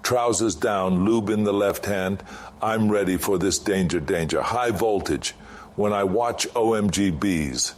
trousers down, lube in the left hand. I'm ready for this danger, danger. High voltage when I watch OMGBs.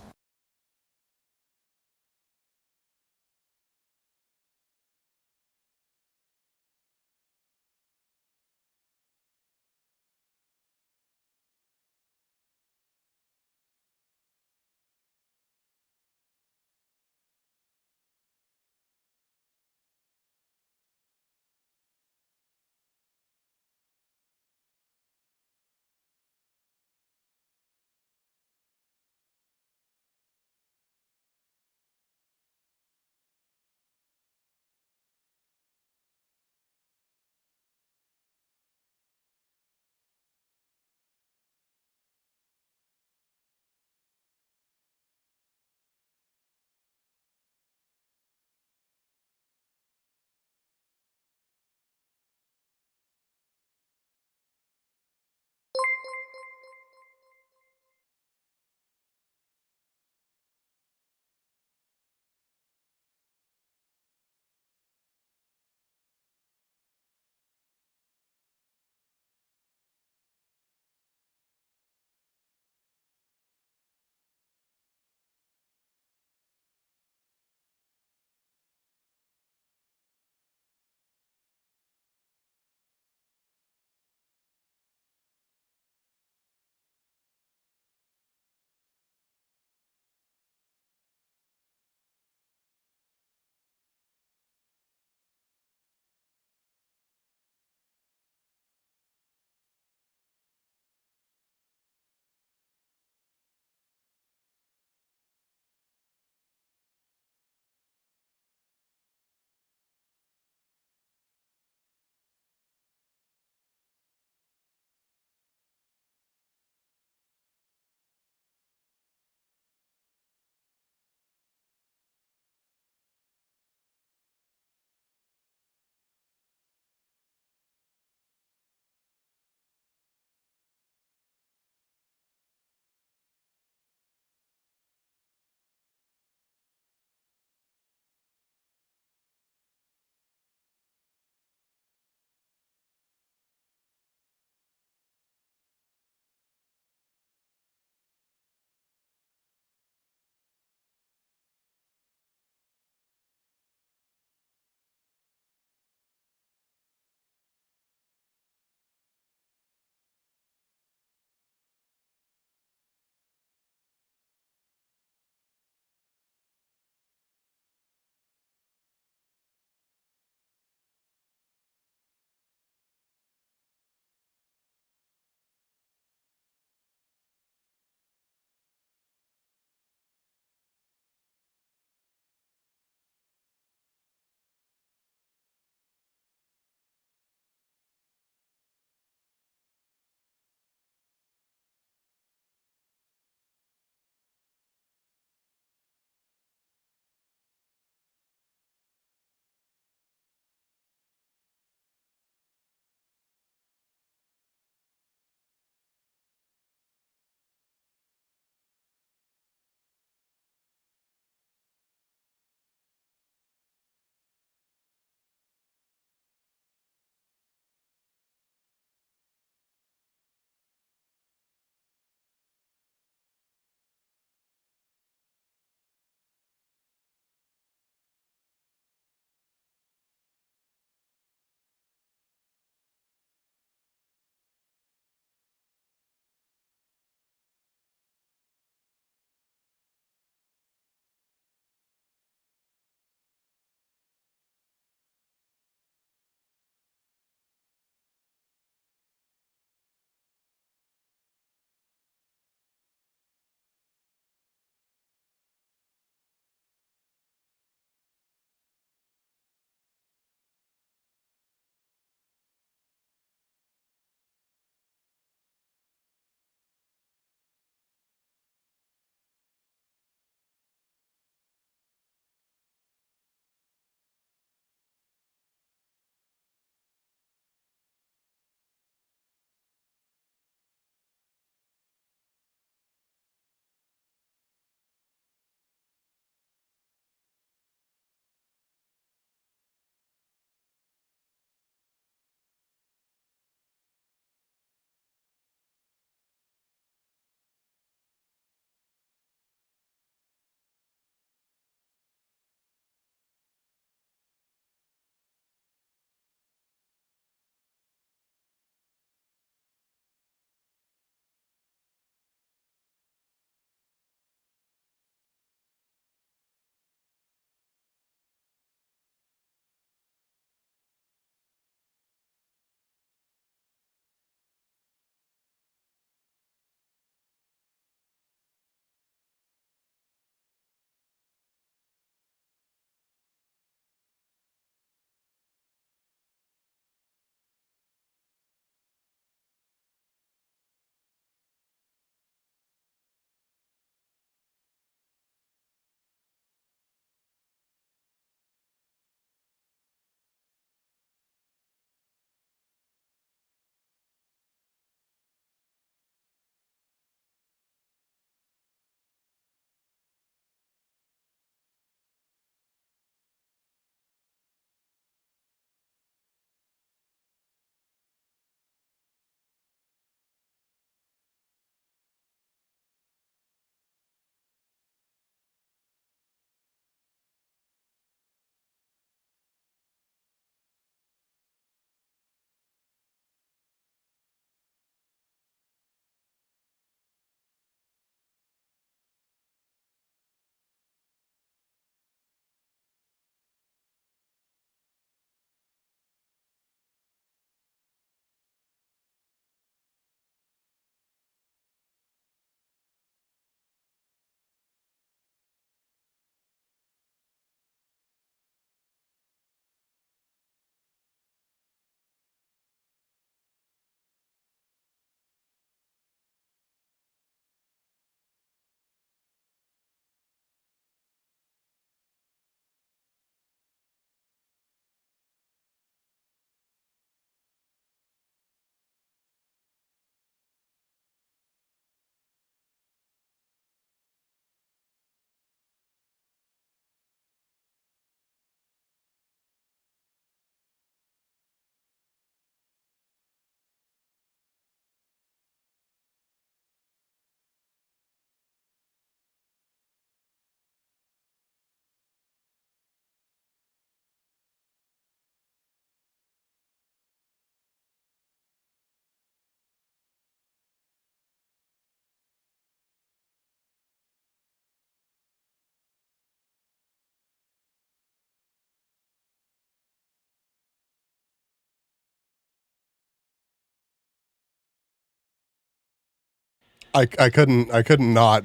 I couldn't not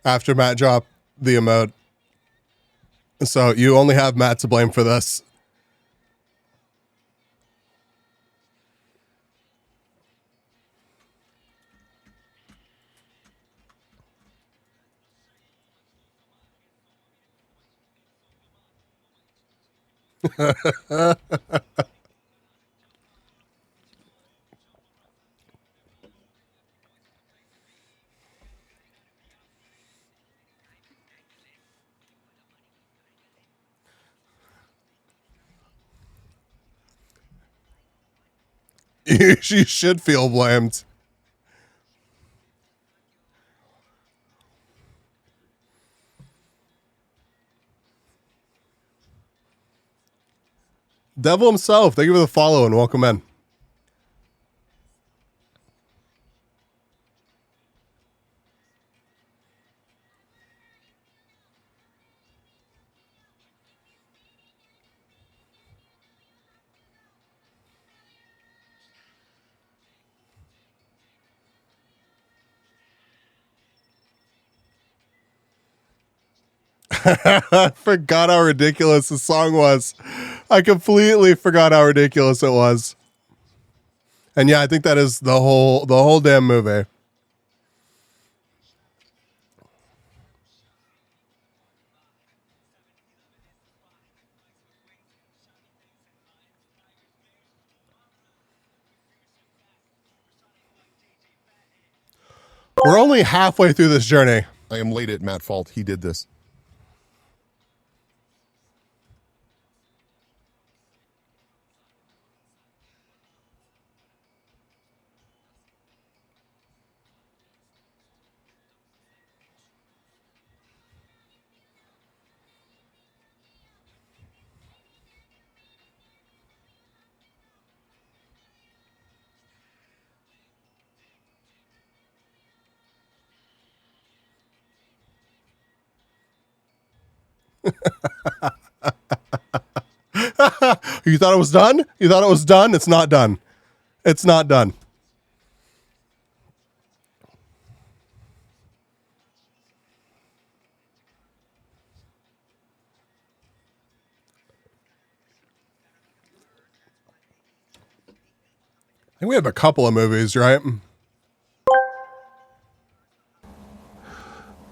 after Matt dropped the emote. So you only have Matt to blame for this. You should feel blamed. Devil himself, thank you for the follow and welcome in. I forgot how ridiculous the song was. I completely forgot how ridiculous it was. And yeah, I think that is the whole damn movie. We're only halfway through this journey. I am late at Matt fault. He did this. You thought it was done? You thought it was done? It's not done. It's not done. I think we have a couple of movies, right?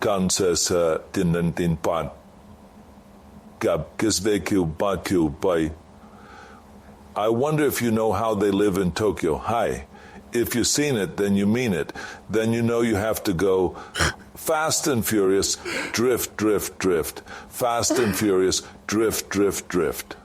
Kan says tin pan gab kisveku baku by. I wonder if you know how they live in Tokyo. Hi. If you've seen it, then you mean it. Then you know you have to go fast and furious, drift, drift, drift. Fast and furious, drift, drift, drift.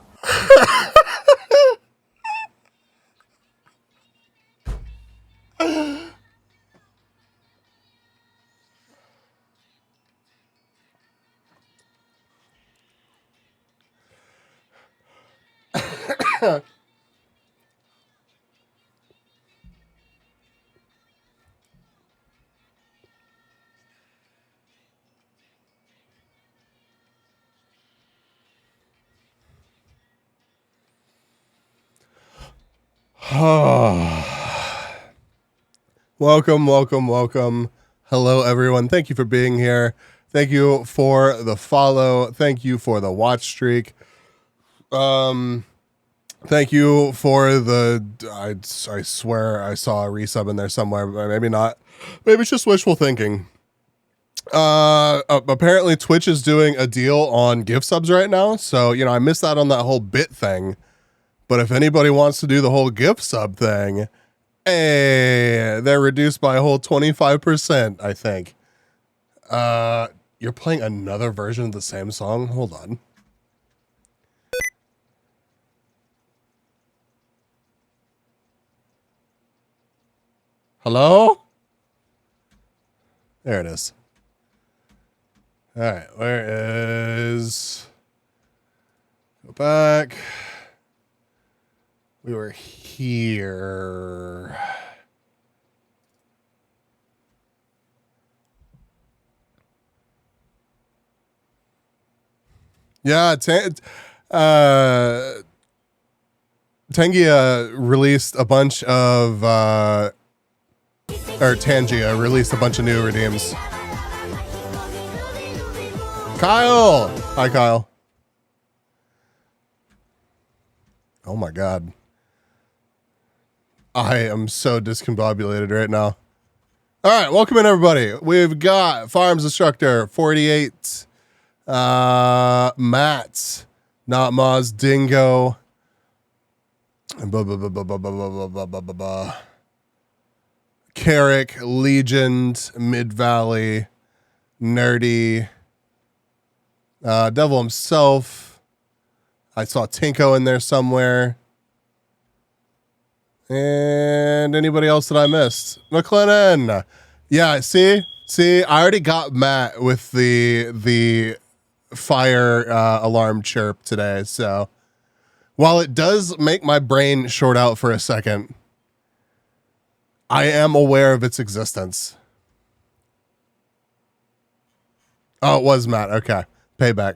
Welcome, welcome, welcome. Hello, everyone. Thank you for being here. Thank you for the follow. Thank you for the watch streak. Thank you for the. I swear I saw a resub in there somewhere, but maybe not. Maybe it's just wishful thinking. Apparently Twitch is doing a deal on gift subs right now, so I missed out on that whole bit thing. But if anybody wants to do the whole gift sub thing, hey, they're reduced by a whole 25%, I think. You're playing another version of the same song? Hold on. Hello? There it is. All right, where is... Go back. We were here. Yeah, Tengia released a bunch of or Tangia released a bunch of new redeems. Kyle! Hi, Kyle. Oh my God. I am so discombobulated right now. All right, welcome in, everybody. We've got Farms Instructor 48, Matt, Not Moz, Dingo, and Carrick, Legend, Mid Valley, Nerdy, Devil himself. I saw Tinko in there somewhere. And anybody else that I missed? McLennan. Yeah, see, I already got Matt with the fire alarm chirp today. So while it does make my brain short out for a second, I am aware of its existence. Oh, it was Matt. Okay. Payback.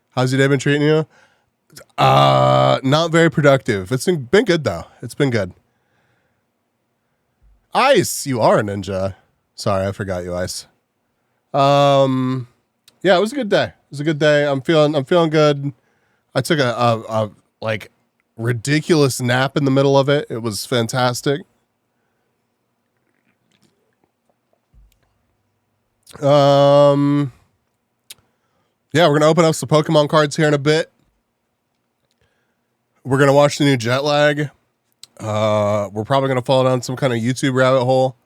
How's your day been treating you? Not very productive. It's been good though. It's been good. Ice, you are a ninja. Sorry, I forgot you, Ice. Yeah, it was a good day. It was a good day. I'm feeling good. I took a like ridiculous nap in the middle of it. It was fantastic. Yeah, we're gonna open up some Pokemon cards here in a bit. We're gonna watch the new Jet Lag. We're probably gonna fall down some kind of YouTube rabbit hole.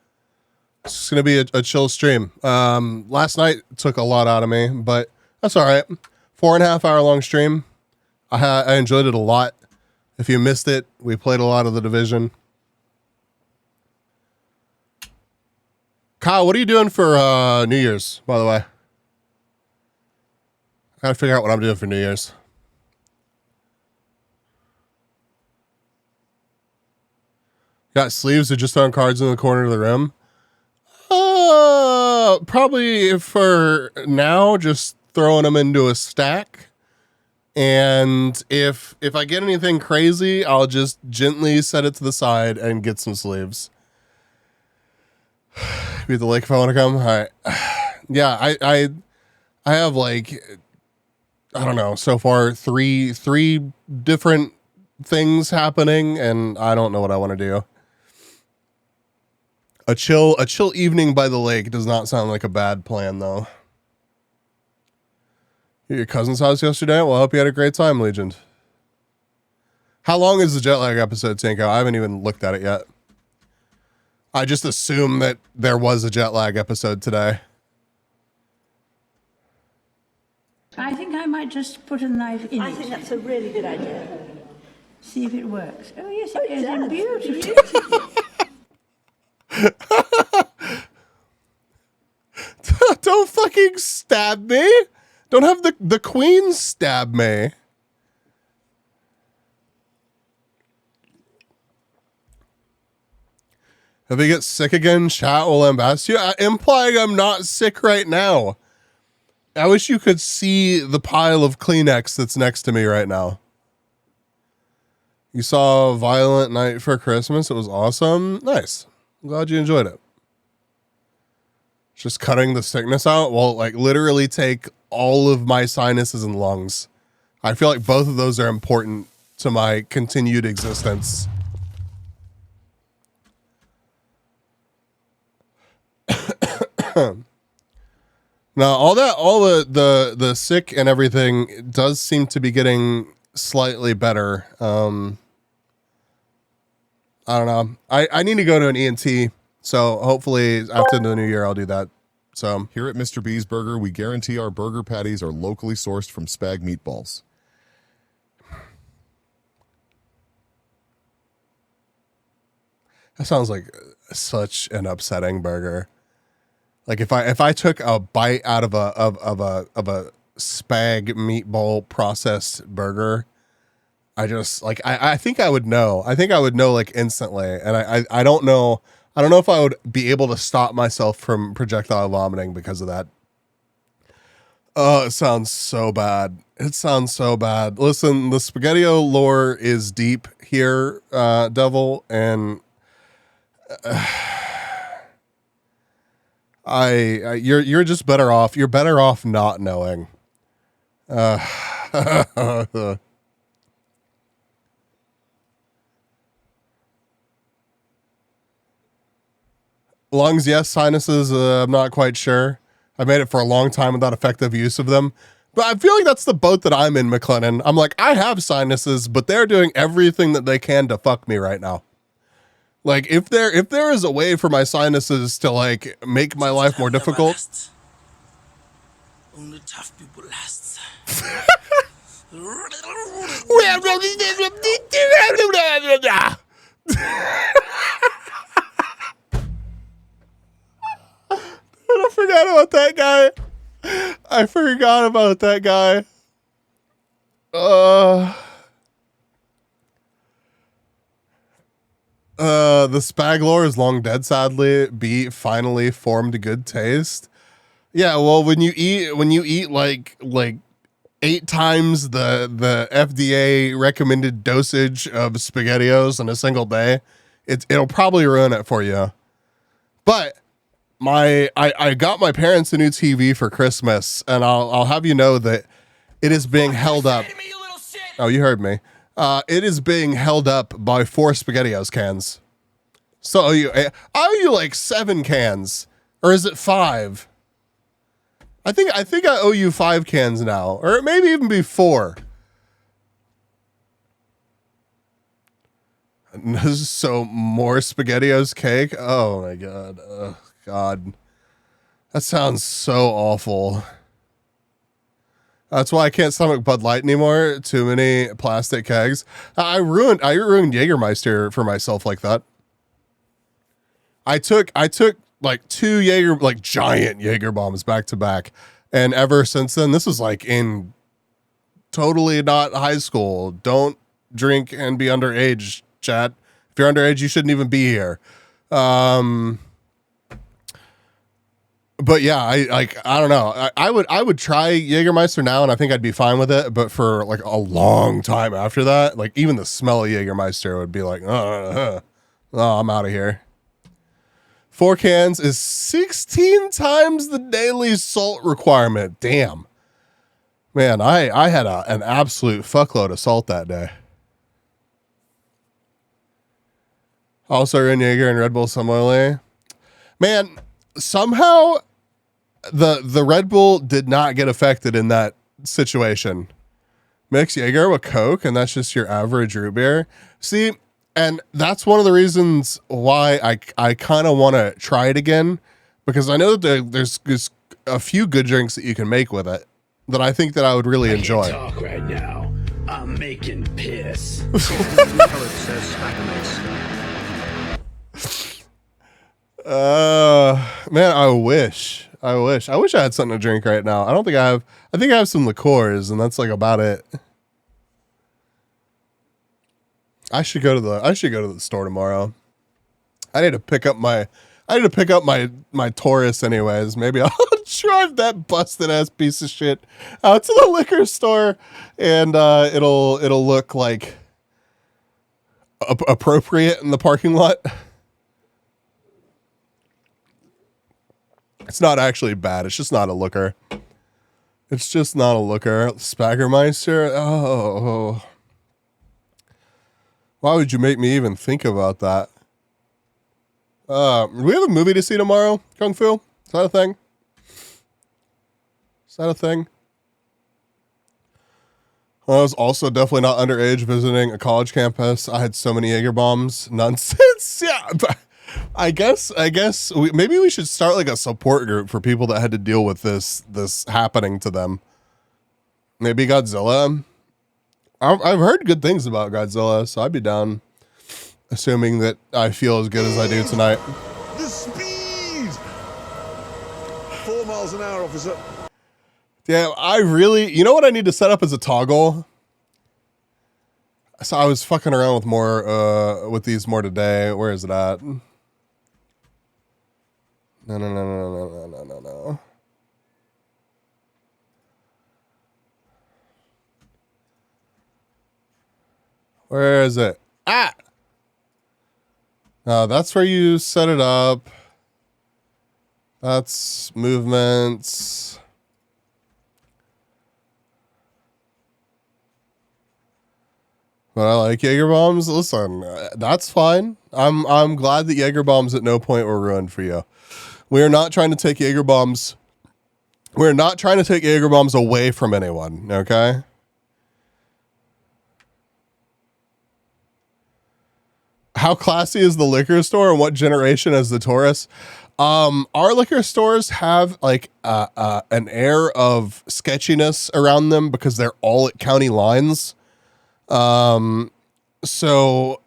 It's just gonna be a chill stream. Last night took a lot out of me, but that's all right. 4.5 hour long stream. I enjoyed it a lot. If you missed it, we played a lot of the Division. Kyle, what are you doing for New Year's, by the way? I gotta figure out what I'm doing for New Year's. Got sleeves or just throwing cards in the corner of the room? Probably for now, just throwing them into a stack. And if I get anything crazy, I'll just gently set it to the side and get some sleeves. Be at the lake if I want to come. All right. Yeah, I have like, I don't know, so far three different things happening, and I don't know what I want to do. A chill evening by the lake does not sound like a bad plan, though. Your cousin's house yesterday? Well, I hope you had a great time, Legend. How long is the Jet Lag episode, Tinko? I haven't even looked at it yet. I just assumed that there was a Jet Lag episode today. I think I might just put a knife in it. I think that's a really good idea. See if it works. Oh, yes, it goes in does. beautifully. Don't fucking stab me. Don't have the queen stab me. If I get sick again, chat will lambast you. Implying I'm not sick right now. I wish you could see the pile of Kleenex that's next to me right now. You saw Violent Night for Christmas. It was awesome. Nice. I'm glad you enjoyed it. Just cutting the sickness out will like literally take all of my sinuses and lungs. I feel like both of those are important to my continued existence. Now, all the sick and everything does seem to be getting slightly better. I don't know. I need to go to an ENT, so hopefully after the new year I'll do that. So Here at Mr. B's Burger, we guarantee our burger patties are locally sourced from Spag Meatballs. that sounds like such an upsetting burger. Like if I took a bite out of a Spag meatball processed burger, I think I would know. I think I would know like instantly. And I don't know. I don't know if I would be able to stop myself from projectile vomiting because of that. Oh, it sounds so bad. It sounds so bad. Listen, the SpaghettiO lore is deep here, Devil, and You're just better off. You're better off not knowing. Lungs, yes. Sinuses, I'm not quite sure. I made it for a long time without effective use of them. But I feel like that's the boat that I'm in, McLennan. I'm like, I have sinuses, but they're doing everything that they can to fuck me right now. Like, if there is a way for my sinuses to like make my life more difficult. Only tough people last. I forgot about that guy. I forgot about that guy. The spag lore is long dead, sadly. B finally formed good taste. Yeah, well, when you eat like 8 times the FDA recommended dosage of SpaghettiOs in a single day, it'll probably ruin it for you. But I got my parents a new TV for Christmas, and I'll have you know that it is being held up. Oh, you heard me. It is being held up by 4 SpaghettiOs cans. So I owe you like 7 cans, or is it 5? I think I owe you 5 cans now, or maybe even be 4. So more SpaghettiOs cake. Oh my god. Oh god. That sounds so awful. That's why I can't stomach Bud Light anymore. Too many plastic kegs. I ruined Jägermeister for myself like that. I took like 2 giant Jaeger bombs back to back, and ever since then, this was like in totally not high school. Don't drink and be underage, chat. If you're underage, you shouldn't even be here. But yeah, I don't know. I would try Jägermeister now, and I think I'd be fine with it. But for like a long time after that, like even the smell of Jägermeister would be like, oh, I'm out of here. 4 cans is 16 times the daily salt requirement. Damn, man, I had an absolute fuckload of salt that day. Also, in Jaeger and Red Bull similarly, man. Somehow the Red Bull did not get affected in that situation. Mix Jaeger with Coke, and that's just your average root beer. See, and that's one of the reasons why I kind of want to try it again, because I know that there's a few good drinks that you can make with it that I think that I would really enjoy. I can't talk right now. I'm making piss. Man, I wish I had something to drink right now. I don't think I have. I think I have some liqueurs, and that's like about it. I should go to the store tomorrow. I need to pick up my Taurus anyways. Maybe I'll drive that busted ass piece of shit out to the liquor store, and it'll look like appropriate in the parking lot. It's not actually bad. It's just not a looker. It's just not a looker. Spagermeister. Oh. Why would you make me even think about that? Do we have a movie to see tomorrow, Kung Fu? Is that a thing? I was also definitely not underage visiting a college campus. I had so many Jaeger bombs. Nonsense. Yeah. I guess maybe we should start like a support group for people that had to deal with this happening to them. Maybe Godzilla. I've heard good things about Godzilla, so I'd be down, assuming that I feel as good as I do tonight. The speed! 4 miles an hour, officer. Yeah, you know what I need to set up as a toggle? So I was fucking around with these more today. Where is it at? No. Where is it? That's where you set it up. That's movements. But I like Jaeger bombs. Listen, that's fine. I'm glad that Jaeger bombs at no point were ruined for you. We are not trying to take Jaeger bombs. We're not trying to take Jaeger bombs away from anyone, okay? How classy is the liquor store and what generation is the Taurus? Our liquor stores have like an air of sketchiness around them because they're all at county lines. So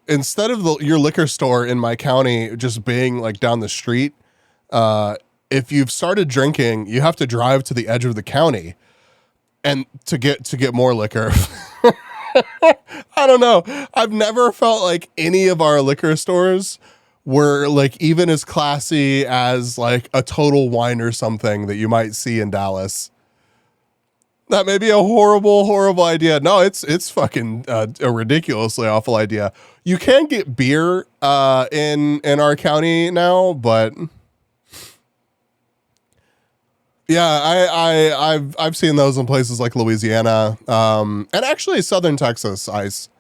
instead of your liquor store in my county just being like down the street, if you've started drinking, you have to drive to the edge of the county and to get more liquor. I don't know. I've never felt like any of our liquor stores were like even as classy as like a Total Wine or something that you might see in Dallas. That may be a horrible, horrible idea. No, it's fucking a ridiculously awful idea. You can get beer in our county now, but yeah, I've seen those in places like Louisiana, and actually Southern Texas. Ice.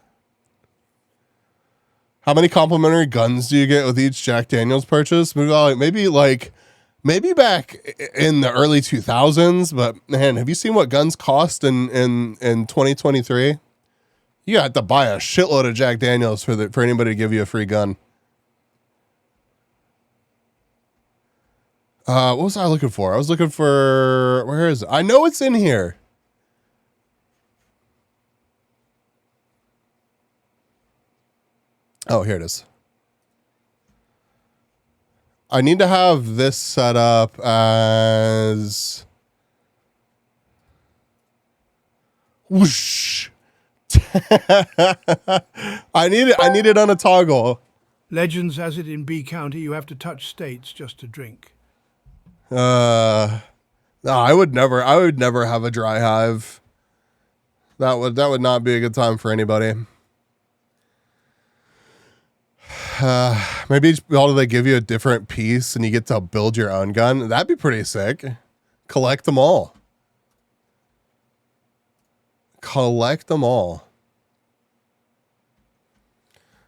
How many complimentary guns do you get with each Jack Daniels purchase? Maybe back in the early 2000s, but man, have you seen what guns cost in 2023? You have to buy a shitload of Jack Daniels for anybody to give you a free gun. What was I looking for? I was looking for, where is it? I know it's in here. Oh, here it is. I need to have this set up as whoosh. I need it on a toggle. Legends has it in B County you have to touch states just to drink. No, I would never have a dry hive. That would not be a good time for anybody. Maybe they give you a different piece and you get to build your own gun. That'd be pretty sick. Collect them all.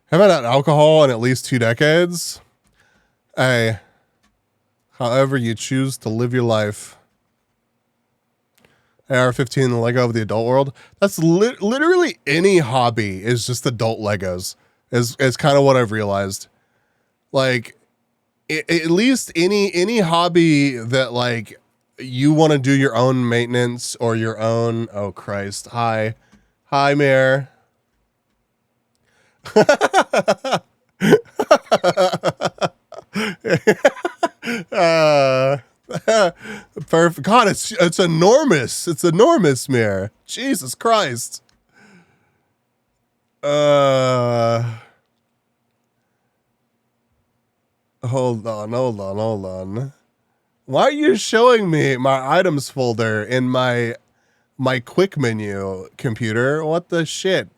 Haven't had alcohol in at least 2 decades. Hey, however you choose to live your life. AR-15, the Lego of the adult world. That's literally any hobby is just adult Legos. Is kind of what I've realized. Like, at least any hobby that like you want to do your own maintenance or your own. Oh Christ! Hi, Mayor. Perfect. God, it's enormous. It's enormous, Mayor. Jesus Christ. Hold on. Why are you showing me my items folder in my quick menu computer? What the shit?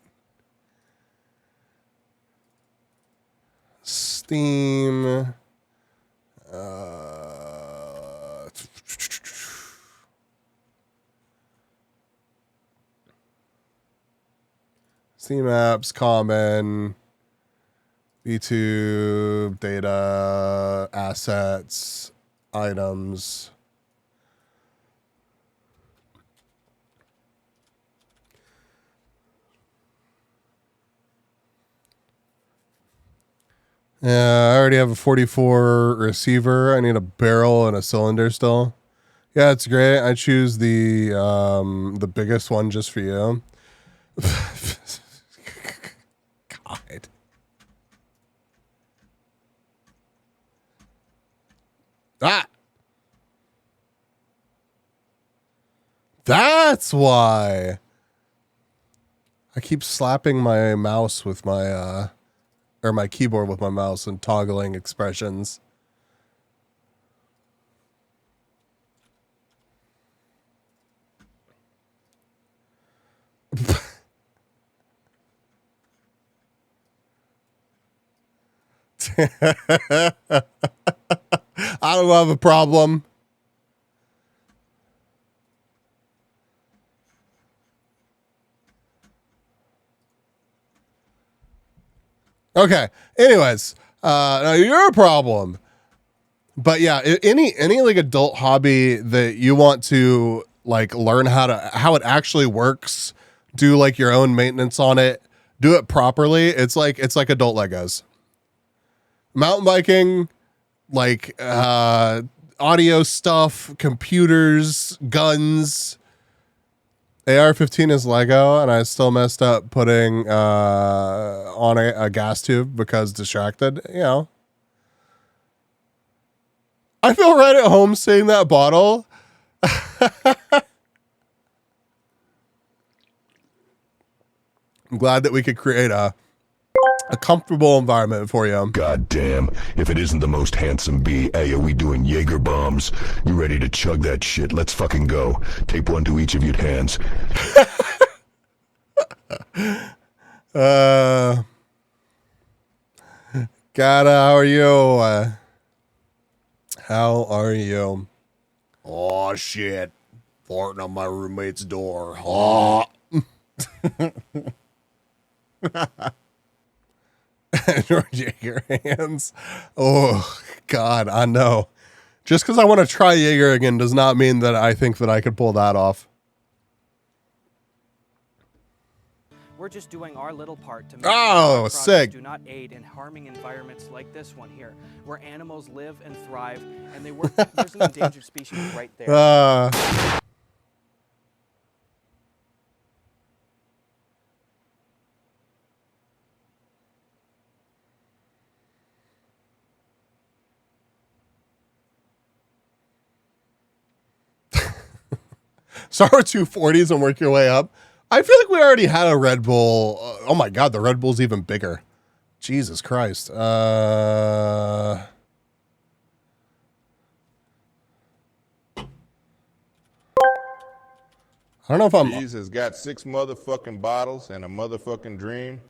Steam. Steam apps, common, YouTube, data, assets, items. Yeah, I already have a 44 receiver. I need a barrel and a cylinder still. Yeah, it's great. I choose the biggest one just for you. God. Ah. That's why. I keep slapping my mouse with my or my keyboard with my mouse and toggling expressions. I don't have a problem. Okay. Anyways, now you're a problem. But yeah, any like adult hobby that you want to like learn how it actually works, do like your own maintenance on it, do it properly. It's like adult Legos. Mountain biking, like audio stuff, computers, guns. AR-15 is Lego, and I still messed up putting on a gas tube because distracted. You know, I feel right at home seeing that bottle. I'm glad that we could create a comfortable environment for you. God damn, if it isn't the most handsome bee. Hey, are we doing Jaeger bombs? You ready to chug that shit? Let's fucking go. Tape one to each of your hands. Gata, how are you? How are you? Oh shit. Farting on my roommate's door. Oh. George Jaeger hands. Oh God, I know. Just because I want to try Jaeger again does not mean that I think that I could pull that off. We're just doing our little part to make sure sick. Do not aid in harming environments like this one here, where animals live and thrive, and they work. There's an endangered species right there. Start with 240s and work your way up. I feel like we already had a Red Bull. Oh my God, the Red Bull's even bigger. Jesus Christ. I don't know if I'm... Cheese has got 6 motherfucking bottles and a motherfucking dream.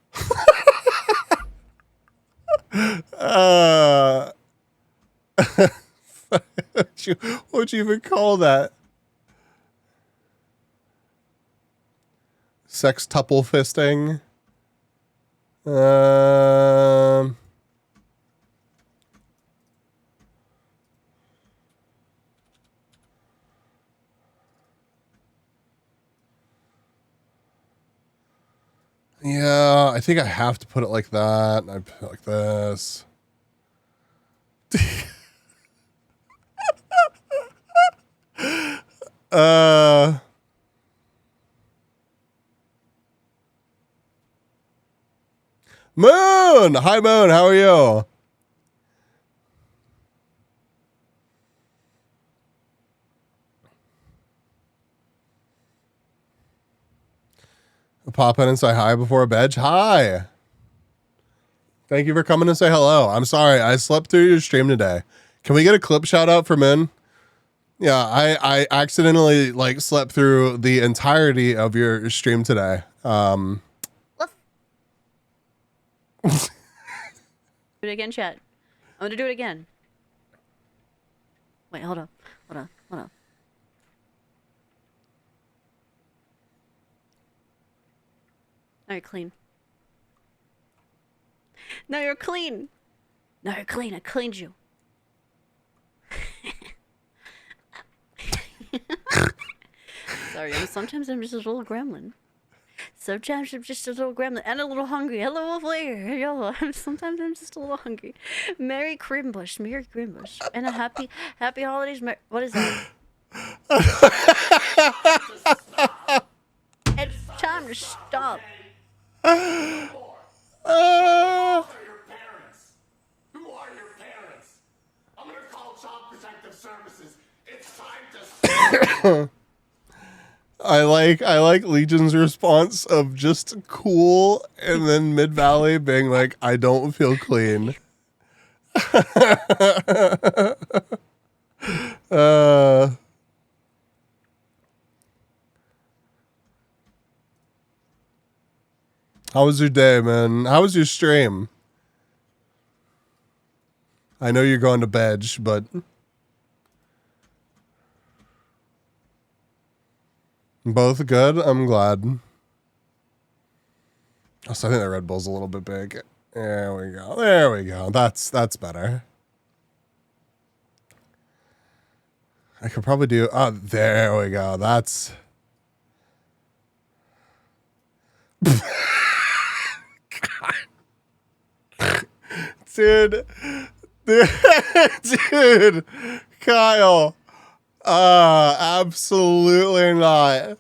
What'd you even call that? Sextuple fisting. Yeah, I think I have to put it like that. I put it like this. Moon! Hi, Moon. How are you? Pop in and say hi before bed. Hi. Thank you for coming to say hello. I'm sorry. I slept through your stream today. Can we get a clip shout out for Moon? Yeah, I accidentally like slept through the entirety of your stream today. Do it again, chat. I'm gonna do it again. Wait, hold on. Now you're clean. Now you're clean. Now you're clean. I cleaned you. Sorry, sometimes I'm just a little gremlin. Sometimes I'm just a little gremlin and a little hungry. Hello, Flair. Yo, sometimes I'm just a little hungry. Merry Grimbush, and a happy holidays. What is that? It's time to stop. Who are your parents? I'm gonna call Child Protective Services. It's time to stop. I like Legion's response of just cool, and then Mid Valley being like, I don't feel clean. How was your day, man? How was your stream? I know you're going to bed, but both good. I'm glad. Oh, so I think the Red Bull's a little bit big. There we go. There we go. That's better. I could probably do. Oh, there we go. That's. Dude, dude, Kyle, absolutely not.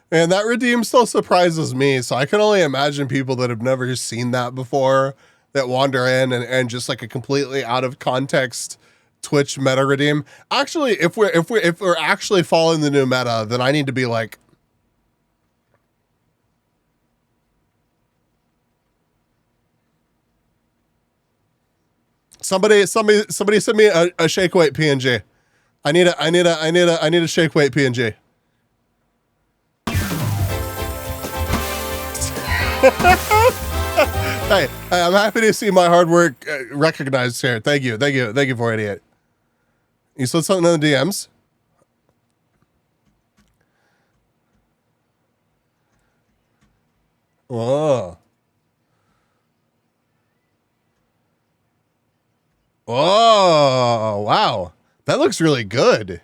Man, that redeem still surprises me. So I can only imagine people that have never seen that before that wander in and just like a completely out of context Twitch meta redeem. Actually, if we're actually following the new meta, then I need to be like, somebody send me a shake weight PNG. I need a shake weight PNG. Hey, I'm happy to see my hard work recognized here. Thank you, 488. You said something in the DMs? Whoa. Oh, wow. That looks really good.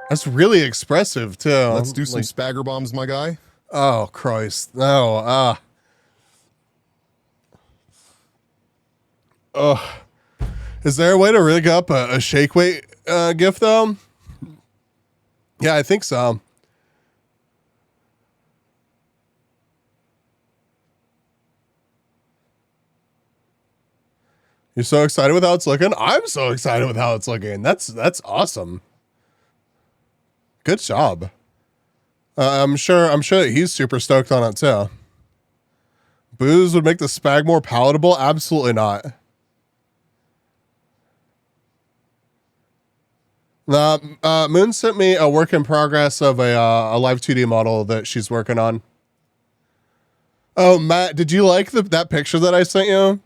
That's really expressive, too. Let's do some spagger bombs, my guy. Oh, Christ. No. Is there a way to rig up a shake weight gift, though? Yeah, I think so. You're so excited with how it's looking? I'm so excited with how it's looking. That's awesome. Good job. I'm sure that he's super stoked on it too. Booze would make the spag more palatable? Absolutely not. Moon sent me a work in progress of a live 2D model that she's working on. Oh, Matt, did you like that picture that I sent you?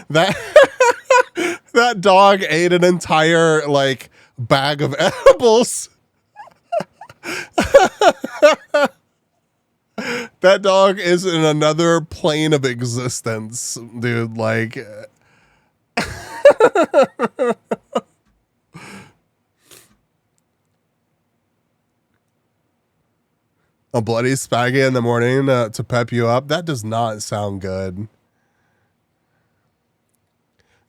That dog ate an entire like bag of edibles. That dog is in another plane of existence, dude. Like, a bloody spaghetti in the morning to pep you up. That does not sound good.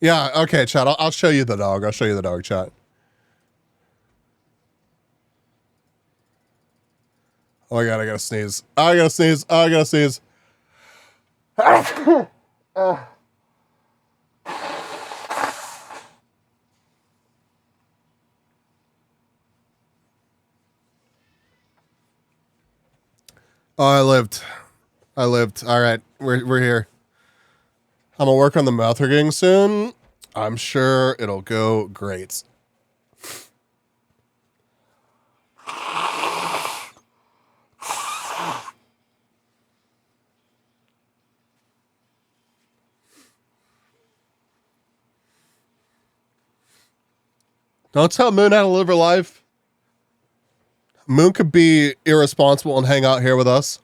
Yeah, okay, chat. I'll show you the dog. I'll show you the dog, chat. Oh my god, I gotta sneeze. I gotta sneeze. I gotta sneeze. Oh, I lived. All right, we're here. I'm gonna work on the mouth rigging soon. I'm sure it'll go great. Don't tell Moon how to live her life. Moon could be irresponsible and hang out here with us.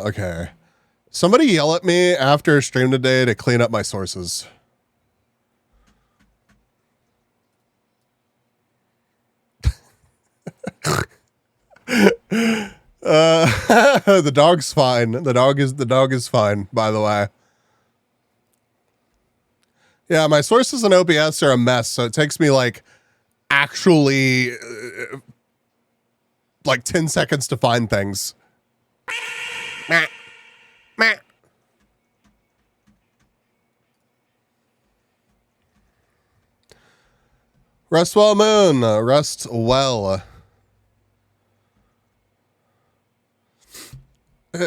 Okay. Somebody yell at me after stream today to clean up my sources. The dog's fine. The dog is fine, by the way. Yeah, my sources in OBS are a mess, so it takes me like actually like 10 seconds to find things. Rest well, Moon. Rest well. All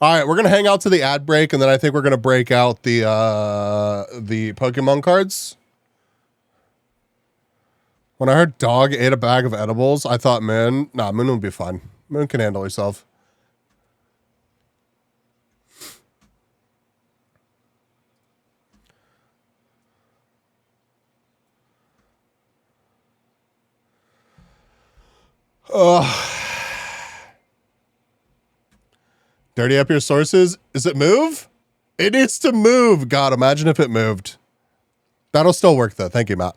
right, we're gonna hang out to the ad break, and then I think we're gonna break out the Pokemon cards. When I heard dog ate a bag of edibles, I thought, Moon would be fine. Moon can handle herself. Dirty up your sources. Is it move? It needs to move. God, imagine if it moved. That'll still work though. Thank you, Matt.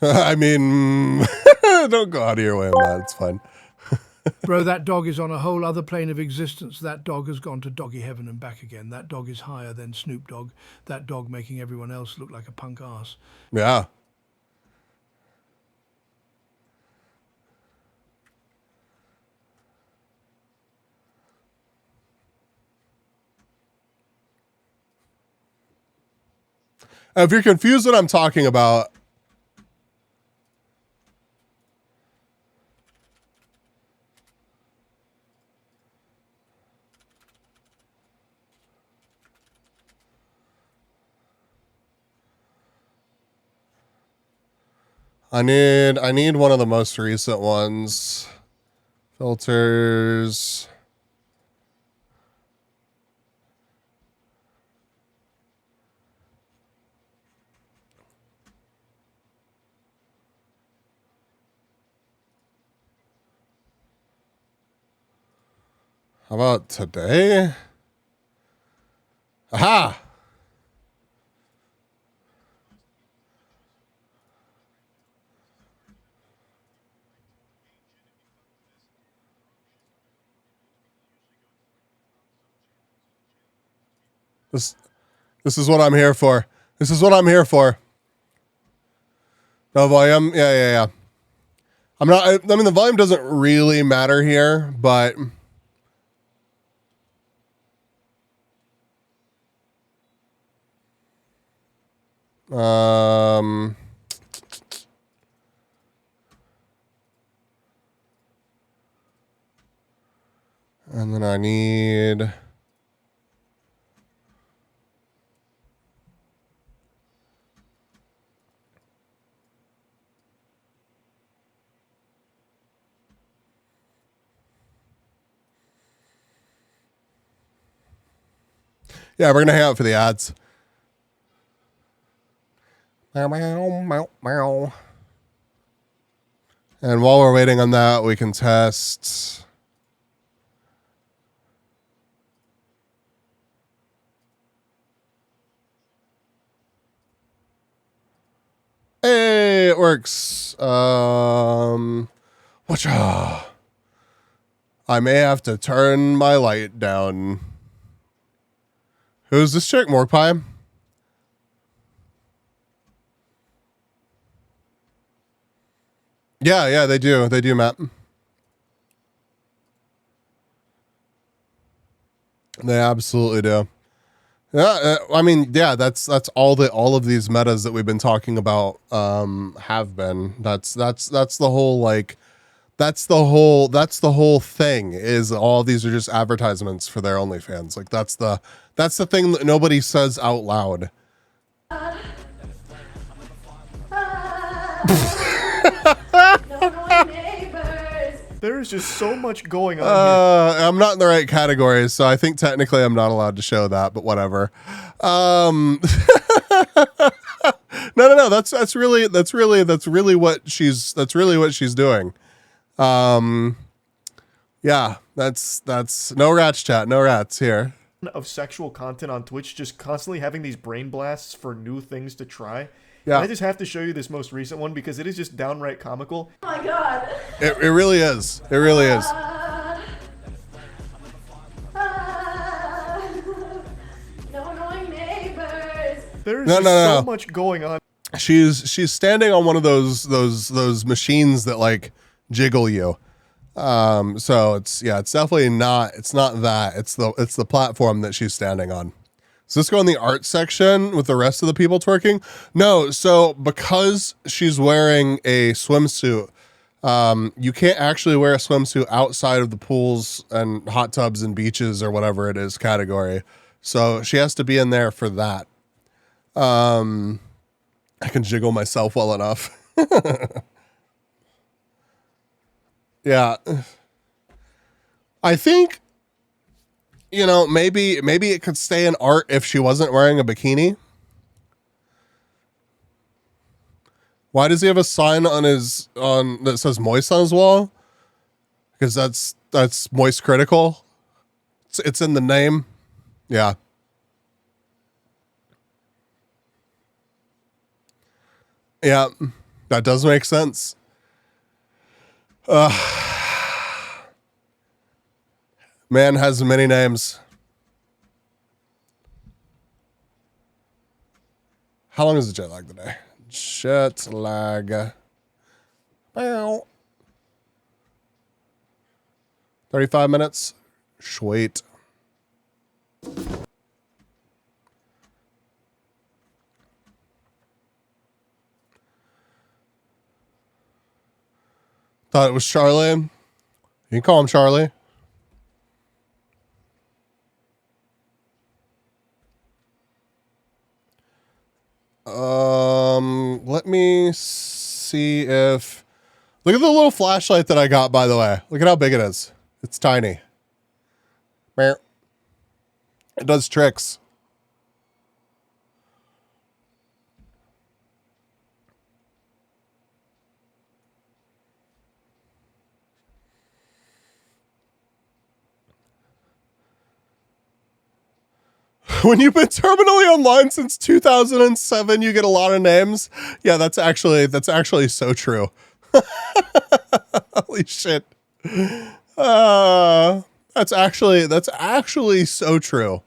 I mean, don't go out of your way on that. It's fine. Bro, that dog is on a whole other plane of existence. That dog has gone to doggy heaven and back again. That dog is higher than Snoop Dogg. That dog making everyone else look like a punk ass. Yeah. If you're confused what I'm talking about, I need one of the most recent ones. Filters. How about today? Aha! This is what I'm here for. This is what I'm here for. No volume? Yeah. I'm not, I mean, the volume doesn't really matter here, but... And then I need... Yeah, we're going to hang out for the ads. Meow, meow, meow, meow. And while we're waiting on that, we can test. Hey, it works. Whatcha? I may have to turn my light down. Who's this chick? Morpie? Yeah, they do. They do, Matt. They absolutely do. Yeah, I mean, yeah, that's all of these metas that we've been talking about have been. That's the whole like that's the whole thing is all of these are just advertisements for their OnlyFans. Like that's the thing that nobody says out loud. There is just so much going on here. I'm not in the right category, so I think technically I'm not allowed to show that, but whatever. No. That's really what she's doing. Yeah, that's no rats chat, no rats here. Of sexual content on Twitch, just constantly having these brain blasts for new things to try. Yeah. And I just have to show you this most recent one because it is just downright comical. Oh my god. It really is. It really is. No annoying neighbors. There's so much going on. she's standing on one of those machines that like jiggle you. So it's definitely not that. It's the platform that she's standing on. Does this go in the art section with the rest of the people twerking? No. So because she's wearing a swimsuit, you can't actually wear a swimsuit outside of the pools and hot tubs and beaches or whatever it is category. So she has to be in there for that. I can jiggle myself well enough. Yeah. I think, maybe it could stay in art if she wasn't wearing a bikini. Why does he have a sign on that says moist on his wall? Because that's moist critical. It's in the name. Yeah. Yeah, that does make sense. Man has many names. How long is the jet lag today? Jet lag. 35 minutes. Sweet. Thought it was Charlie. You can call him Charlie. Let me see if... Look at the little flashlight that I got, by the way. Look at how big it is. It's tiny. It does tricks. When you've been terminally online since 2007, you get a lot of names. Yeah, that's actually so true. Holy shit. That's actually so true.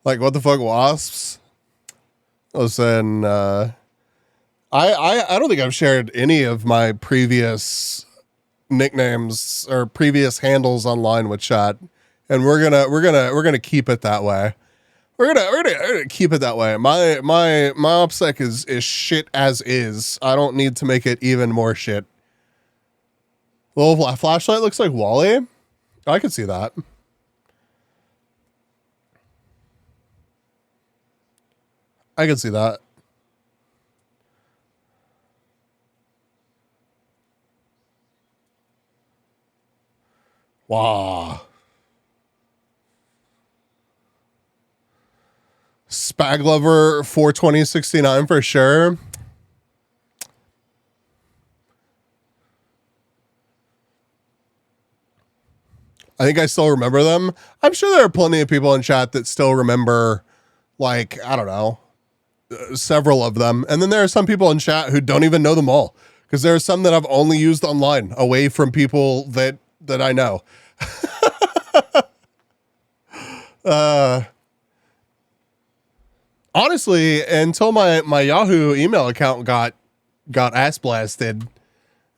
Like, what the fuck, wasps? Listen, I don't think I've shared any of my previous nicknames or previous handles online with chat, and we're gonna keep it that way. We're gonna keep it that way. My OPSEC is shit as is. I don't need to make it even more shit. Little flashlight looks like Wally. I could see that. I can see that. Wow. Spag Lover 42069 for sure. I think I still remember them. I'm sure there are plenty of people in chat that still remember, like, I don't know, several of them. And then there are some people in chat who don't even know them all, because there are some that I've only used online away from people that I know. Honestly, until my Yahoo email account got ass blasted,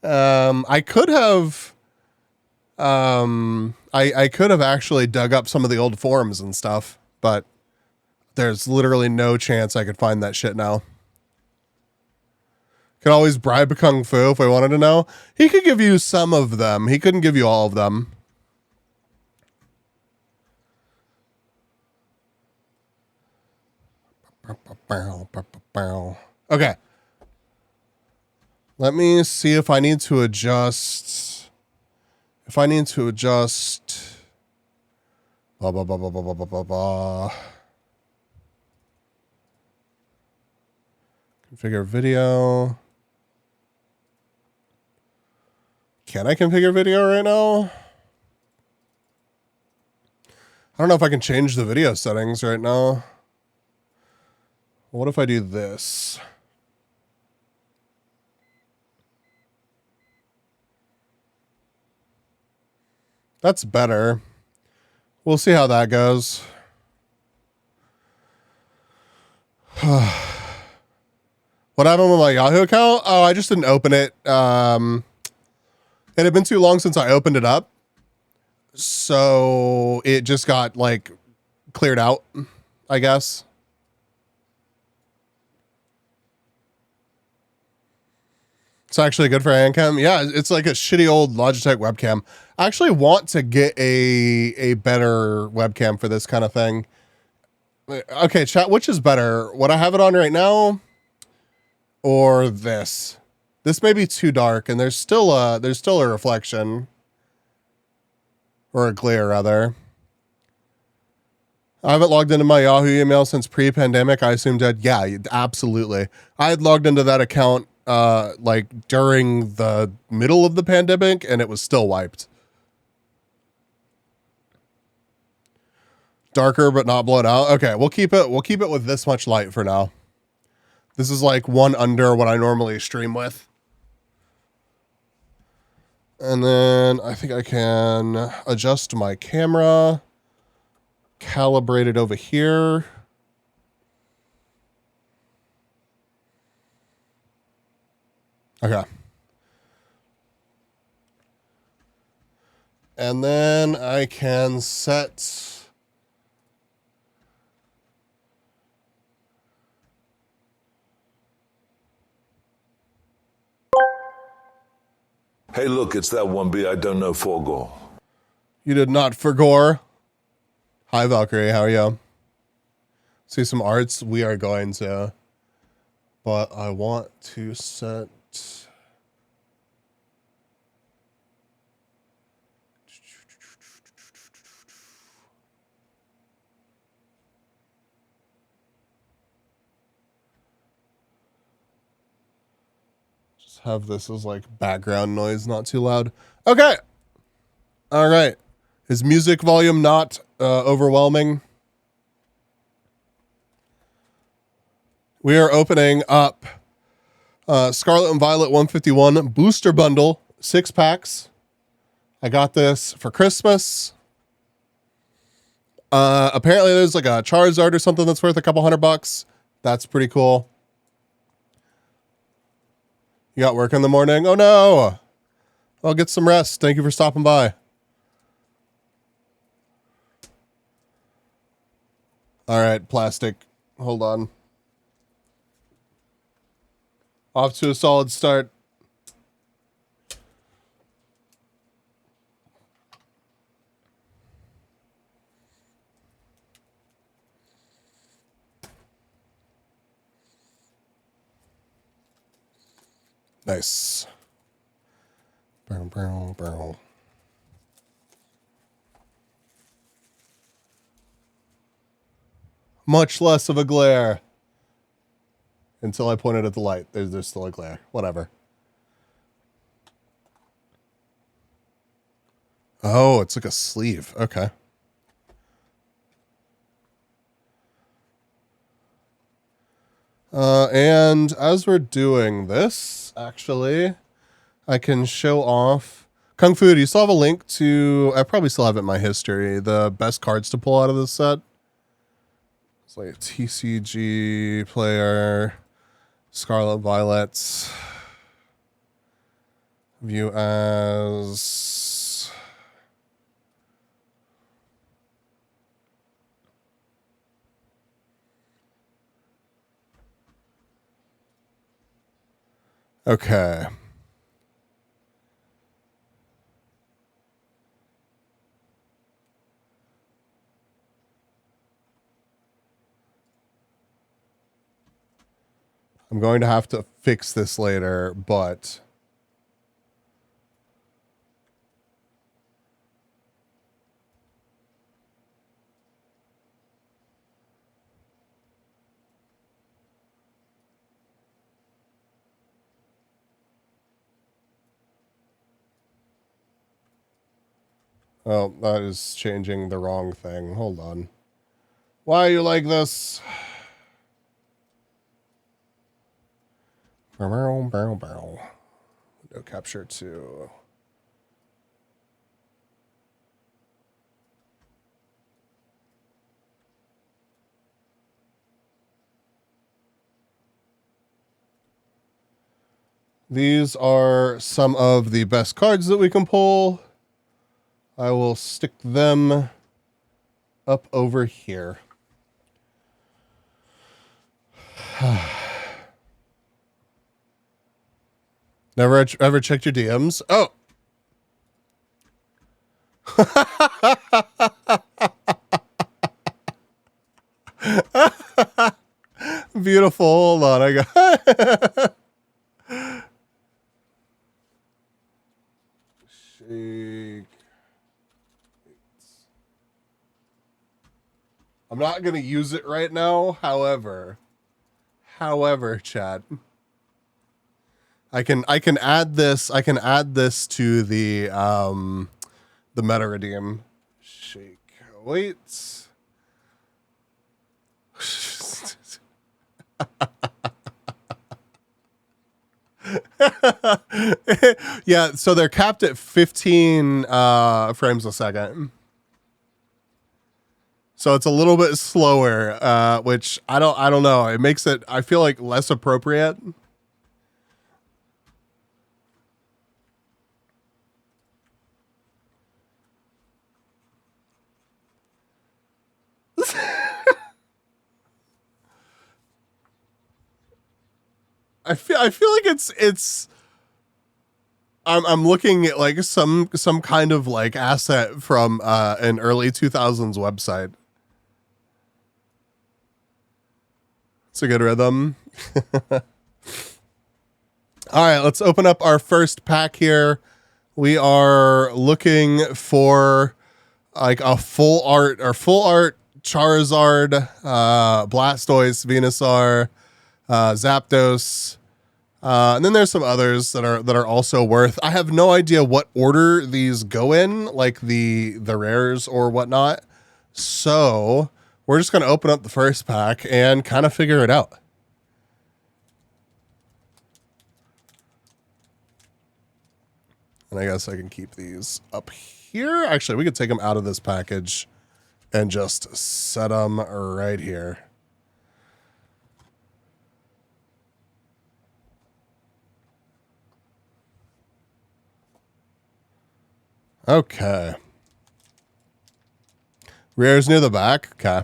I could have I could have actually dug up some of the old forums and stuff, but there's literally no chance I could find that shit now. Could always bribe Kung Fu if I wanted to know. He could give you some of them. He couldn't give you all of them. Okay. Let me see if I need to adjust. Blah, blah, blah, blah, blah, blah, blah, blah, blah. Configure video. Can I configure video right now? I don't know if I can change the video settings right now. What if I do this? That's better. We'll see how that goes. What happened with my Yahoo account? Oh, I just didn't open it. It had been too long since I opened it up. So it just got like cleared out, I guess. It's actually good for hand cam. Yeah, it's like a shitty old Logitech webcam. I actually want to get a better webcam for this kind of thing. Okay, chat, which is better? What I have it on right now or this? This may be too dark and there's still a reflection or a glare rather. I haven't logged into my Yahoo email since pre-pandemic. I assume dead. Yeah, absolutely. I had logged into that account like during the middle of the pandemic and it was still wiped. Darker but not blown out. Okay, we'll keep it with this much light for now. This is like one under what I normally stream with. And then I think I can adjust my camera, calibrate it over here. Okay. And then I can set... Hey, look, it's that 1B I don't know Forgo. You did not forgore. Hi, Valkyrie. How are you? See some arts? We are going to. But I want to set... Just have this as like background noise, not too loud. Okay. All right. Is music volume not overwhelming? We are opening up Scarlet and Violet 151 booster bundle, 6 packs. I got this for Christmas. Apparently there's like a Charizard or something that's worth a couple $100. That's pretty cool. You got work in the morning? Oh no. I'll get some rest. Thank you for stopping by. All right, plastic. Hold on. Off to a solid start. Nice. Barrel. Much less of a glare. Until I pointed at the light. There's still a glare. Whatever. Oh, it's like a sleeve. Okay. And as we're doing this, actually, I can show off Kung Fu. Do you still have a link to, I probably still have it in my history, the best cards to pull out of this set? It's like a TCG player, Scarlet Violet, view as... Okay. I'm going to have to fix this later, but... Oh, that is changing the wrong thing. Hold on. Why are you like this? Barrel. Window capture 2. These are some of the best cards that we can pull. I will stick them up over here. Never ever checked your DMs? Oh. Beautiful. Hold on. I got shake. I'm not going to use it right now. However, chat, I can add this. I can add this to the meta redeem. Shake. Wait. Yeah, so they're capped at 15 frames a second. So it's a little bit slower, which I don't know. It makes it, I feel like, less appropriate. I feel like it's I'm looking at like some kind of like asset from an early 2000s website. It's a good rhythm. All right, let's open up our first pack here. We are looking for like a full art Charizard, Blastoise, Venusaur, Zapdos, and then there's some others that are also worth. I have no idea what order these go in, like the rares or whatnot. So we're just gonna open up the first pack and kind of figure it out. And I guess I can keep these up here. Actually, we could take them out of this package and just set them right here. Okay. Rares near the back. Okay.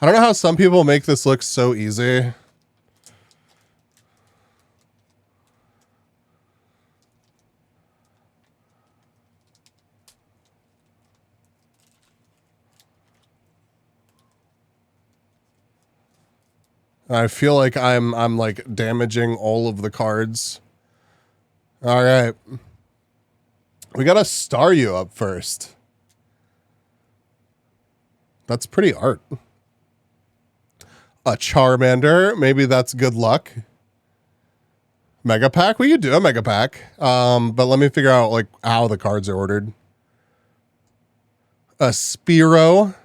I don't know how some people make this look so easy. I feel like I'm like damaging all of the cards. All right. We got to star you up first. That's pretty art. A Charmander, maybe that's good luck. Mega pack, we could do a mega pack. But let me figure out like how the cards are ordered. A Spearow.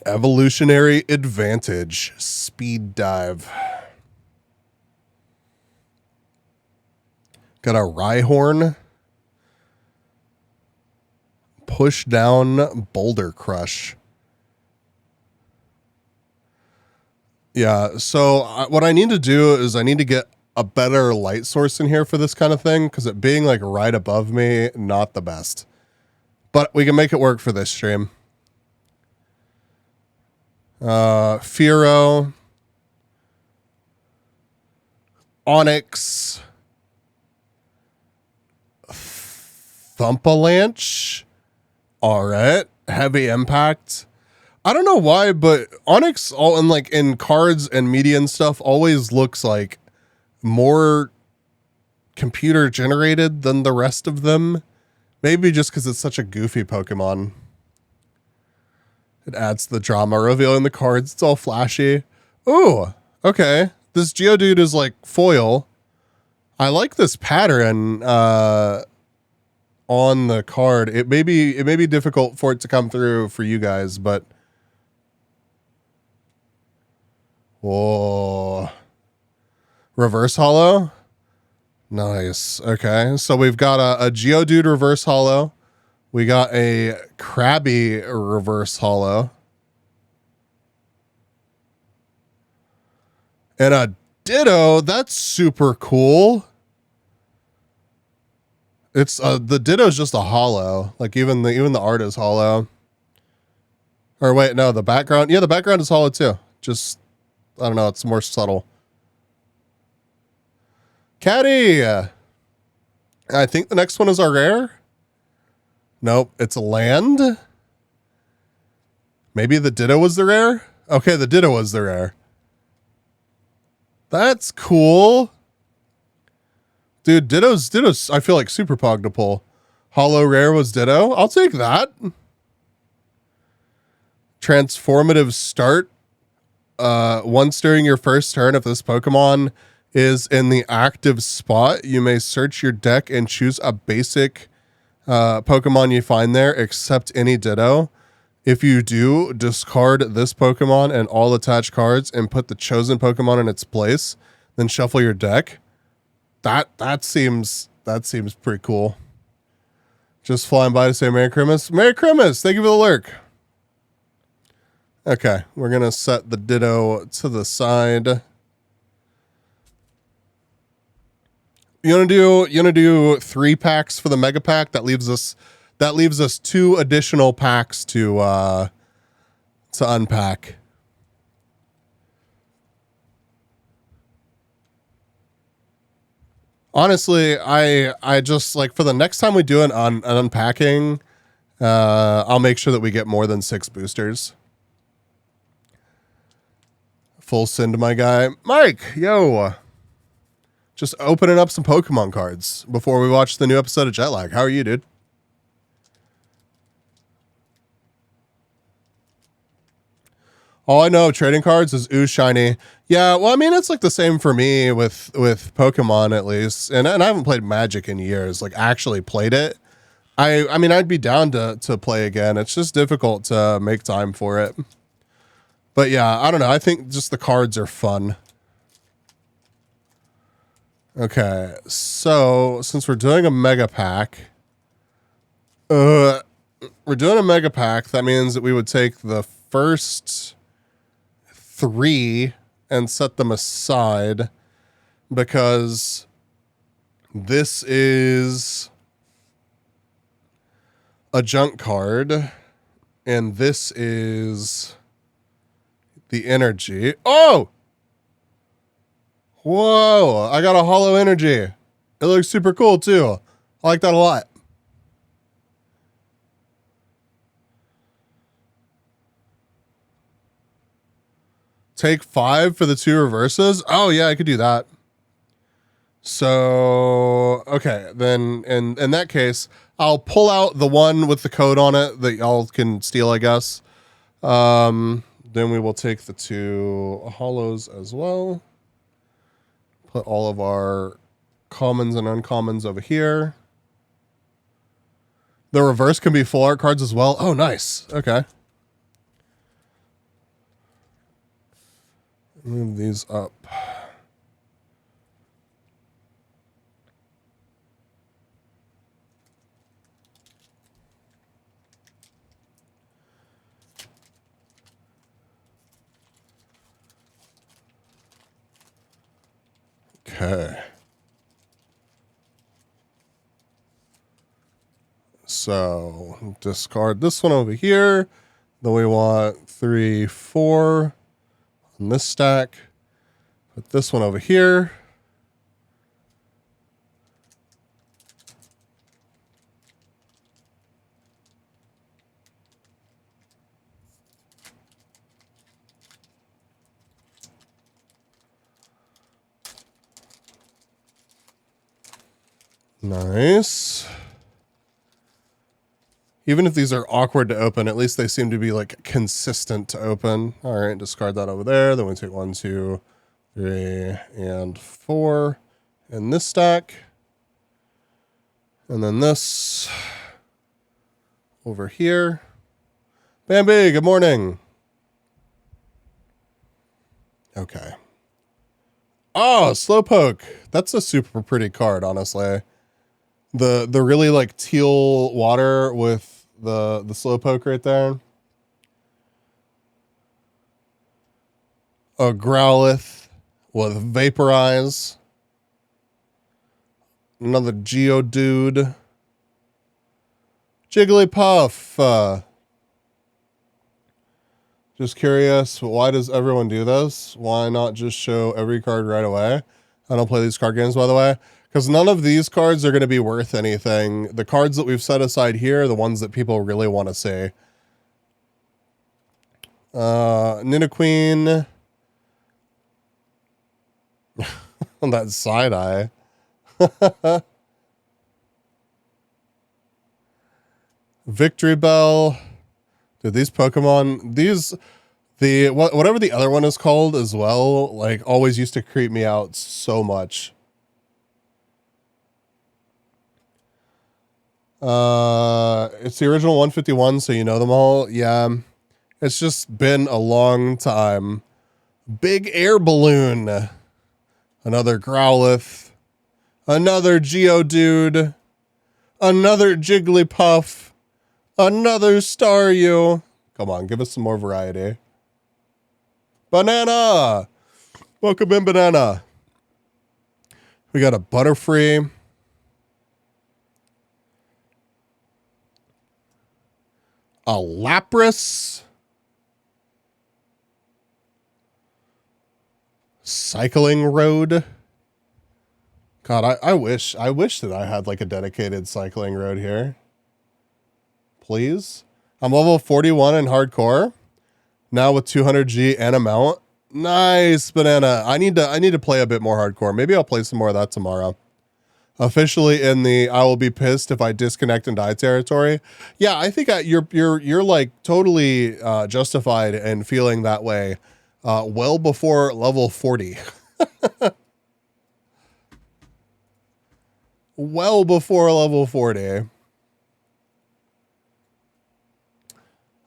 Evolutionary Advantage, Speed Dive. Got a Rhyhorn. Push Down, Boulder Crush. Yeah, so what I need to do is I need to get a better light source in here for this kind of thing, because it being like right above me, not the best. But we can make it work for this stream. Fearow. Onyx. Thumpalanche. All right. Heavy Impact. I don't know why, but Onyx all in cards and media and stuff always looks like more computer generated than the rest of them. Maybe just because it's such a goofy Pokemon. It adds to the drama, revealing the cards. It's all flashy. Ooh, okay. This Geodude is like foil. I like this pattern on the card. It may be difficult for it to come through for you guys, but whoa. Reverse holo? Nice. Okay, so we've got a Geodude reverse holo. We got a Krabby reverse holo. And a Ditto. That's super cool. It's the Ditto's just a holo. Like even the art is holo. Or wait, no, the background. Yeah, the background is holo too. Just I don't know, it's more subtle. Caddy. I think the next one is our rare. Nope, it's a land. Maybe the Ditto was the rare? Okay, the Ditto was the rare. That's cool. Dude, Ditto's I feel like super pog to pull. Hollow rare was Ditto. I'll take that. Transformative start. Once during your first turn, if this Pokemon is in the active spot, you may search your deck and choose a basic Pokemon you find there, except any Ditto. If you do, discard this Pokemon and all attached cards and put the chosen Pokemon in its place, then shuffle your deck. That seems pretty cool. Just flying by to say Merry Christmas. Merry Christmas! Thank you for the lurk. Okay, we're gonna set the Ditto to the side. You wanna do 3 packs for the Mega Pack? That leaves us 2 additional packs to unpack. Honestly, I just like for the next time we do an unpacking, I'll make sure that we get more than 6 boosters. Full send, my guy. Mike, yo. Just opening up some Pokemon cards before we watch the new episode of Jetlag. How are you, dude? All I know of trading cards is ooh shiny. Yeah, well, I mean, it's like the same for me with Pokemon at least. And I haven't played Magic in years, like actually played it. I mean, I'd be down to play again. It's just difficult to make time for it. But yeah, I don't know. I think just the cards are fun. Okay, so since we're doing a Mega Pack, that means that we would take the first 3 and set them aside because this is a junk card and this is the energy. Oh! Whoa, I got a hollow energy. It looks super cool too. I like that a lot. Take 5 for the 2 reverses. Oh yeah, I could do that. So, okay, then in that case, I'll pull out the one with the code on it that y'all can steal, I guess. Then we will take the 2 hollows as well. Put all of our commons and uncommons over here. The reverse can be full art cards as well. Oh, nice. Okay. Move these up. Okay. So discard this one over here. Then we want 3, 4 on this stack. Put this one over here. Nice. Even if these are awkward to open, at least they seem to be like consistent to open. All right, discard that over there. Then we take 1, 2, 3, and 4 in this stack. And then this over here. Bambi, good morning. Okay. Oh, Slowpoke. That's a super pretty card, honestly. The really like teal water with the slowpoke right there. A Growlithe with Vaporize. Another Geodude. Jigglypuff. Just curious, why does everyone do this? Why not just show every card right away? I don't play these card games, by the way, because none of these cards are going to be worth anything. The cards that we've set aside here are the ones that people really want to see. Nidoqueen. That side eye. Victory Bell. Dude, these Pokemon, whatever the other one is called as well, like always used to creep me out so much. It's the original 151, so you know them all. Yeah. It's just been a long time. Big Air Balloon. Another Growlithe. Another Geodude. Another Jigglypuff. Another Staryu. Come on, give us some more variety. Banana! Welcome in, Banana. We got a Butterfree. A Lapras. Cycling Road. God, I wish that I had like a dedicated cycling road here. Please. I'm level 41 in hardcore. Now with 200G and a mount. Nice, Banana. I need to play a bit more hardcore. Maybe I'll play some more of that tomorrow. Officially in the I will be pissed if I disconnect and die territory. Yeah, I think you're like totally justified in feeling that way. Well before level 40. Well before level 40.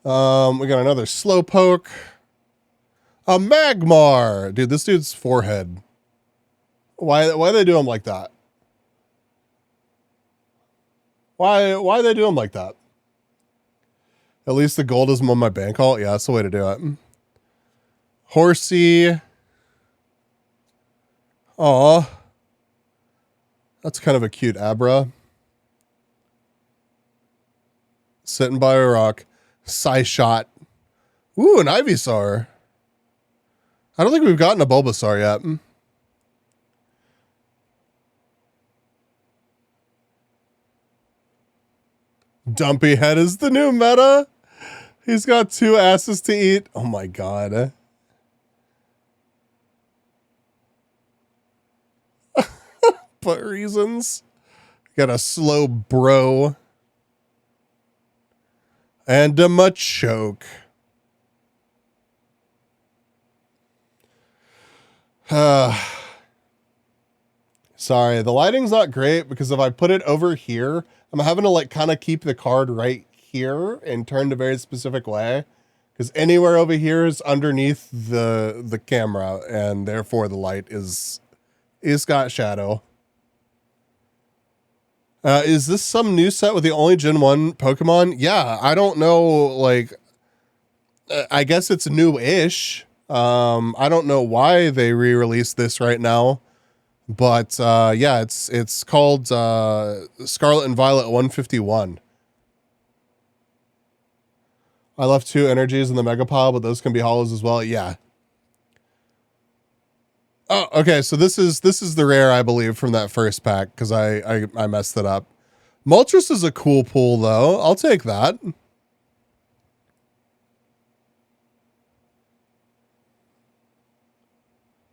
We got another Slowpoke. A Magmar. Dude, this dude's forehead. Why they do him like that? Why they do him like that? At least the gold is on my bank alt. Yeah, that's the way to do it. Horsey. Aw. That's kind of a cute Abra. Sitting by a rock. Psyshot. Ooh, an Ivysaur. I don't think we've gotten a Bulbasaur yet. Dumpy Head is the new meta. He's got 2 asses to eat. Oh my god. But reasons. Got a slow bro. And a Machoke. Sorry, the lighting's not great because if I put it over here, I'm having to like kind of keep the card right here and turned a very specific way. Because anywhere over here is underneath the camera, and therefore the light is got shadow. Is this some new set with the only Gen 1 Pokemon? Yeah, I don't know, like, I guess it's new-ish. I don't know why they re-released this right now. But, yeah, it's called Scarlet and Violet 151. I left 2 energies in the Mega Pile, but those can be hollows as well. Yeah. Oh, okay. So this is the rare, I believe, from that first pack because I messed it up. Moltres is a cool pull, though. I'll take that.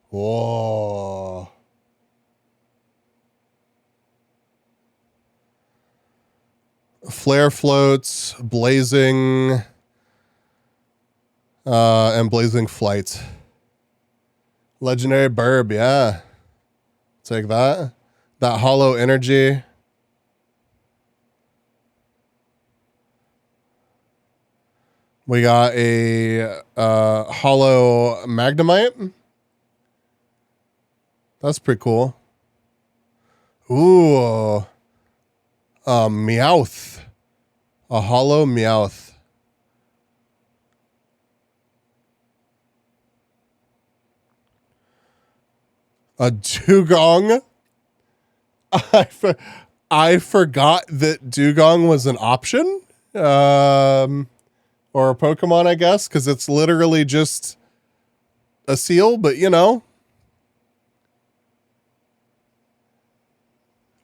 Whoa. Flare Floats, Blazing, and Blazing Flight. Legendary Burb, yeah. Take that. That Hollow Energy. We got a Hollow Magnemite. That's pretty cool. Ooh. Meowth. A hollow Meowth. A dugong. I forgot that dugong was an option. Or a Pokemon, I guess, because it's literally just a seal, but you know.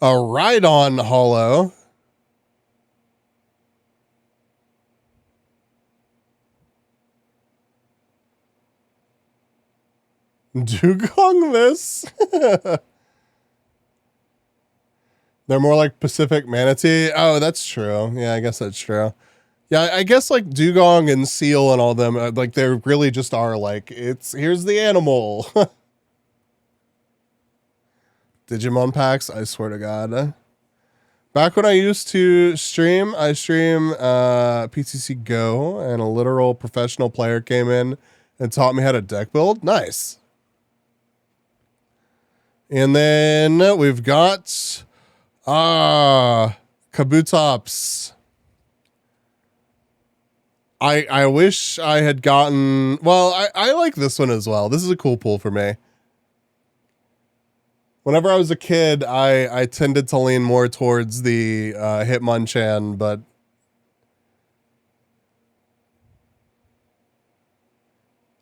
A Rhydon hollow. Dugong this? They're more like Pacific Manatee. Oh, that's true. Yeah, I guess that's true. Yeah, I guess like dugong and seal and all them, like they really just are like, here's the animal. Digimon packs, I swear to God. Back when I used to stream, I stream PTC Go, and a literal professional player came in and taught me how to deck build. Nice. And then we've got Kabutops. I wish I had gotten, well, I like this one as well. This is a cool pull for me. Whenever I was a kid, I tended to lean more towards the Hitmonchan, but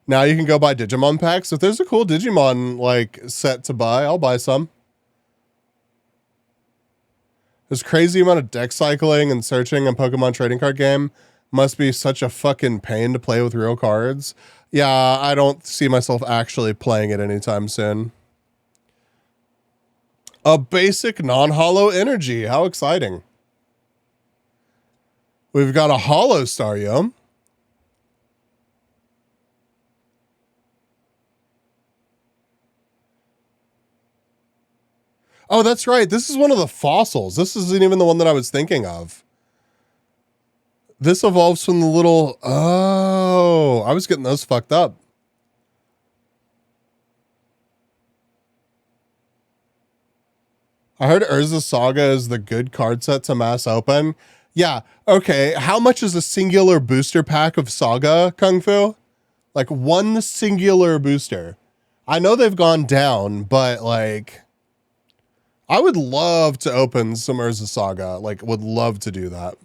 now you can go buy Digimon packs. If there's a cool Digimon like set to buy, I'll buy some. This crazy amount of deck cycling and searching in Pokemon trading card game must be such a fucking pain to play with real cards. Yeah, I don't see myself actually playing it anytime soon. A basic non-hollow energy. How exciting. We've got a hollow Starium. Oh, that's right. This is one of the fossils. This isn't even the one that I was thinking of. This evolves from the little... Oh, I was getting those fucked up. I heard Urza Saga is the good card set to mass open. Yeah, okay. How much is a singular booster pack of Saga, Kung Fu? Like one singular booster. I know they've gone down, but like... I would love to open some Urza Saga. Like, would love to do that.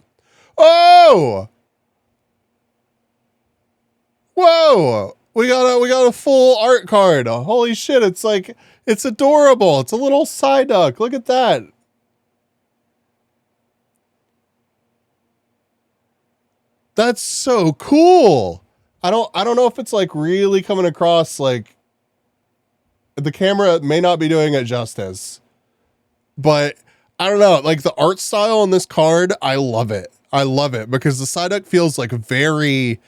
Oh! Whoa! We got a full art card. Holy shit, it's like, it's adorable. It's a little Psyduck. Look at that. That's so cool. I don't know if it's like really coming across, like the camera may not be doing it justice. But I don't know, like the art style on this card, I love it. I love it because the Psyduck feels like very,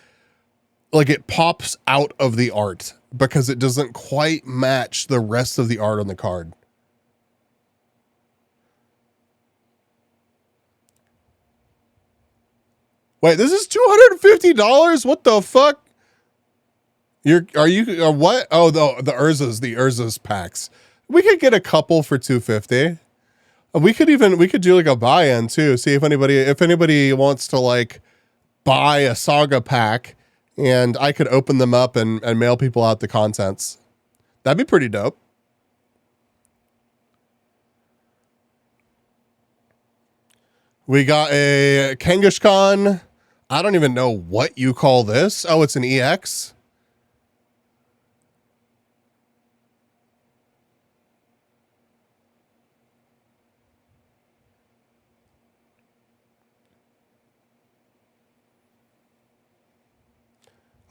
like it pops out of the art because it doesn't quite match the rest of the art on the card. Wait, this is $250? What the fuck? What? Oh, the Urza's packs. We could get a couple for $250. We could do like a buy-in too. See if anybody wants to like buy a Saga pack and I could open them up and mail people out the contents. That'd be pretty dope. We got a Kangaskhan. I don't even know what you call this. Oh, it's an EX.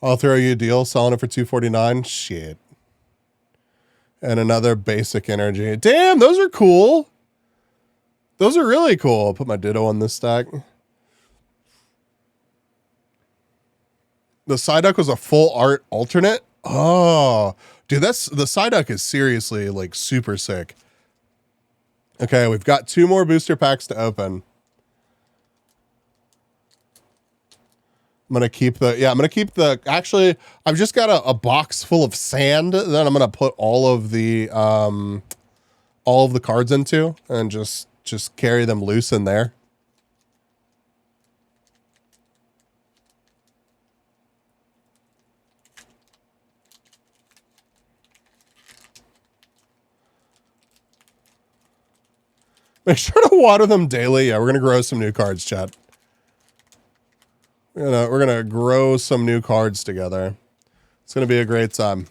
I'll throw you a deal selling it for $249. Shit. And another basic energy. Damn, those are cool. Those are really cool. I'll put my Ditto on this stack. The Psyduck was a full art alternate. Oh, dude, the Psyduck is seriously like super sick. Okay, we've got 2 more booster packs to open. I'm going to keep actually, I've just got a box full of sand that I'm going to put all of the cards into and just carry them loose in there. Make sure to water them daily. Yeah, we're gonna grow some new cards, chat. We're gonna grow some new cards together. It's gonna be a great time.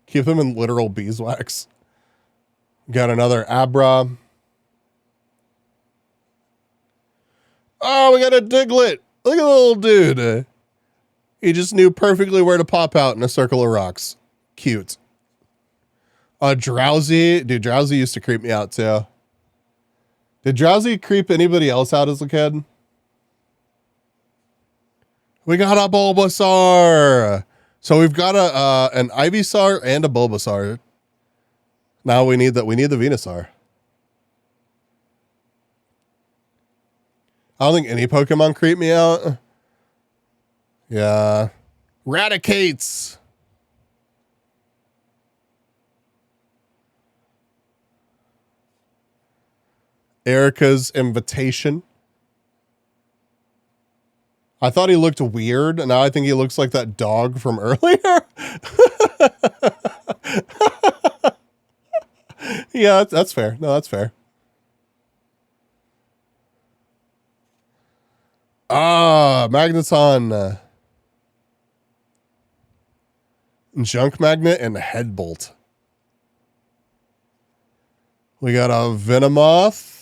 Keep them in literal beeswax. Got another Abra. Oh, we got a Diglett. Look at the little dude. He just knew perfectly where to pop out in a circle of rocks. Cute. Drowsy. Dude, Drowsy used to creep me out too. Did Drowsy creep anybody else out as a kid? We got a Bulbasaur. So we've got an Ivysaur and a Bulbasaur. Now we need the Venusaur. I don't think any Pokemon creep me out. Yeah. Raticates. Erica's Invitation. I thought he looked weird, and now I think he looks like that dog from earlier. Yeah, that's fair. No, that's fair. Magneton. Junk Magnet and Headbolt. We got a Venomoth.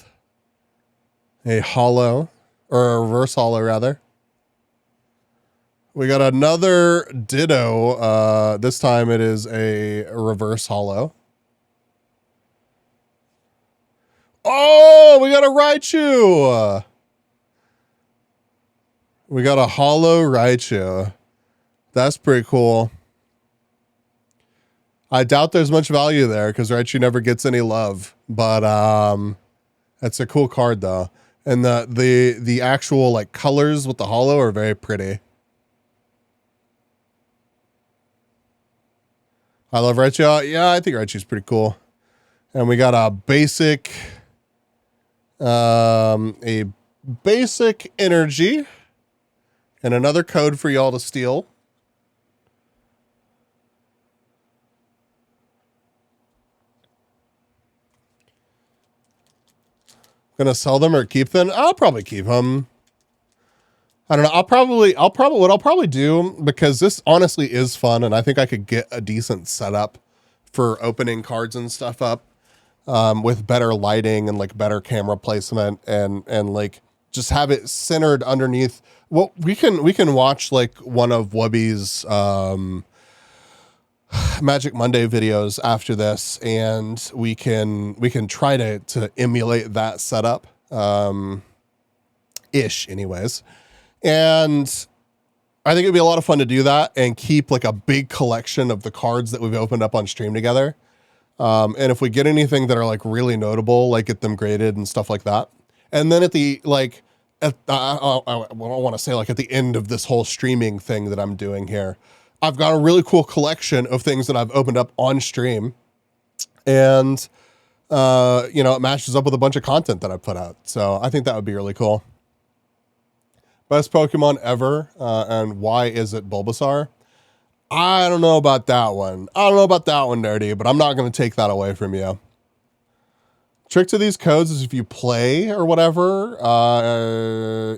A Hollow. Or a Reverse Hollow, rather. We got another Ditto. This time it is a Reverse Hollow. Oh, we got a Raichu. We got a Hollow Raichu. That's pretty cool. I doubt there's much value there because Raichu never gets any love. But that's a cool card though. And the actual like colors with the Hollow are very pretty. I love Raichu. Yeah, I think Raichu's pretty cool. And we got a basic energy and another code for y'all to steal. Gonna sell them or keep them? I'll probably keep them. I don't know. What I'll probably do, because this honestly is fun and I think I could get a decent setup for opening cards and stuff up, with better lighting and like better camera placement and like just have it centered underneath. Well, we can watch like one of Wubby's, Magic Monday videos after this, and we can try to emulate that setup, ish anyways. And I think it'd be a lot of fun to do that and keep like a big collection of the cards that we've opened up on stream together. And if we get anything that are like really notable, like get them graded and stuff like that. And then at the, like, I want to say like at the end of this whole streaming thing that I'm doing here, I've got a really cool collection of things that I've opened up on stream. And, it matches up with a bunch of content that I put out. So I think that would be really cool. Best Pokemon ever, and why is it Bulbasaur? I don't know about that one. Nerdy, but I'm not going to take that away from you. Trick to these codes is if you play or whatever,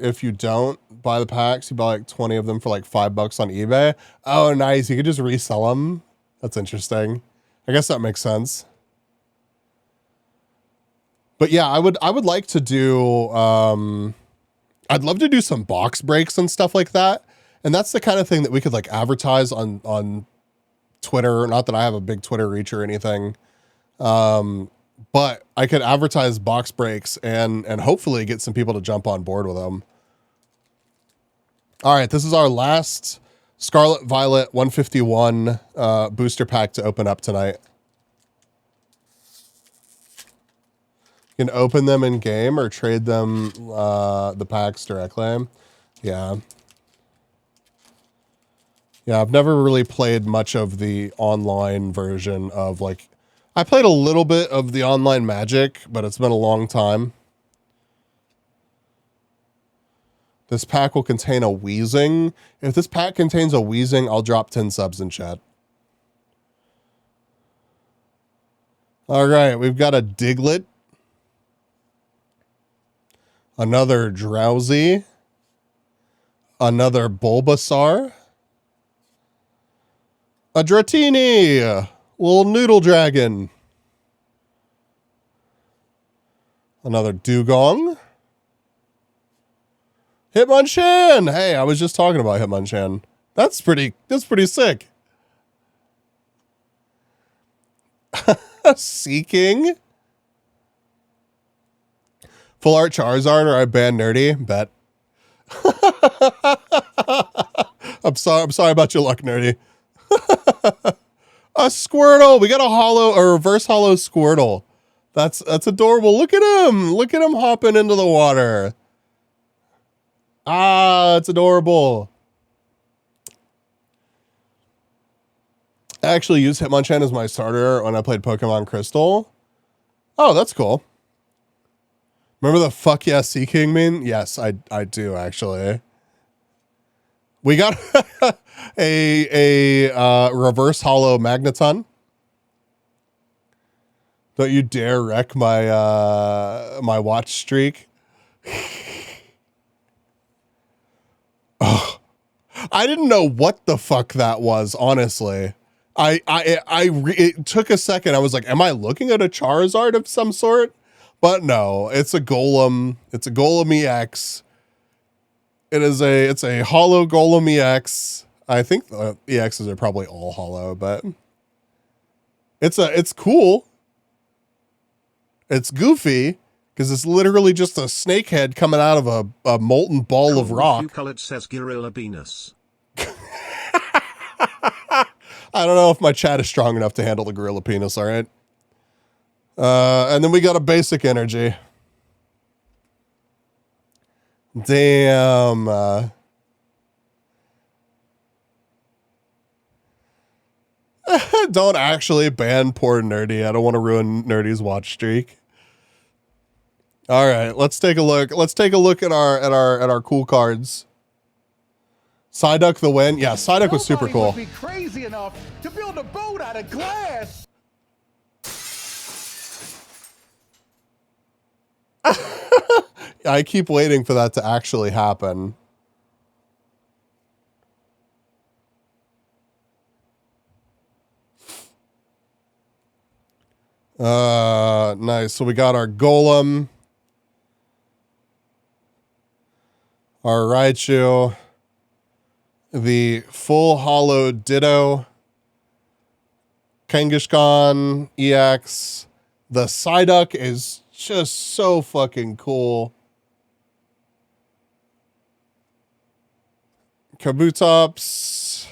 if you don't buy the packs, you buy like 20 of them for like $5 on eBay. Oh, nice. You could just resell them. That's interesting. I guess that makes sense. But yeah, I would like to do, I'd love to do some box breaks and stuff like that. And that's the kind of thing that we could like advertise on Twitter. Not that I have a big Twitter reach or anything. But I could advertise box breaks and hopefully get some people to jump on board with them. All right, this is our last Scarlet Violet 151 booster pack to open up tonight. You can open them in game or trade them the packs directly. Yeah. Yeah, I've never really played much of the online version of like, I played a little bit of the online Magic, but it's been a long time. This pack will contain a Weezing. If this pack contains a Weezing, I'll drop 10 subs in chat. All right, we've got a Diglett. Another Drowsy. Another Bulbasaur. A Dratini. Little Noodle Dragon. Another Dugong. Hitmonchan. Hey, I was just talking about Hitmonchan. That's pretty sick. Seeking. Full art Charizard or I ban Nerdy? Bet. I'm sorry about your luck, Nerdy. A Squirtle. We got a reverse hollow Squirtle. That's adorable. Look at him. Look at him hopping into the water. Ah, it's adorable. I actually used Hitmonchan as my starter when I played Pokemon Crystal. Oh, that's cool. Remember the fuck yeah Seeking meme? Yes, I do actually. We got a reverse hollow Magneton. Don't you dare wreck my my watch streak. Oh, I didn't know what the fuck that was, honestly. It took a second. I was like, am I looking at a Charizard of some sort? But no, it's a Golem. It's a Golem EX. It's a hollow Golem EX. I think the EXs are probably all hollow, but it's cool. It's goofy because it's literally just a snake head coming out of a molten ball of rock. It says Gorilla Venus. I don't know if my chat is strong enough to handle the gorilla penis, all right? And then we got a basic energy. Damn. Don't actually ban poor Nerdy. I don't want to ruin Nerdy's watch streak. All right, let's take a look. Let's take a look at our cool cards. Psyduck the win. Yeah, Psyduck was super cool. Would be crazy enough to build a boat out of glass. I keep waiting for that to actually happen. Nice. So we got our Golem, our Raichu, the full hollow Ditto, Kangaskhan EX. The Psyduck is just so fucking cool. Kabutops,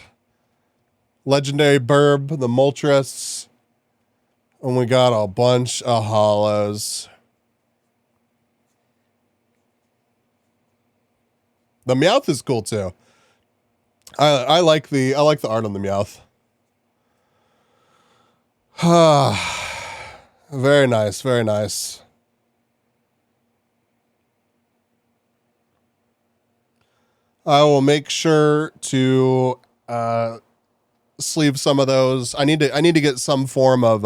legendary Burb, the Moltres, and we got a bunch of hollows. The Meowth is cool too. I like the art on the Meowth. Very nice, very nice. I will make sure to sleeve some of those. I need to get some form of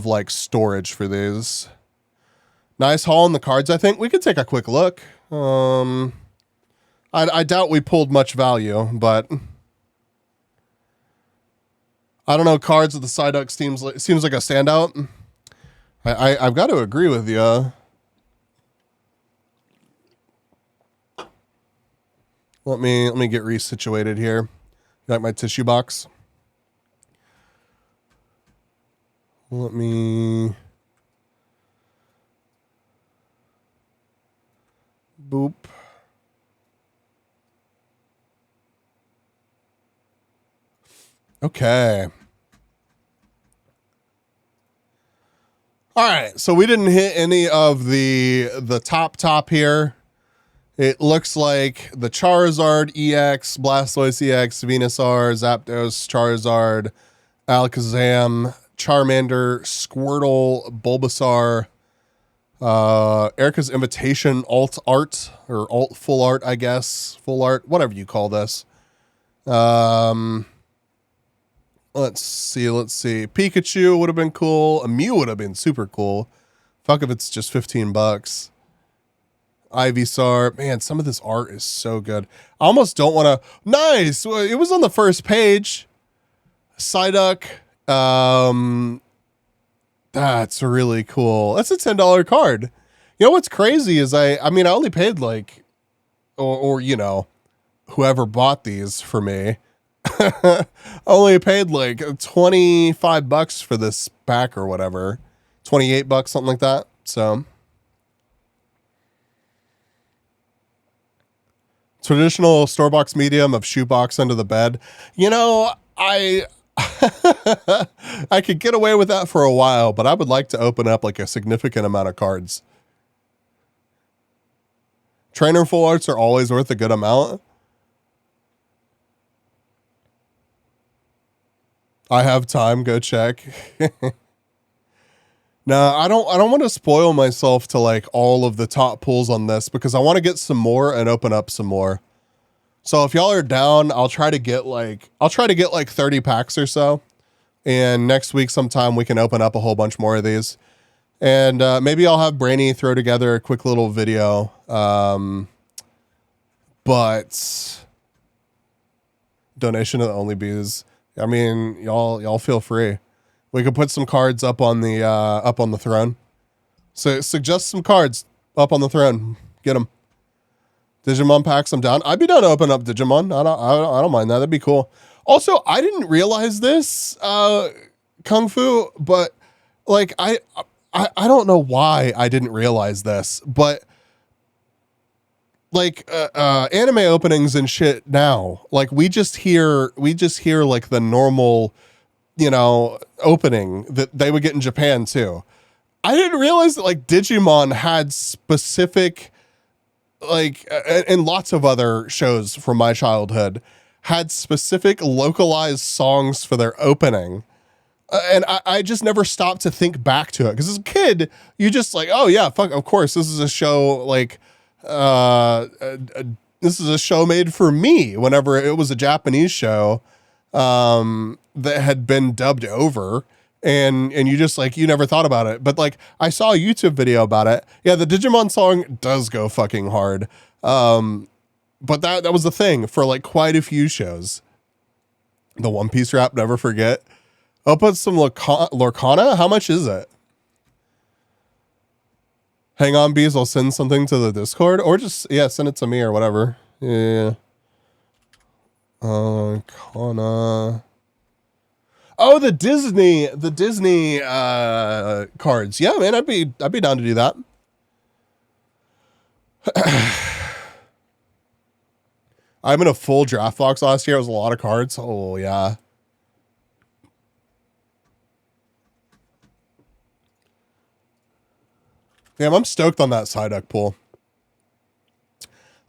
like storage for these. Nice haul in the cards. I think we could take a quick look. I doubt we pulled much value, but I don't know. Cards of the Psyduck seems like a standout. I've got to agree with you. Let me get resituated here. Got my tissue box. Let me boop. Okay. All right, so we didn't hit any of the top here. It looks like the Charizard EX, Blastoise EX, Venusaur, Zapdos, Charizard, Alakazam, Charmander, Squirtle, Bulbasaur, Erica's Invitation alt art, or alt full art, I guess. Full art, whatever you call this. Let's see. Pikachu would have been cool. A Mew would have been super cool. Fuck if it's just $15. Ivysaur. Man, some of this art is so good. I almost don't want to. Nice. It was on the first page. Psyduck. That's really cool. That's a $10 card. You know what's crazy is I mean, I only paid like, or you know, whoever bought these for me, I only paid like $25 for this pack or whatever, $28, something like that. So traditional store box medium of shoebox under the bed. You know, I could get away with that for a while, but I would like to open up like a significant amount of cards. Trainer full arts are always worth a good amount. I have time, go check. No, I don't want to spoil myself to like all of the top pulls on this because I want to get some more and open up some more. So if y'all are down, I'll try to get like 30 packs or so. And next week sometime we can open up a whole bunch more of these. And maybe I'll have Brainy throw together a quick little video. But donation to the Only Bees. I mean, y'all feel free. We could put some cards up on the throne. So suggest some cards up on the throne. Get them. Digimon packs, I'm down. I'd be down to open up Digimon. I don't mind that. That'd be cool. Also, I didn't realize this, Kung Fu, but like I don't know why I didn't realize this, but like anime openings and shit now, like we just hear like the normal, you know, opening that they would get in Japan too. I didn't realize that like Digimon had specific, like, and lots of other shows from my childhood had specific localized songs for their opening. And I just never stopped to think back to it. Because as a kid, you just like, oh yeah, fuck, of course, this is a show like, this is a show made for me whenever it was a Japanese show that had been dubbed over. And you just like, you never thought about it. But like, I saw a YouTube video about it. Yeah, the Digimon song does go fucking hard. But that was the thing for like quite a few shows. The One Piece rap, never forget. I'll put some Lorcana. How much is it? Hang on, bees. I'll send something to the Discord or just, yeah, send it to me or whatever. Yeah. Lorcana. Oh, the Disney cards. Yeah, man, I'd be down to do that. I'm in a full draft box last year. It was a lot of cards. Oh yeah. Damn, I'm stoked on that Psyduck pull.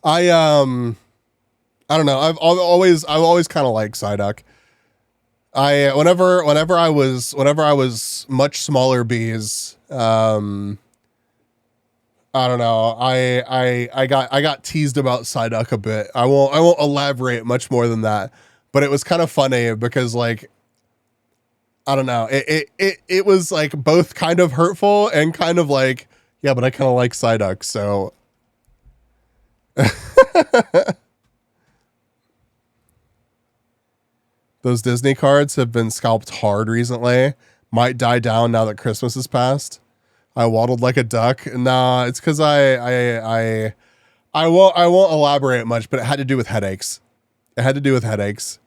I don't know. I've always kind of liked Psyduck. Whenever I was much smaller bees, I don't know. I got teased about Psyduck a bit. I won't elaborate much more than that, but it was kind of funny because like, I don't know. It was like both kind of hurtful and kind of like, yeah, but I kind of like Psyduck, so. Those Disney cards have been scalped hard recently. Might die down now that Christmas has passed. I waddled like a duck. Nah, it's because I won't elaborate much, but it had to do with headaches. It had to do with headaches.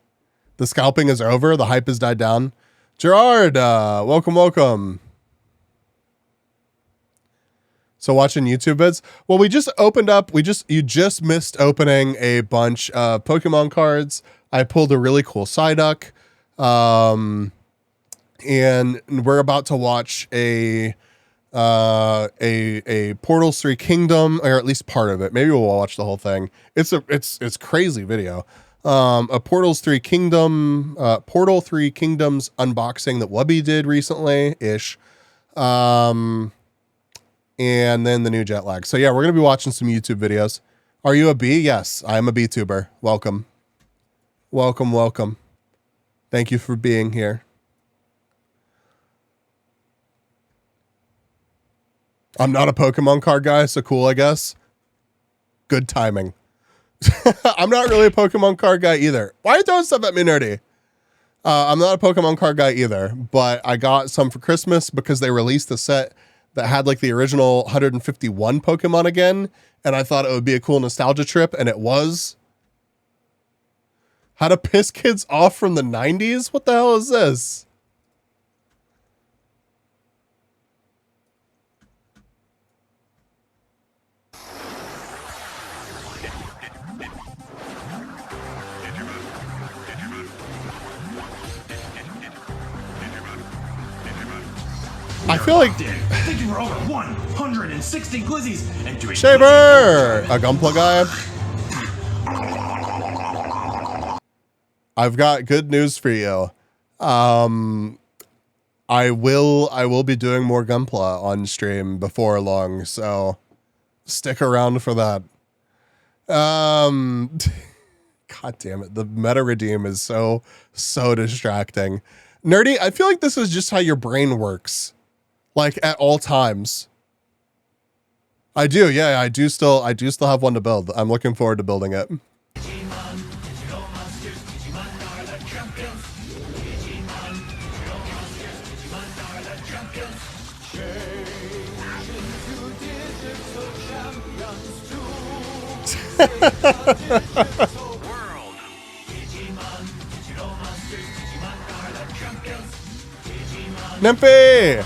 The scalping is over. The hype has died down. Gerard, welcome. So watching YouTube vids. Well, we just opened up. You just missed opening a bunch of Pokemon cards. I pulled a really cool Psyduck. And we're about to watch a Portals 3 Kingdom, or at least part of it. Maybe we'll watch the whole thing. It's crazy video. A Portals 3 Kingdom, Portal 3 Kingdoms unboxing that Wubby did recently ish. And then the new jet lag. So yeah, we're going to be watching some YouTube videos. Are you a bee? Yes, I'm a bee tuber. Welcome. Thank you for being here. I'm not a Pokemon card guy, so cool, I guess. Good timing. I'm not really a Pokemon card guy either. Why are you throwing stuff at me, nerdy? I'm not a Pokemon card guy either, but I got some for Christmas because they released a set that had like the original 151 Pokemon again, and I thought it would be a cool nostalgia trip, and it was. How to piss kids off from the 90s? What the hell is this? I feel like Thank you for over 160 glizzies and doing Shaver, a Gunpla guy. I've got good news for you. I will be doing more Gunpla on stream before long, so stick around for that. God damn it, the meta redeem is so distracting. Nerdy, I feel like this is just how your brain works. Like at all times. I do, yeah, I do still have one to build. I'm looking forward to building it. Nymphy!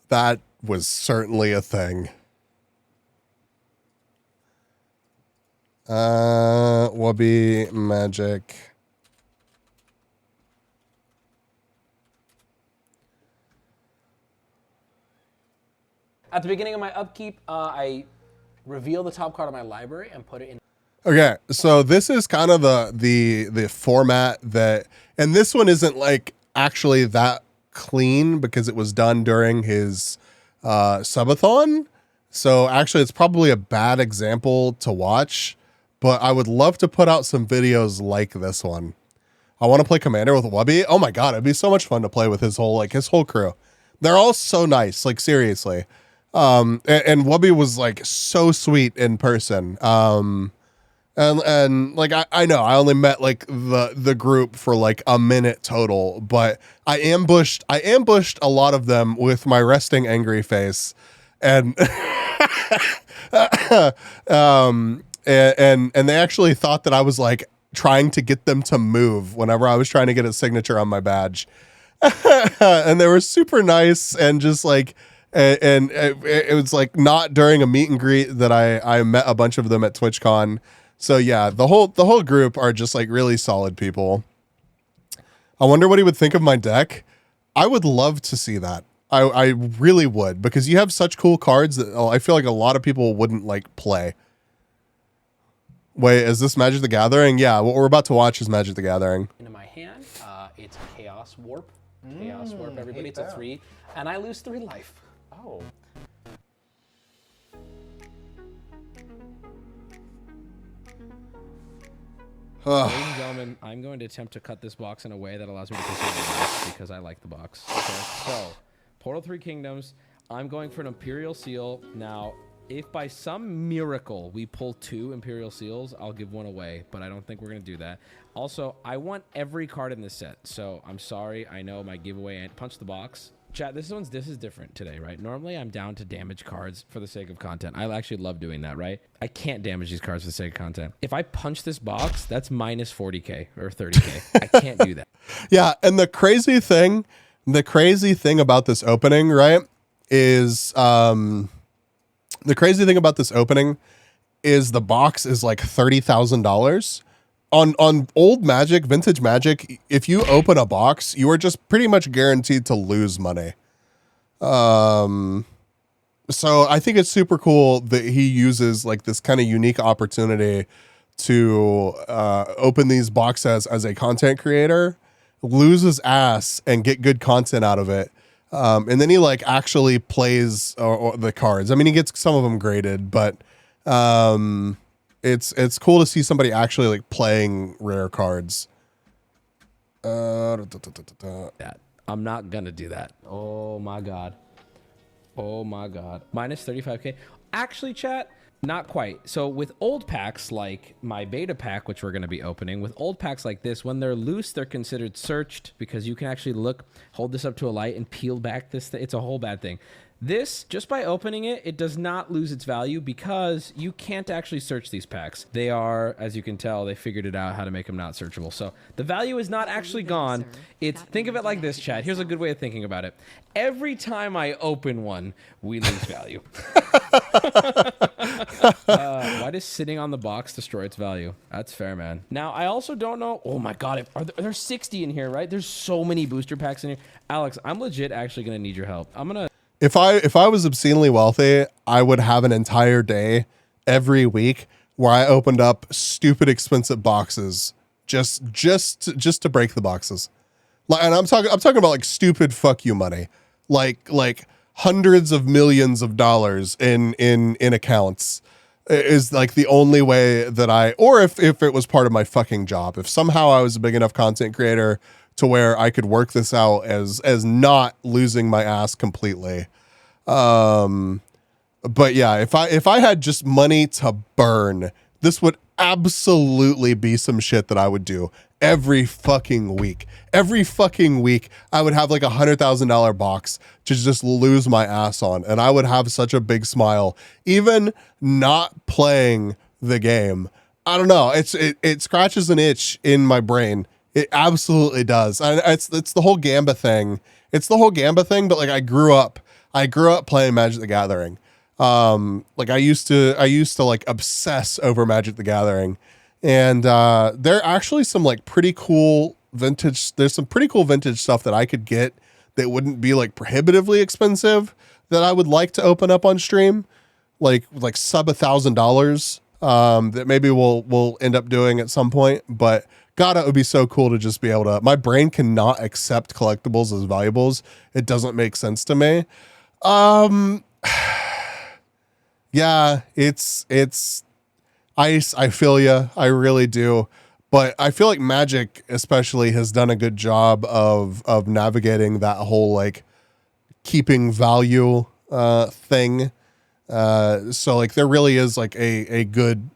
That was certainly a thing. Wubby magic. At the beginning of my upkeep, I reveal the top card of my library and put it in. Okay, so this is kind of the format that, and this one isn't like actually that clean because it was done during his subathon. So actually it's probably a bad example to watch, but I would love to put out some videos like this one. I want to play Commander with Wubby. Oh my God, it'd be so much fun to play with his whole crew. They're all so nice, like seriously. And Wubby was like so sweet in person. And like I know I only met like the group for like a minute total, but I ambushed a lot of them with my resting angry face, and and they actually thought that I was like trying to get them to move whenever I was trying to get a signature on my badge, and they were super nice and just like. And it was like not during a meet and greet that I met a bunch of them at TwitchCon. So yeah, the whole group are just like really solid people. I wonder what he would think of my deck. I would love to see that. I really would, because you have such cool cards that I feel like a lot of people wouldn't like play. Wait, is this Magic the Gathering? Yeah, what we're about to watch is Magic the Gathering. Into my hand, it's Chaos Warp. Chaos Warp, everybody. It's a 3, and I lose 3 life. Oh. Ladies and gentlemen, I'm going to attempt to cut this box in a way that allows me to consume the box because I like the box. Okay? So, Portal 3 Kingdoms, I'm going for an Imperial Seal. Now, if by some miracle we pull 2 Imperial Seals, I'll give 1 away, but I don't think we're going to do that. Also, I want every card in this set, so I'm sorry. I know my giveaway and punch the box. Chat, this is different today, right? Normally, I'm down to damage cards for the sake of content. I actually love doing that, right? I can't damage these cards for the sake of content. If I punch this box, that's minus 40k or 30k. I can't do that. Yeah, and the crazy thing about this opening, right, is the box is like $30,000. On old Magic, vintage Magic, if you open a box, you are just pretty much guaranteed to lose money. So I think it's super cool that he uses like this kind of unique opportunity to open these box sets as a content creator, lose his ass and get good content out of it. And then he like actually plays or the cards. I mean, he gets some of them graded, but it's cool to see somebody actually like playing rare cards. That I'm not gonna do that. Oh my god. Oh my god. Minus 35k. Actually, chat, not quite. So with old packs like my beta pack, which we're going to be opening, with old packs like this, when they're loose, they're considered searched because you can actually look, hold this up to a light and peel back this thing. It's a whole bad thing. This, just by opening it, it does not lose its value because you can't actually search these packs. They are, as you can tell, they figured it out how to make them not searchable. So the value is not actually gone. It's, think of it like this, chat. Here's a good way of thinking about it. Every time I open one, we lose value. Why does sitting on the box destroy its value? That's fair, man. Now, I also don't know. Oh my god, there's 60 in here, right? There's so many booster packs in here. Alex, I'm legit actually going to need your help. I'm going to... If I was obscenely wealthy, I would have an entire day every week where I opened up stupid expensive boxes just to break the boxes. Like, and I'm talking about like stupid fuck you money, like hundreds of millions of dollars in accounts is like the only way that or if it was part of my fucking job, if somehow I was a big enough content creator to where I could work this out as not losing my ass completely. But yeah, if I had just money to burn, this would absolutely be some shit that I would do every fucking week. Every fucking week, I would have like $100,000 box to just lose my ass on, and I would have such a big smile. Even not playing the game, I don't know. It scratches an itch in my brain. It absolutely does. And it's the whole Gamba thing. It's the whole Gamba thing, but like I grew up playing Magic the Gathering. Like I used to like obsess over Magic the Gathering. And there are actually some like pretty cool vintage, there's some pretty cool vintage stuff that I could get that wouldn't be like prohibitively expensive that I would like to open up on stream. Like sub $1,000 that maybe we'll end up doing at some point, but God, it would be so cool to just be able to, my brain cannot accept collectibles as valuables. It doesn't make sense to me. Yeah, I feel ya. I really do. But I feel like Magic especially has done a good job of navigating that whole like keeping value thing. So like there really is like a good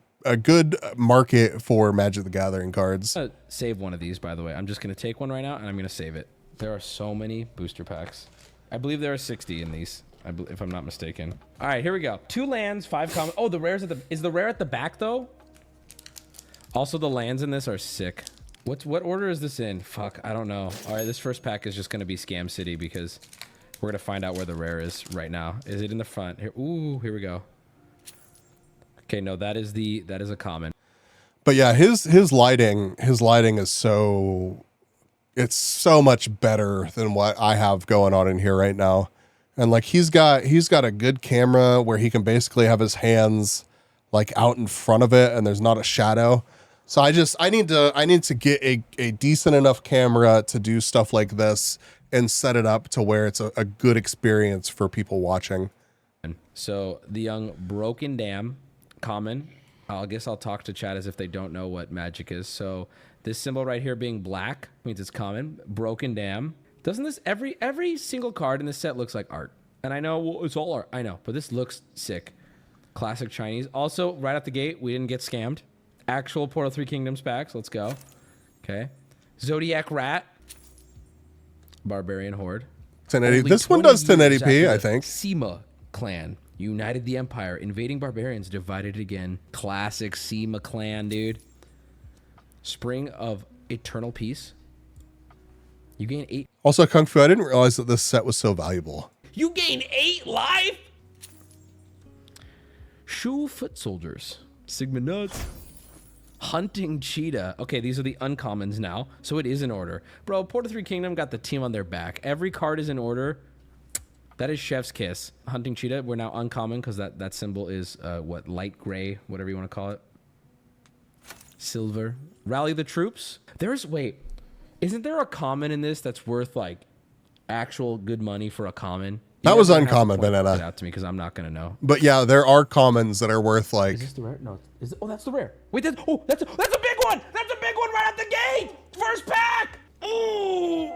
market for Magic the Gathering cards. I'm gonna save one of these, by the way. I'm just going to take one right now and I'm going to save it. There are so many booster packs. I believe there are 60 in these, if I'm not mistaken. All right, here we go. 2 lands, 5 common. Oh, the rare's is the rare at the back though? Also, the lands in this are sick. What order is this in? Fuck, I don't know. All right, this first pack is just going to be Scam City because we're going to find out where the rare is right now. Is it in the front? Here, ooh, here we go. Okay, no, that is a common. But yeah, his lighting is so, it's so much better than what I have going on in here right now. And like he's got a good camera where he can basically have his hands like out in front of it and there's not a shadow. So I need to get a decent enough camera to do stuff like this and set it up to where it's a good experience for people watching. So the young Broken Dam common. I guess I'll talk to chat as if they don't know what magic is. So this symbol right here being black means it's common. Broken Dam. Doesn't this every single card in this set looks like art? And I know, well, it's all art. I know, but this looks sick. Classic Chinese. Also, right out the gate, we didn't get scammed. Actual Portal 3 Kingdoms packs. Let's go. Okay. Zodiac Rat. Barbarian Horde. 1080. This one does 1080p, I think. Sima clan united the empire. Invading barbarians divided it again. Classic Sima clan, dude. Spring of Eternal Peace. You gain 8. Also, Kung Fu, I didn't realize that this set was so valuable. You gain 8 life? Shu Foot Soldiers. Sigma Nuts. Hunting Cheetah. Okay, these are the uncommons now, so it is in order. Bro, Portal 3 Kingdom got the team on their back. Every card is in order. That is Chef's Kiss. Hunting Cheetah, we're now uncommon because that symbol is, what, light gray, whatever you want to call it. Silver. Rally the Troops. Wait, isn't there a common in this that's worth, like, actual good money for a common? That was uncommon, Banana. It out to me because I'm not going to know. But yeah, there are commons that are worth, like... Is this the rare? No. Oh, that's the rare. Wait, that's a big one! That's a big one right at the gate! First pack! Ooh!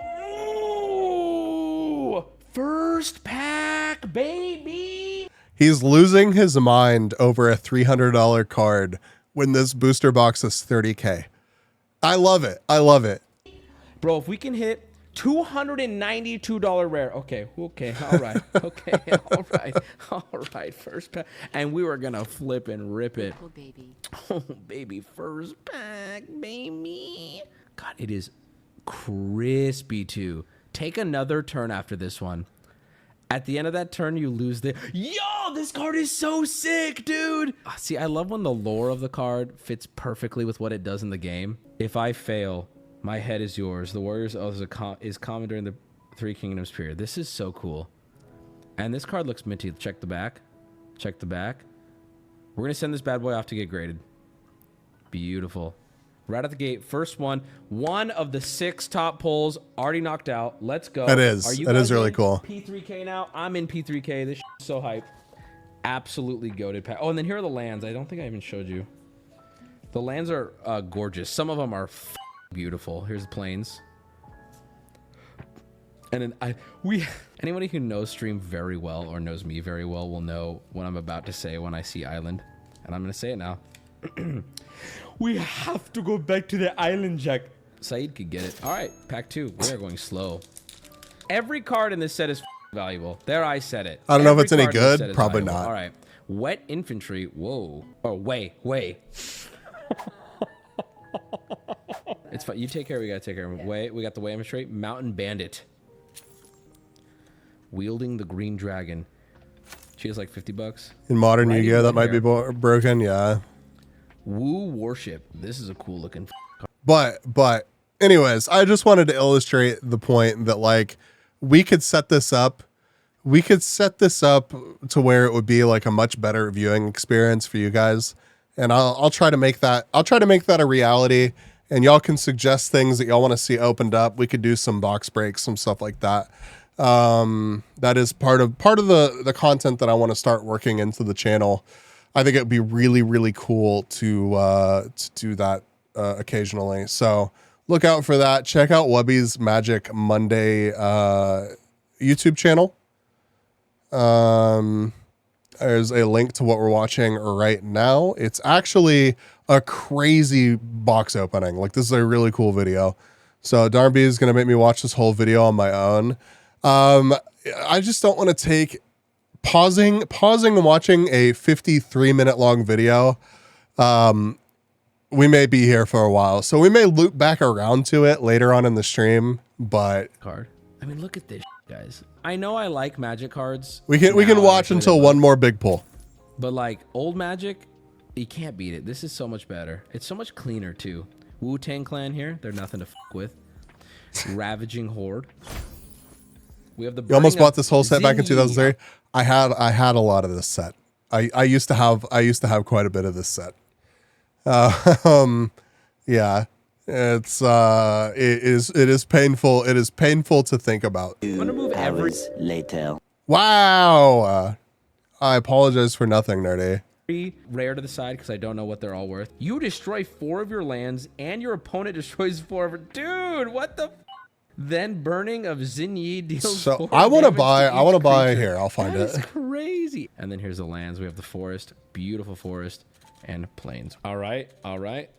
First pack, baby! He's losing his mind over a $300 card when this booster box is $30K. I love it. I love it. Bro, if we can hit $292 rare. Okay, all right. Okay, all right. First pack. And we were going to flip and rip it. Oh, baby. Oh, baby. First pack, baby. God, it is crispy, too. Take another turn after this one. At the end of that turn, you lose the... Yo, this card is so sick, dude. See, I love when the lore of the card fits perfectly with what it does in the game. If I fail, my head is yours. The Warrior's Oath is common during the Three Kingdoms period. This is so cool. And this card looks minty. Check the back. Check the back. We're going to send this bad boy off to get graded. Beautiful. Right at the gate, first one of the 6 top pulls already knocked out. Let's go. That is really cool. P3K now. I'm in P3K. This is so hype. Absolutely goated pack. Oh, and then here are the lands. I don't think I even showed you. The lands are gorgeous. Some of them are beautiful. Here's the plains. And then anybody who knows stream very well or knows me very well will know what I'm about to say when I see island. And I'm going to say it now. We have to go back to the island, Jack. Saeed could get it. All right, pack 2. We are going slow. Every card in this set is valuable. There, I said it. I don't know if it's any good. Probably not. All right. Wet infantry. Whoa. Oh, way. It's fine. You take care. We got to take care of him. Way. We got the way infantry. Mountain bandit. Wielding the green dragon. She has like $50. In modern Yu-Gi-Oh, that might be broken. Yeah. Woo Warship. This is a cool looking card. But anyways, I just wanted to illustrate the point that, like, we could set this up to where it would be like a much better viewing experience for you guys. And I'll try to make that a reality, and y'all can suggest things that y'all want to see opened up. We could do some box breaks, some stuff like that. That is part of the content that I want to start working into the channel. I think it'd be really, really cool to do that occasionally. So look out for that. Check out Wubby's Magic Monday YouTube channel. There's a link to what we're watching right now. It's actually a crazy box opening. Like, this is a really cool video. So Darby is going to make me watch this whole video on my own. I just don't want to take pausing and watching a 53-minute long video. We may be here for a while, so we may loop back around to it later on in the stream, but card. I mean, look at this, guys. I know I like Magic cards. We can watch until one more big pull. But like old Magic, you can't beat it. This is so much better. It's so much cleaner too. Wu-Tang Clan here, they're nothing to fuck with. Ravaging Horde. We have the. You almost bought this whole set back in 2003. I had a lot of this set. I used to have quite a bit of this set. Yeah, it is painful. It is painful to think about. I'm gonna move every later. Wow. I apologize for nothing, Nerdy. Rare to the side because I don't know what they're all worth. You destroy 4 of your lands and your opponent destroys 4 of it. Dude, what the? Then burning of Xinyi deals. So I want to buy here. I'll find it. That's crazy. And then here's the lands. We have the forest, beautiful forest, and plains. All right.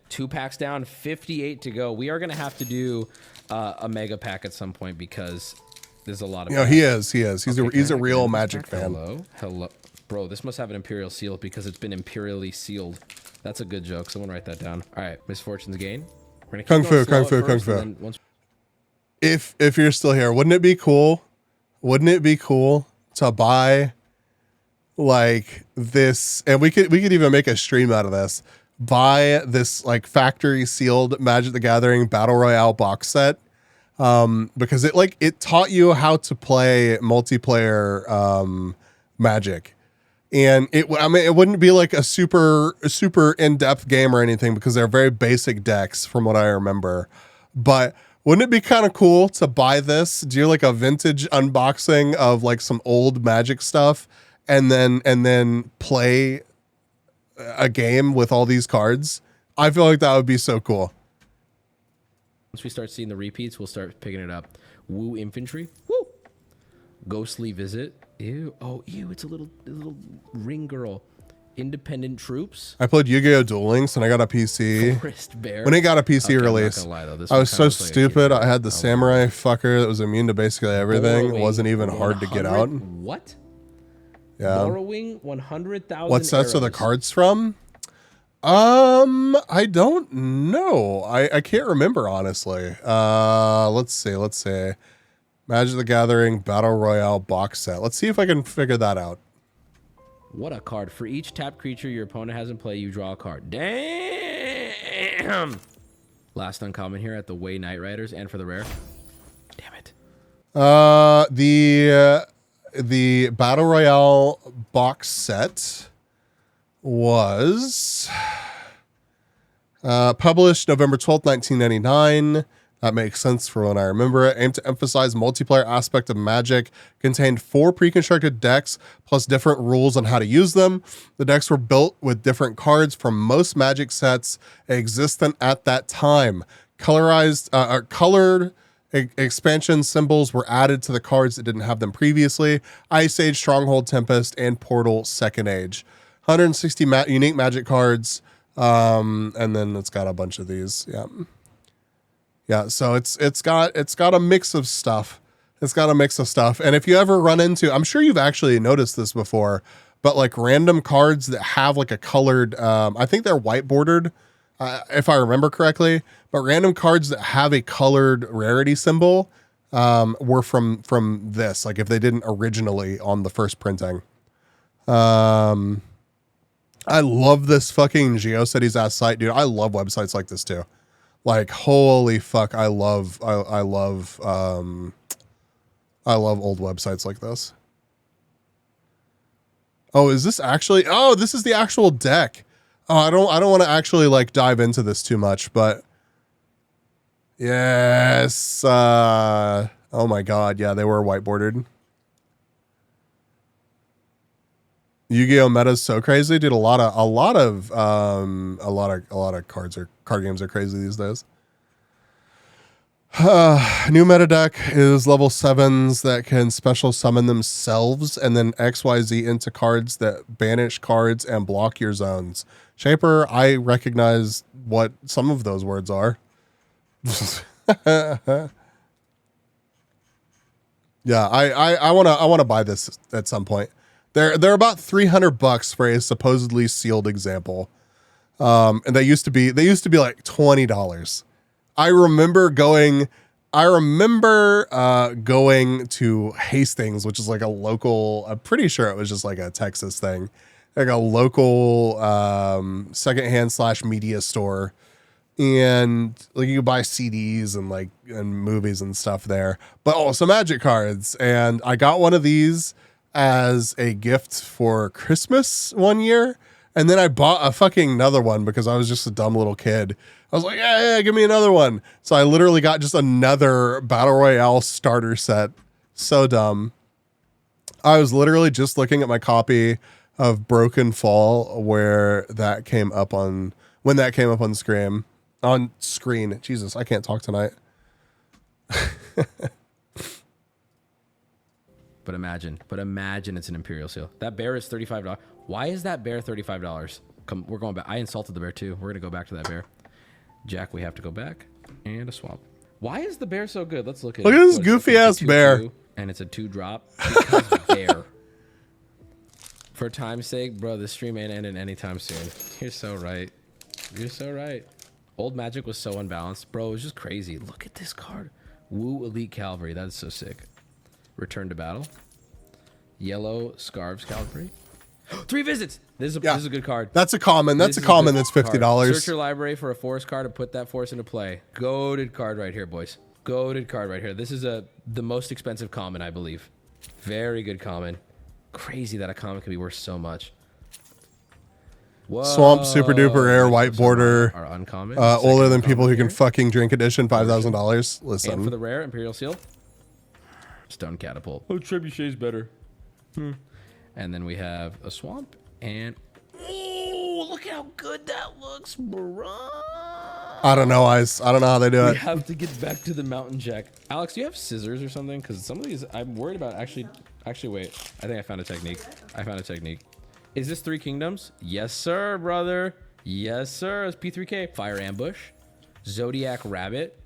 2 packs down, 58 to go. We are gonna have to do a mega pack at some point because there's a lot of. You know, he is. He's a real Magic fan. Hello, bro. This must have an Imperial seal because it's been imperially sealed. That's a good joke. Someone write that down. All right, Misfortune's Gain. We're gonna keep Kung Fu. If you're still here, wouldn't it be cool? Wouldn't it be cool to buy like this? And we could even make a stream out of this. Buy this like factory sealed Magic the Gathering Battle Royale box set. because it taught you how to play multiplayer Magic. And it wouldn't be like a super in-depth game or anything because they're very basic decks from what I remember. But wouldn't it be kind of cool to buy this, do like a vintage unboxing of like some old Magic stuff, and then play a game with all these cards? I feel like that would be so cool. Once we start seeing the repeats, we'll start picking it up. Woo Infantry. Woo. Ghostly Visit. Ew. Oh, ew. It's a little ring girl. Independent Troops. I played Yu-Gi-Oh! Duel Links and I got a PC. Forest Bear. When it got a PC release, I'm not gonna lie, though. I was so stupid. I had the samurai fucker that was immune to basically everything. It wasn't even hard to get out. What? Yeah. Borrowing 100,000. What sets are the cards from? I don't know. I can't remember, honestly. Let's see. Magic the Gathering Battle Royale box set. Let's see if I can figure that out. What a card. For each tapped creature your opponent has in play, you draw a card. Damn! Last uncommon here at the Way Knight Riders and for the rare. Damn it. The Battle Royale box set was published November 12th, 1999. That makes sense for when I remember it. Aimed to emphasize multiplayer aspect of Magic. Contained 4 pre-constructed decks plus different rules on how to use them. The decks were built with different cards from most Magic sets existent at that time. Colored expansion symbols were added to the cards that didn't have them previously. Ice Age, Stronghold, Tempest, and Portal Second Age. 160 unique Magic cards. And then it's got a bunch of these. Yeah. Yeah, so it's got a mix of stuff. It's got a mix of stuff. And if you ever run into, I'm sure you've actually noticed this before, but like random cards that have like a colored, I think they're white bordered, if I remember correctly, but random cards that have a colored rarity symbol were from this, like if they didn't originally on the first printing. I love this fucking GeoCities ass site, dude. I love websites like this too. Like, holy fuck, I love old websites like this. Oh, is this actually, oh, this is the actual deck. Oh, I don't want to actually like dive into this too much, but yes. Oh my God. Yeah, they were whiteboarded. Yu-Gi-Oh meta is so crazy, dude. A lot of card games are crazy these days. New meta deck is level 7s that can special summon themselves and then XYZ into cards that banish cards and block your zones. Shaper, I recognize what some of those words are. Yeah, I wanna buy this at some point. They're about $300 for a supposedly sealed example. And they used to be like $20. I remember going to Hastings, which is like a local, I'm pretty sure it was just like a Texas thing, like a local secondhand / media store. And like you could buy CDs and movies and stuff there, but also Magic cards. And I got one of these as a gift for Christmas one year. And then I bought a fucking another one because I was just a dumb little kid. I was like, yeah, give me another one. So I literally got just another Battle Royale starter set. So dumb. I was literally just looking at my copy of Broken Fall when that came up on screen. Jesus, I can't talk tonight. But imagine it's an Imperial Seal. That bear is $35. Why is that bear $35? Come, we're going back. I insulted the bear too. We're gonna go back to that bear. Jack, we have to go back and a swap. Why is the bear so good? Let's look at it. Look at this goofy ass bear. And it's a 2-drop because bear. For time's sake, bro, this stream ain't ending anytime soon. You're so right. You're so right. Old Magic was so unbalanced, bro. It was just crazy. Look at this card. Woo Elite Cavalry. That is so sick. Return to Battle. Yellow Scarves Cavalry. 3 visits. This is a good card. That's a common. That's a $50. Search your library for a forest card and put that force into play. Goated card right here, boys. Goated card right here. This is the most expensive common, I believe. Very good common. Crazy that a common can be worth so much. Whoa. Swamp super duper rare white border. Are uncommon. Older than people who can fucking drink edition, $5,000. Listen. And for the rare Imperial Seal, Stone Catapult. Oh, Trebuchet's better. And then we have a swamp and oh, look how good that looks, bro. I don't know, Ice. I don't know how they do it. We have to get back to the mountain jack. Alex, do you have scissors or something? Because some of these I'm worried about. Actually, wait. I think I found a technique. Is this 3 Kingdoms? Yes, sir, brother. Yes, sir. It's P3K. Fire Ambush. Zodiac Rabbit.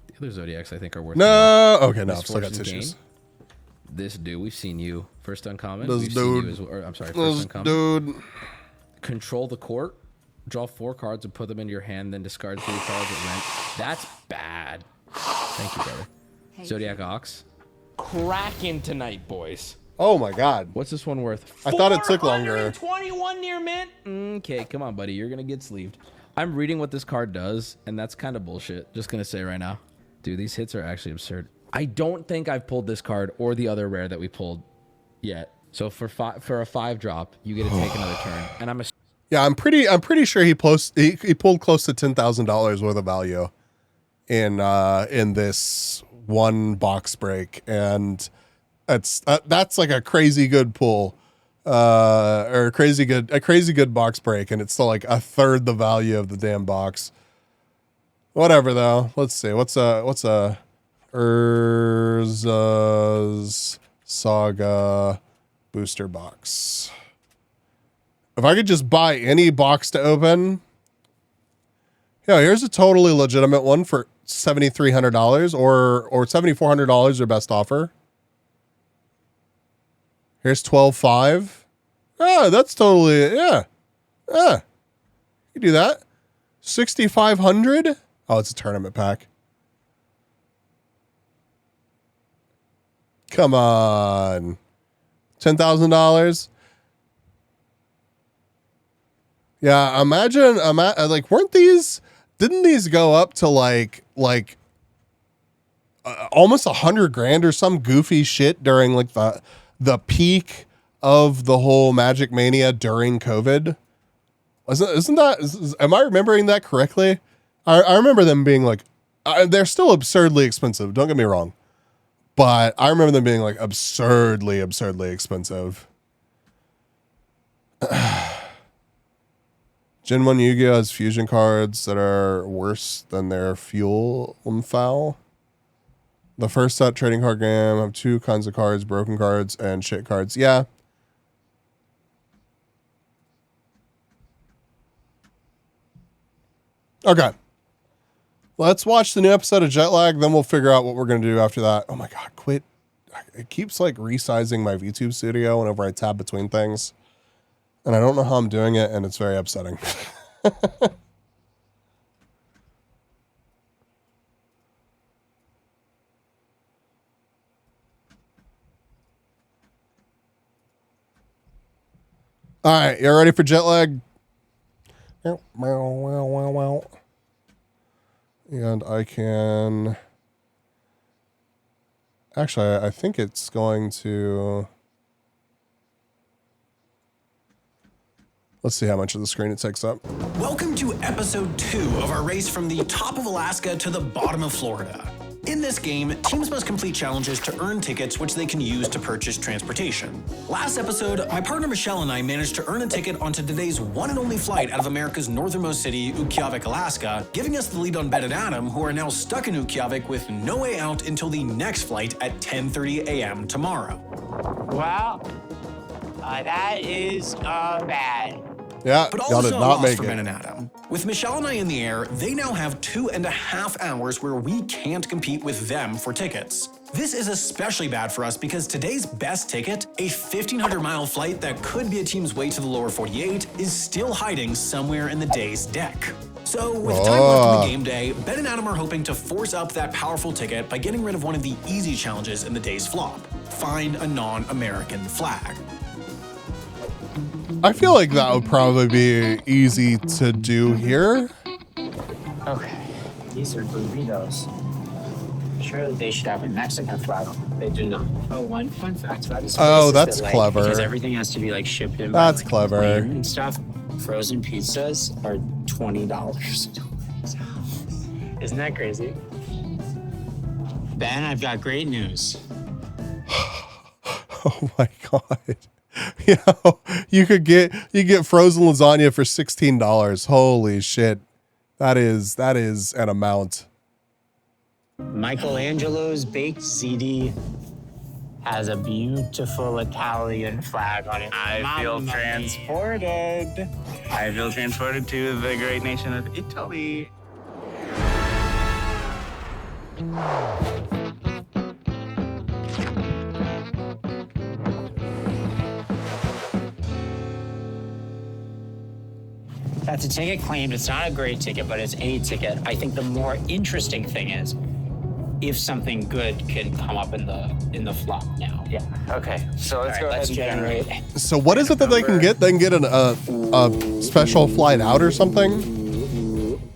The other Zodiacs, I think, are worth no. more. Okay, no. I've still got tissues. This dude, we've seen you. First uncommon. This dude. First uncommon. Dude. Control the court. Draw 4 cards and put them into your hand, then discard 3 cards at rent. That's bad. Thank you, brother. Hey. Zodiac Ox. Cracking tonight, boys. Oh my God. What's this one worth? I thought it took longer. 21 near mint. Okay, come on, buddy. You're gonna get sleeved. I'm reading what this card does, and that's kind of bullshit. Just gonna say right now, dude, these hits are actually absurd. I don't think I've pulled this card or the other rare that we pulled yet. So for a 5 drop, you get to take another turn, and I'm pretty sure he pulled close to $10,000 worth of value in this one box break, and that's like a crazy good pull, or a crazy good box break, and it's still like a third the value of the damn box. Whatever though. Let's see. What's a Urza's Saga booster box? If I could just buy any box to open. Yeah, here's a totally legitimate one for $7,300 or $7,400, their best offer. Here's 12.5. Ah, that's totally, yeah. You do that. 6,500. Oh, it's a tournament pack. Come on. $10,000. Yeah, imagine, like, didn't these go up to like almost $100,000 or some goofy shit during like the peak of the whole Magic Mania during COVID? Am I remembering that correctly? I remember them being like, they're still absurdly expensive. Don't get me wrong. But I remember them being like absurdly expensive. Gen 1 Yu-Gi-Oh! Has fusion cards that are worse than their fuel foul. The first set trading card game have 2 kinds of cards, broken cards and shit cards. Yeah. Okay. Let's watch the new episode of Jet Lag, then we'll figure out what we're going to do after that. Oh my God, quit. It keeps like resizing my VTube studio whenever I tab between things. And I don't know how I'm doing it, and it's very upsetting. All right, you ready for Jet Lag? And I can... Actually, I think it's going to... Let's see how much of the screen it takes up. Welcome to episode 2 of our race from the top of Alaska to the bottom of Florida. In this game, teams must complete challenges to earn tickets which they can use to purchase transportation. Last episode, my partner Michelle and I managed to earn a ticket onto today's one and only flight out of America's northernmost city, Ukqiavik, Alaska, giving us the lead on Ben and Adam, who are now stuck in Ukqiavik with no way out until the next flight at 10:30 a.m. tomorrow. Well, that is bad. Yeah, but y'all did also not lost make for it. Ben and Adam. With Michelle and I in the air, they now have 2.5 hours where we can't compete with them for tickets. This is especially bad for us because today's best ticket, a 1,500-mile flight that could be a team's way to the lower 48, is still hiding somewhere in the day's deck. So with time left in the game day, Ben and Adam are hoping to force up that powerful ticket by getting rid of one of the easy challenges in the day's flop. Find a non-American flag. I feel like that would probably be easy to do here. Okay, these are burritos. Sure, they should have a Mexican flag. They do not. Oh, one fun fact about this place Oh, is that's that, like, clever. because everything has to be like shipped in. That's by, like, clever. plane and stuff. Frozen pizzas are $20. Isn't that crazy? Ben, I've got great news. Oh my god. You know, you get frozen lasagna for $16. Holy shit. That is an amount. Michelangelo's baked ziti has a beautiful Italian flag on it. I feel transported. I feel transported to the great nation of Italy. That's a ticket claimed. It's not a great ticket, but it's a ticket. I think the more interesting thing is if something good can come up in the flop now. Yeah. Okay. So let's All go right, ahead let's and generate. So what is it that they can get? They can get a special flight out or something?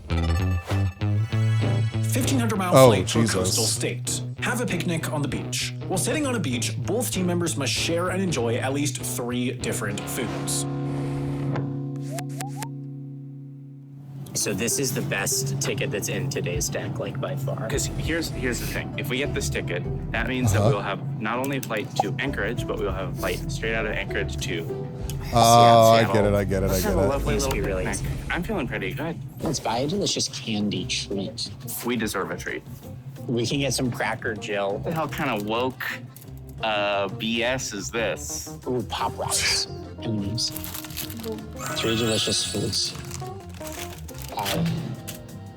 1,500-mile Oh, flight to a Jesus. coastal state. Have a picnic on the beach. While sitting on a beach, both team members must share and enjoy at least 3 different foods. So this is the best ticket that's in today's deck, like by far. Because here's the thing. If we get this ticket, that means that we'll have not only a flight to Anchorage, but we'll have a flight straight out of Anchorage to Oh, I Seattle. get it. Let's have a lovely This little would be really picnic. I'm feeling pretty good. Let's buy a delicious candy treat. We deserve a treat. We can get some Cracker Jill. What the hell kind of woke BS is this? Ooh, Pop Rocks. M&Ms. 3 delicious foods.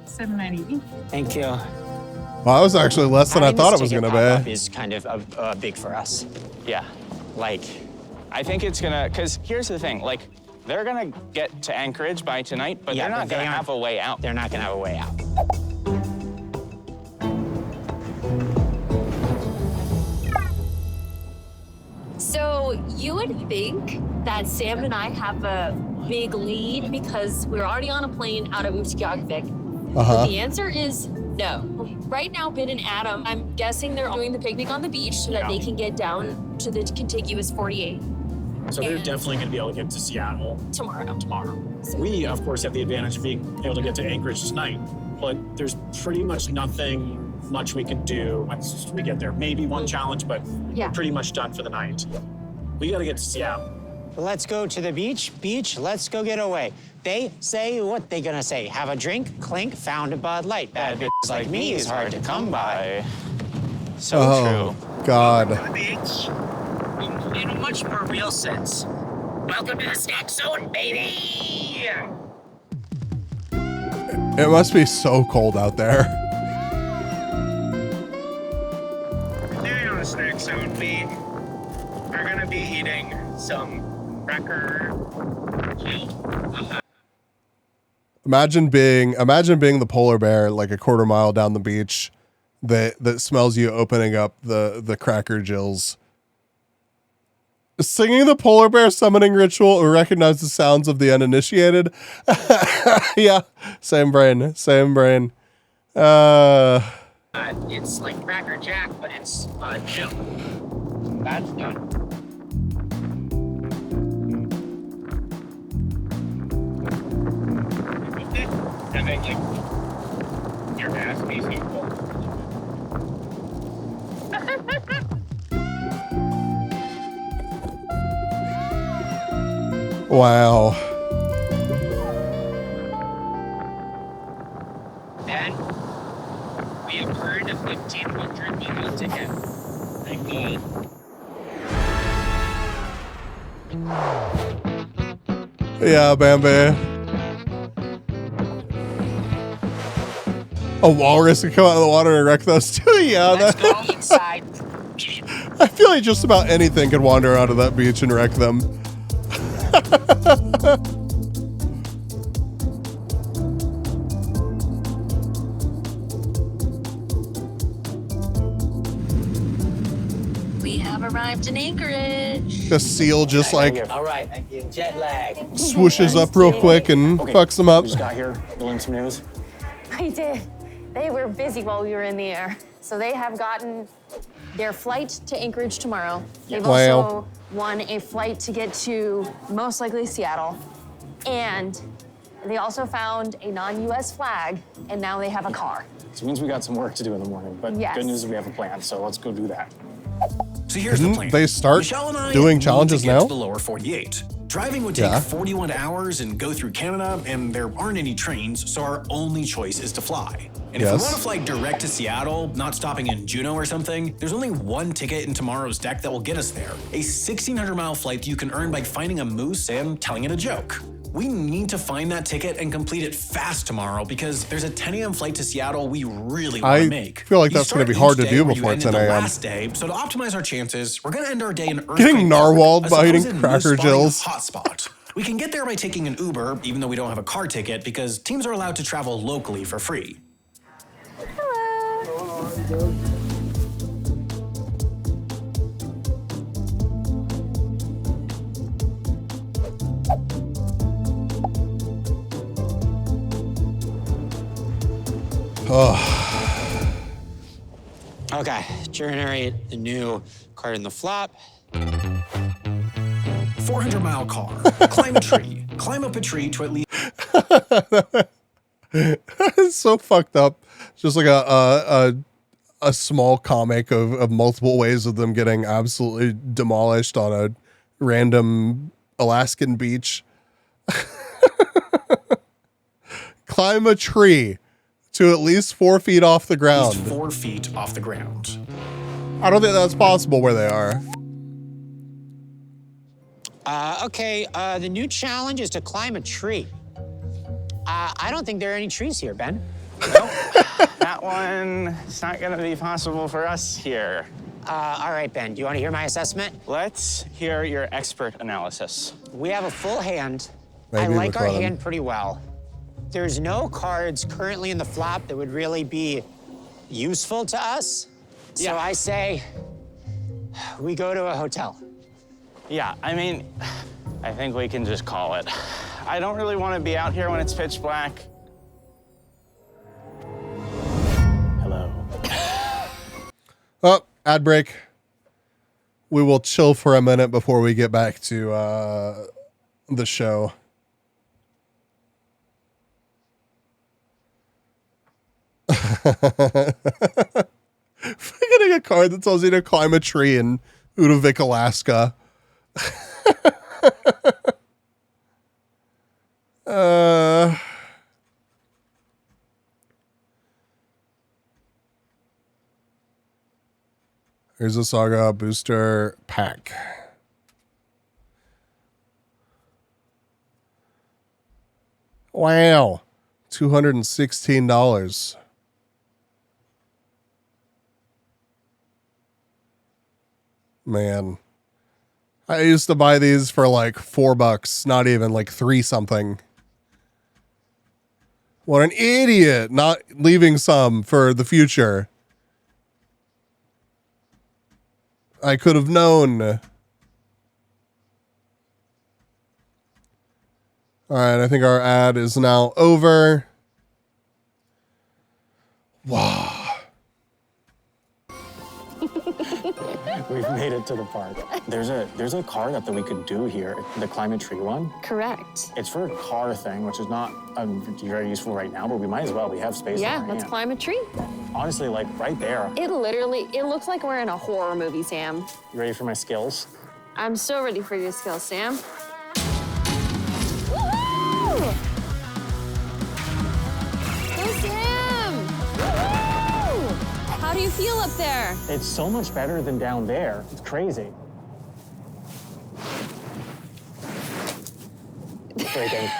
$7.90. Thank you. Well, that was actually less than I thought it was going to be. Is kind of big for us. Yeah. Like, I think it's gonna, because here's the thing, like, they're gonna get to Anchorage by tonight, but they're not gonna have a way out. They're not gonna have a way out. So you would think that Sam and I have a big lead because we're already on a plane out of Utqiagvik. But the answer is no. Right now, Ben and Adam, I'm guessing they're doing the picnic on the beach so that they can get down to the contiguous 48 So they're definitely going to be able to get to Seattle tomorrow. We, of course, have the advantage of being able to get to Anchorage tonight, but there's pretty much nothing much we can do once we get there. Maybe one challenge, but we're pretty much done for the night. We got to get to Seattle. Let's go to the beach. Beach, let's go get away. They say what they gonna say. Have a drink, clink, found a Bud Light. Bad bitches like me is hard to come by. So Oh, God. Beach. In a much more real sense. Welcome to the snack zone, baby! It must be so cold out there. Today on the snack zone, we are gonna be eating some cracker. Imagine being the polar bear like a quarter mile down the beach that smells you opening up the Cracker Jills. Singing the polar bear summoning ritual or recognize the sounds of the uninitiated. Yeah, same brain. It's like Cracker Jack, but it's Jill. That's done. I think, like, your ass needs to go. Wow. Ben, we have earned a 1,500 meal ticket. Thank you. Yeah, Bambi. A walrus could come out of the water and wreck those too. Yeah, Let's go inside. I feel like just about anything could wander out of that beach and wreck them. We have arrived in Anchorage. The seal just like All right, I get jet lag. swooshes up real quick and fucks them up. Just got here, learned some news. I did. They were busy while we were in the air. So they have gotten their flight to Anchorage tomorrow. They've Wow. also won a flight to get to most likely Seattle. And they also found a non-US flag, and now they have a car. So it means we got some work to do in the morning, but Yes. good news is we have a plan, so let's go do that. So here's the Didn't plan. they start Michelle and I doing need challenges to get now? to the lower 48. Driving would take Yeah. 41 hours and go through Canada, and there aren't any trains, so our only choice is to fly. And if we Yes. want to fly direct to Seattle, not stopping in Juneau or something, there's only one ticket in tomorrow's deck that will get us there. A 1,600-mile flight that you can earn by finding a moose and telling it a joke. We need to find that ticket and complete it fast tomorrow because there's a 10 a.m. flight to Seattle we really want I to make. feel like You that's gonna start be hard each to day do where you before end 10 at the a.m. last day, so to optimize our chances, we're gonna end our day in Getting Earthquake narwhaled Park, by a eating supposed Cracker moose spawning Jills. hotspot. We can get there by taking an Uber, even though we don't have a car ticket, because teams are allowed to travel locally for free. Oh, Okay, generate the new card in the flop. 400-mile car. Climb a tree. Climb up a tree to at least. it's so fucked up. It's just like a small comic of multiple ways of them getting absolutely demolished on a random Alaskan beach. Climb a tree to at least 4 feet off the ground. 4 feet off the ground. I don't think that's possible where they are. Okay, the new challenge is to climb a tree. I don't think there are any trees here, Ben. That one, it's not gonna be possible for us here. All right, Ben, do you want to hear my assessment? Let's hear your expert analysis. We have a full hand. Maybe I like our McClellan. hand pretty well. There's no cards currently in the flop that would really be useful to us. So I say we go to a hotel. Yeah, I mean, I think we can just call it. I don't really want to be out here when it's pitch black. Hello. Oh, ad break. We will chill for a minute before we get back to the show. Getting a card that tells you to climb a tree in Udovik, Alaska. Here's a Saga booster pack. Wow. $216. Man. I used to buy these for like $4, not even like 3 something. What an idiot, not leaving some for the future. I could have known. All right, I think our ad is now over. Wow. We've made it to the park. There's a car that we could do here, the climate tree one. Correct. It's for a car thing, which is not very useful right now, but we might as well. We have space. Yeah, on our let's hand. climb a tree. Honestly, like right there. It looks like we're in a horror movie, Sam. You ready for my skills? I'm so ready for your skills, Sam. Woohoo! Go, Sam! Woohoo! How do you feel up there? It's so much better than down there. It's crazy. Breaking.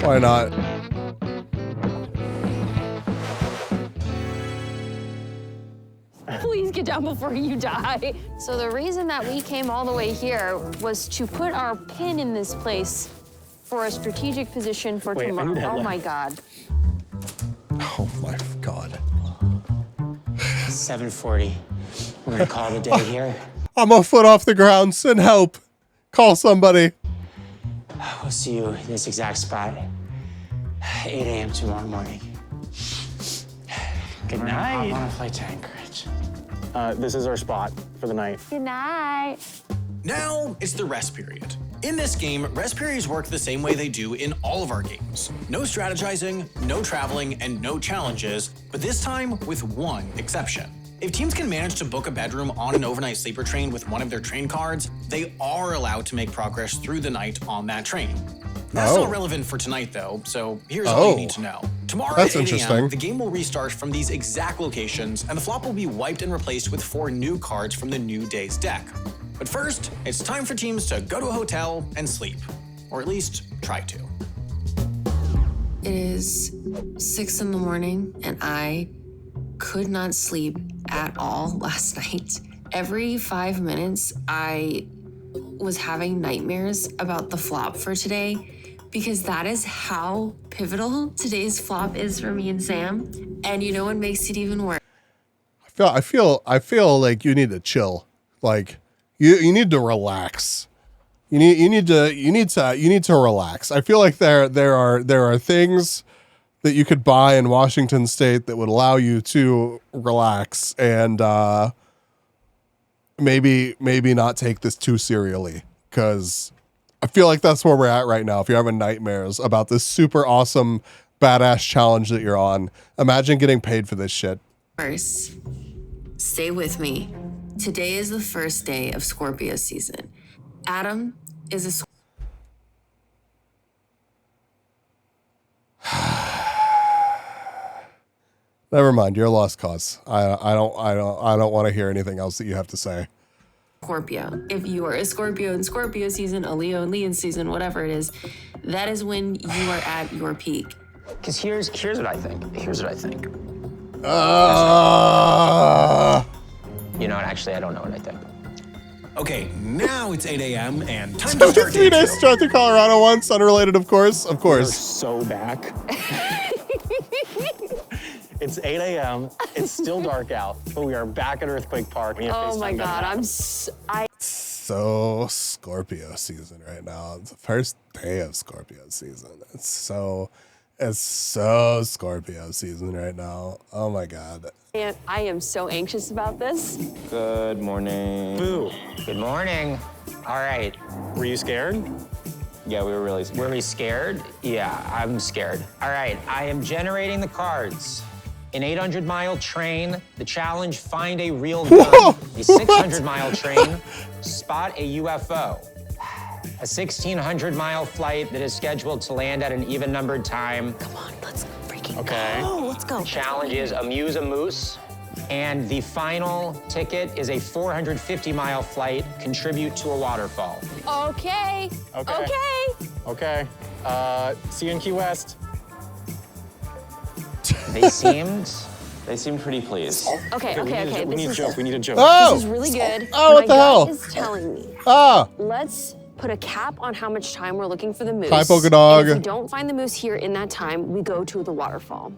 Why not? Please get down before you die. So the reason that we came all the way here was to put our pin in this place for a strategic position for Wait, I tomorrow. need Oh headlamp. my God. Oh my God. 7:40. We're gonna call the day here. I'm a foot off the ground. Send help. Call somebody. We'll see you in this exact spot 8 a.m. tomorrow morning. Good night. I want to fly to Anchorage. This is our spot for the night. Good night. Now it's the rest period. In this game, rest periods work the same way they do in all of our games. No strategizing, no traveling, and no challenges, but this time with one exception. If teams can manage to book a bedroom on an overnight sleeper train with one of their train cards, they are allowed to make progress through the night on that train. That's not relevant for tonight though, so here's all you need to know. Tomorrow That's at 8 a.m., interesting. the game will restart from these exact locations, and the flop will be wiped and replaced with 4 new cards from the new day's deck. But first, it's time for teams to go to a hotel and sleep. Or at least, try to. It is 6 in the morning, and I could not sleep at all last night. Every 5 minutes, I was having nightmares about the flop for today, because that is how pivotal today's flop is for me and Sam. And you know what makes it even worse? I feel like you need to chill. Like you need to relax. You need to relax. I feel like there are things that you could buy in Washington State that would allow you to relax and maybe not take this too serially, because I feel like that's where we're at right now. If you're having nightmares about this super awesome badass challenge that you're on, imagine getting paid for this shit. First, stay with me. Today is the first day of Scorpio season. Adam is a Never mind, you're a lost cause. I don't want to hear anything else that you have to say. Scorpio. If you are a Scorpio in Scorpio season, a Leo in Leo season, whatever it is, that is when you are at your peak. Because here's what I think. Here's what I think. You know what? Actually, I don't know what I think. Okay, now it's 8 a.m. and time to start 3 days straight through Colorado once, unrelated, of course. Of We're course. so back. It's 8 a.m. It's still dark out, but we are back at Earthquake Park. Oh my God, So Scorpio season right now. It's the first day of Scorpio season. It's so Scorpio season right now. Oh my God. And I am so anxious about this. Good morning. Boo. Good morning. All right. Were you scared? Yeah, we were really scared. Were we scared? Yeah, I'm scared. All right, I am generating the cards. An 800-mile train, the challenge, find a real gun. Whoa, a 600-mile train, spot a UFO. A 1,600-mile flight that is scheduled to land at an even-numbered time. Come on, let's freaking go. Let's go. The challenge is amuse a moose. And the final ticket is a 450-mile flight, contribute to a waterfall. Okay. Okay. See you in Key West. They seemed pretty pleased. Okay. We need a joke. We need a joke. Oh! This is really good. Oh, what the hell? My gut is telling me. Let's put a cap on how much time we're looking for the moose. Hi, Polka Dog. And if we don't find the moose here in that time, we go to the waterfall.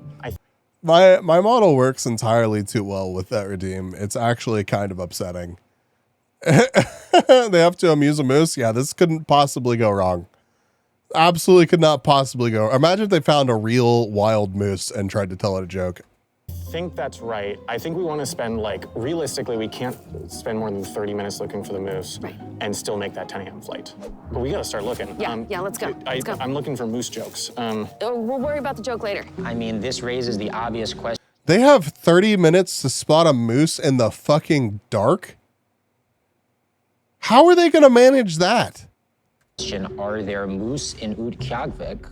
My model works entirely too well with that redeem. It's actually kind of upsetting. They have to amuse a moose. Yeah, this couldn't possibly go wrong. Absolutely could not possibly go. Imagine if they found a real wild moose and tried to tell it a joke. I think that's right. I think we want to spend, realistically, we can't spend more than 30 minutes looking for the moose and still make that 10 a.m. flight. But we got to start looking. Yeah, let's go. I'm looking for moose jokes. We'll worry about the joke later. I mean, this raises the obvious question. They have 30 minutes to spot a moose in the fucking dark? How are they going to manage that? Are there moose in Utqiagvik?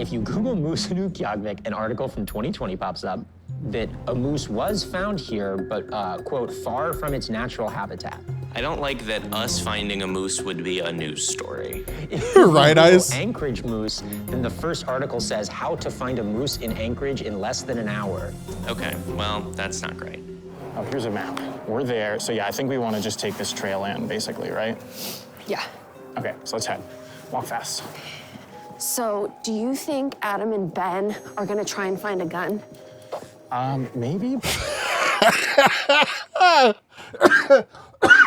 If you Google moose in Utqiagvik, an article from 2020 pops up that a moose was found here, but, quote, far from its natural habitat. I don't like that us finding a moose would be a news story. Right, Eyes? Anchorage moose, then the first article says how to find a moose in Anchorage in less than an hour. Okay, well, that's not great. Oh, here's a map. We're there. So, yeah, I think we want to just take this trail in, basically, right? Yeah. Okay, so let's head. Walk fast. So, do you think Adam and Ben are gonna try and find a gun? Maybe.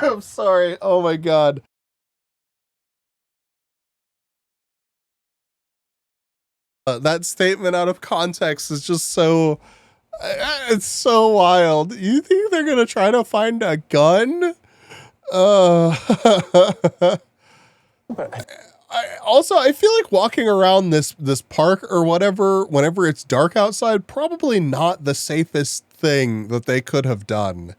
I'm sorry. Oh my God. That statement out of context is just so, it's so wild. You think they're going to try to find a gun? I feel like walking around this park or whatever, whenever it's dark outside, probably not the safest thing that they could have done.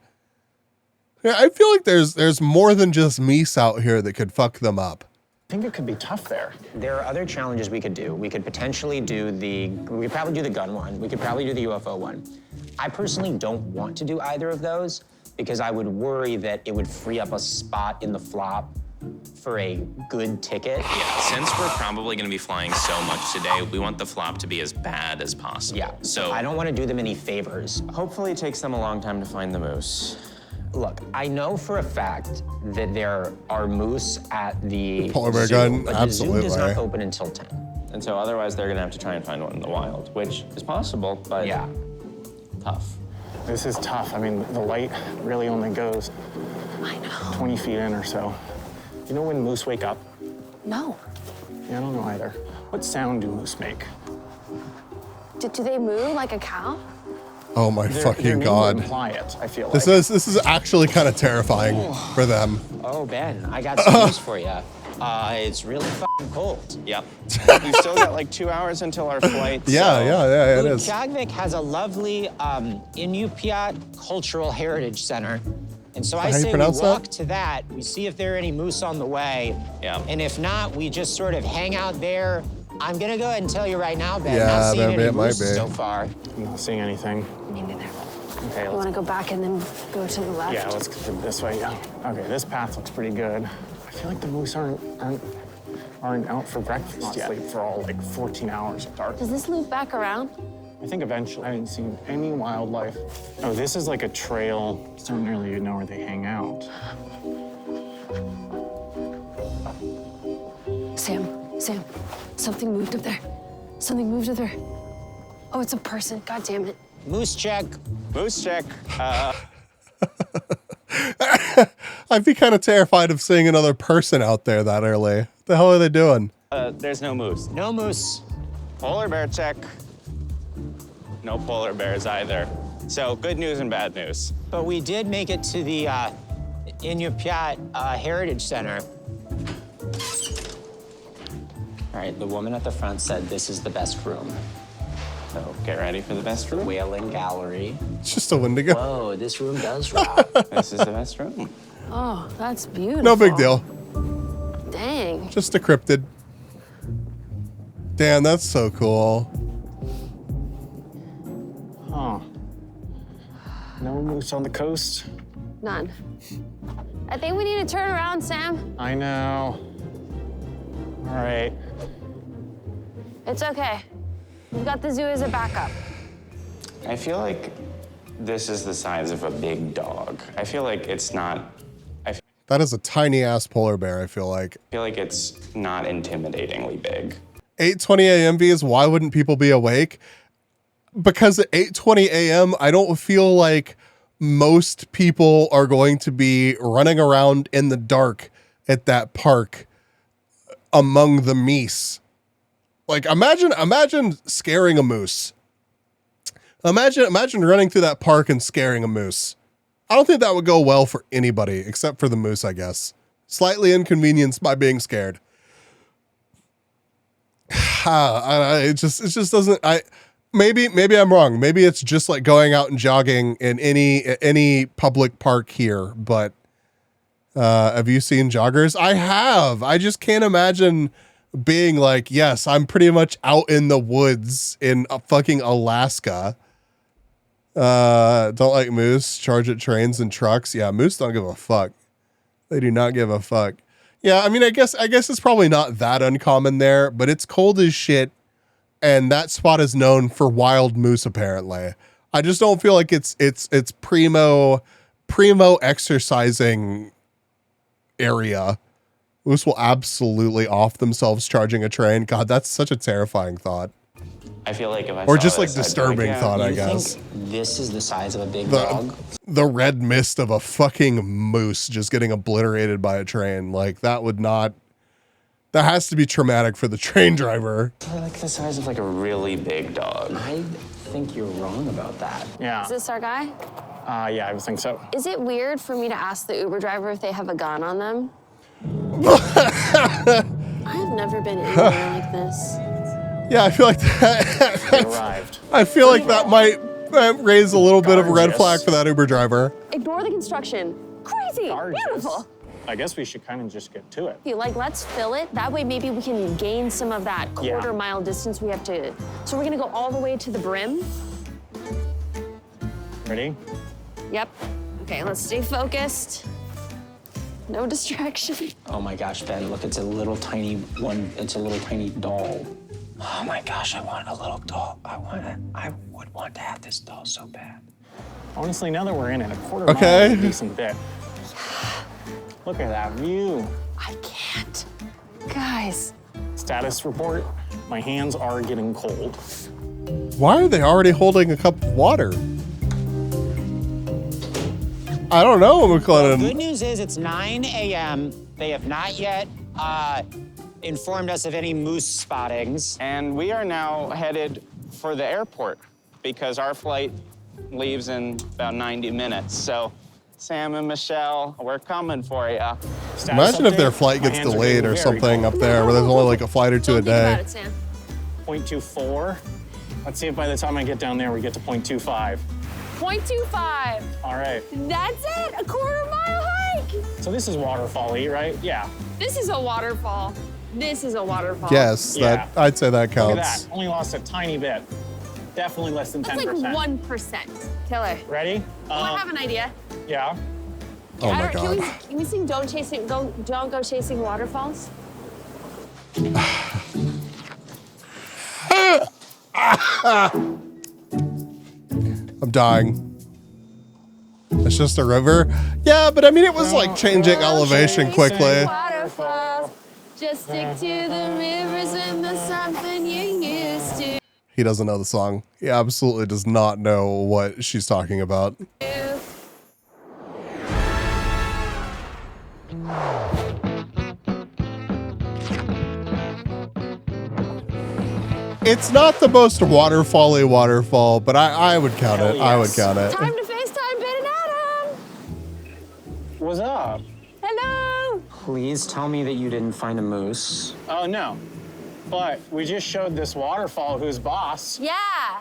Yeah, I feel like there's more than just meese out here that could fuck them up. I think it could be tough there. There are other challenges we could do. We could potentially do we could probably do the gun one. We could probably do the UFO one. I personally don't want to do either of those because I would worry that it would free up a spot in the flop for a good ticket. Yeah, since we're probably going to be flying so much today, we want the flop to be as bad as possible. Yeah, so I don't want to do them any favors. Hopefully it takes them a long time to find the moose. Look, I know for a fact that there are moose at the Polar bear zoo, gun, but the absolutely. zoo does not open until 10. And so otherwise they're going to have to try and find one in the wild, which is possible, but yeah, tough. This is tough. I mean, the light really only goes 20 feet in or so. You know when moose wake up? No. Yeah, I don't know either. What sound do moose make? Do they moo like a cow? Oh my fucking God. Imply it, I feel This is actually kind of terrifying for them. Oh, Ben, I got some news for you. It's really fucking cold. Yep. We've still got like 2 hours until our flight. Yeah, it is. Utqiagvik has a lovely Inupiat Cultural Heritage Center. And so I say we walk to that, we see if there are any moose on the way. Yeah. And if not, we just sort of hang out there. I'm gonna go ahead and tell you right now, Ben, Yeah, not seeing any it might moose be. so far. I'm not seeing anything. Me neither. Okay, You want to go back and then go to the left? Yeah, let's go this way. Yeah. Okay, this path looks pretty good. I feel like the moose aren't out for breakfast yet. Sleep for all like 14 hours of dark. Does this loop back around? I think eventually. I haven't seen any wildlife. Oh, this is like a trail. It's not nearly you know where they hang out. Sam, something moved up there. Something moved up there. Oh, it's a person. God damn it. Moose check. Moose check. I'd be kind of terrified of seeing another person out there that early. What the hell are they doing? There's no moose. No moose. Polar bear check. No polar bears either. So good news and bad news. But we did make it to the Inupiat Heritage Center. All right, the woman at the front said this is the best room. So get ready for the best room. Whaling Gallery. It's just a Wendigo. Whoa, this room does rock. This is the best room. Oh, that's beautiful. No big deal. Dang. Just a cryptid. Damn, that's so cool. Huh. No moose on the coast? None. I think we need to turn around, Sam. I know. All right. It's okay. We've got the zoo as a backup. I feel like this is the size of a big dog. I feel like it's not. That is a tiny ass polar bear, I feel like. I feel like it's not intimidatingly big. 8:20 a.m. Vs, why wouldn't people be awake? Because at 8:20 a.m., I don't feel like most people are going to be running around in the dark at that park among the meese. Like, imagine scaring a moose. Imagine running through that park and scaring a moose. I don't think that would go well for anybody except for the moose, I guess. Slightly inconvenienced by being scared. It just doesn't. Maybe I'm wrong. Maybe it's just like going out and jogging in any public park here. But have you seen joggers? I have. I just can't imagine being like, yes, I'm pretty much out in the woods in fucking Alaska. Don't like moose. Charge at trains and trucks. Yeah, moose don't give a fuck. They do not give a fuck. Yeah, I mean, I guess it's probably not that uncommon there, but it's cold as shit, and that spot is known for wild moose. Apparently, I just don't feel like it's primo exercising area. Moose will absolutely off themselves charging a train. God, that's such a terrifying thought. I feel like if I Or saw just like this, I'd be disturbing yeah, thought, I You guess. think this is the size of a big dog? The red mist of a fucking moose just getting obliterated by a train. Like that would not That has to be traumatic for the train driver. They're like the size of like a really big dog. I think you're wrong about that. Yeah. Is this our guy? Yeah, I would think so. Is it weird for me to ask the Uber driver if they have a gun on them? I've never been anywhere like this. Yeah, I feel like that. They arrived. I feel like that might raise a little bit of a red flag for that Uber driver. Ignore the construction. Crazy. Beautiful. I guess we should kind of just get to it. Let's fill it. That way maybe we can gain some of that quarter-mile distance we have to. So we're gonna go all the way to the brim. Ready? Yep. Okay, let's stay focused. No distraction. Oh my gosh, Ben, look, it's a little tiny one. It's a little tiny doll. Oh my gosh, I want a little doll. I would want to have this doll so bad. Honestly, now that we're in it, a quarter mile is a decent bit. Look at that view. I can't. Guys. Status report. My hands are getting cold. Why are they already holding a cup of water? I don't know, McLennan. Good news is it's 9 a.m. They have not yet informed us of any moose spottings. And we are now headed for the airport because our flight leaves in about 90 minutes. So, Sam and Michelle, we're coming for you. Imagine if their flight gets delayed or something up there where there's only like a flight or two a day. 0.24. Let's see if by the time I get down there, we get to 0.25. 0.25. All right. That's it. A quarter-mile hike. So this is waterfall-y, right? Yeah. This is a waterfall. This is a waterfall. Yes, that I'd say that counts. Look at that. Only lost a tiny bit. Definitely less than 10%. That's like 1%. Killer. Ready? I have an idea. Yeah. Oh my God. Can we sing Don't Go Chasing Waterfalls? I'm dying. It's just a river. Yeah, but I mean, it was like changing elevation quickly. Waterfalls. Just stick to the rivers and the something you used to. He doesn't know the song. He absolutely does not know what she's talking about. It's not the most waterfall-y waterfall, but I would count it. I would count it. Time to FaceTime Ben and Adam. What's up? Hello. Please tell me that you didn't find a moose. Oh, no. But we just showed this waterfall who's boss. Yeah.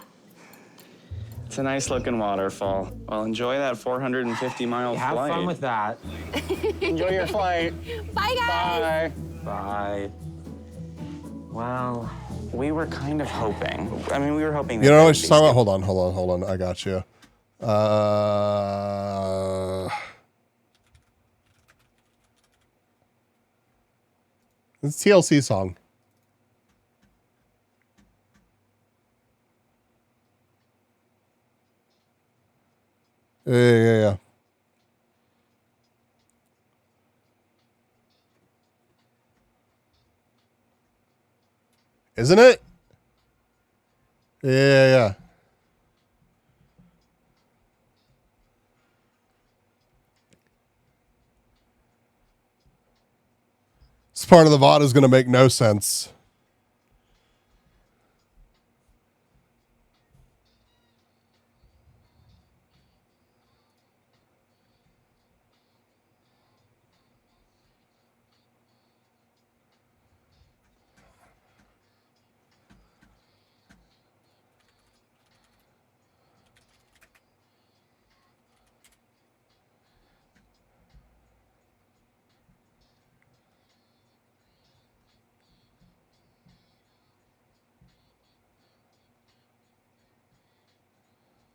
It's a nice looking waterfall. Well, enjoy that 450-mile Have flight. fun with that. Enjoy your flight. Bye, guys. Bye. Bye. Wow. We were kind of hoping. I mean, we were hoping that You know they'd what be she's talking about? Hold on. I got you. It's a TLC song. Yeah. Isn't it? Yeah. This part of the VOD is going to make no sense.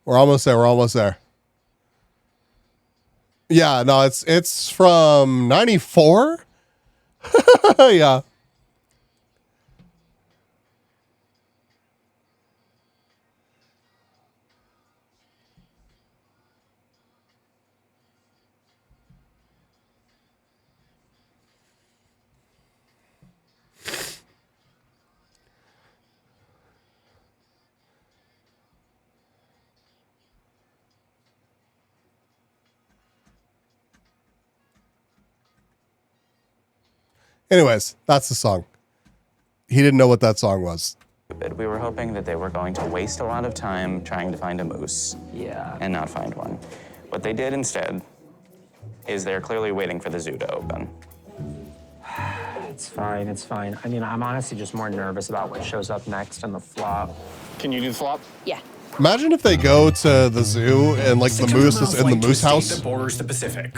We're almost there. Yeah, no, it's from 94. Yeah. Anyways, that's the song. he didn't know what that song was. We were hoping that they were going to waste a lot of time trying to find a moose. Yeah. And not find one. What they did instead is they're clearly waiting for the zoo to open. It's fine, it's fine. I mean, I'm honestly just more nervous about what shows up next in the flop. Can you do the flop? Yeah. Imagine if they go to the zoo and like the moose is in the moose house. That borders the Pacific.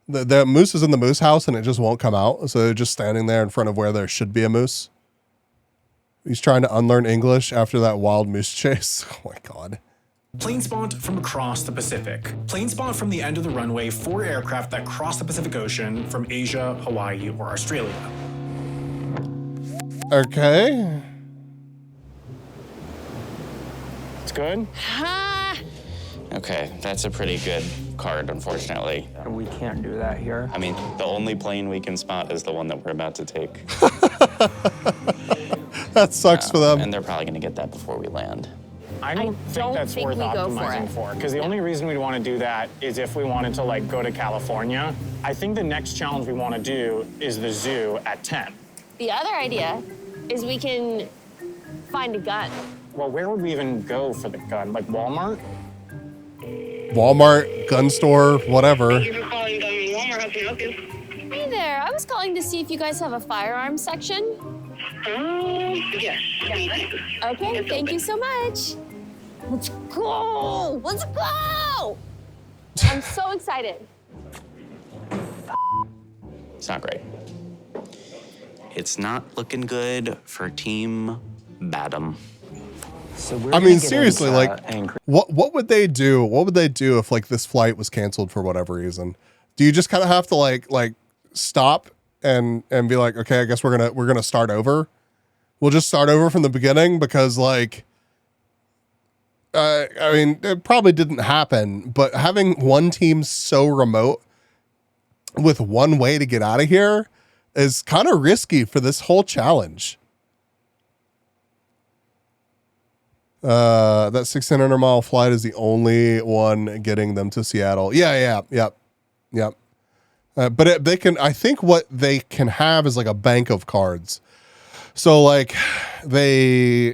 The moose is in the moose house and it just won't come out. So they're just standing there in front of where there should be a moose. He's trying to unlearn English after that wild moose chase. Oh my God. Plane spawned from across the Pacific. Plane spawned from the end of the runway for aircraft that cross the Pacific Ocean from Asia, Hawaii, or Australia. Okay. It's good? Okay, that's a pretty good card, unfortunately. We can't do that here. I mean, the only plane we can spot is the one that we're about to take. That sucks for them. And they're probably going to get that before we land. I don't think that's worth optimizing for. Because the only reason we'd want to do that is if we wanted to like go to California. I think the next challenge we want to do is the zoo at 10. The other idea is we can find a gun. Well, where would we even go for the gun? Like Walmart? Walmart, gun store, whatever. Hey there, I was calling to see if you guys have a firearms section. Yes. Okay, thank you so much. Let's go! Let's go! I'm so excited. It's not great. It's not looking good for Team Badham. So I mean, seriously, like, what would they do? What would they do if like this flight was canceled for whatever reason? Do you just kind of have to like stop and be like, okay, I guess we're gonna start over. We'll just start over from the beginning because like, I mean, it probably didn't happen, but having one team so remote with one way to get out of here is kind of risky for this whole challenge. That 1,600-mile flight is the only one getting them to Seattle. Yep. But they can, I think what they can have is like a bank of cards. So like they'll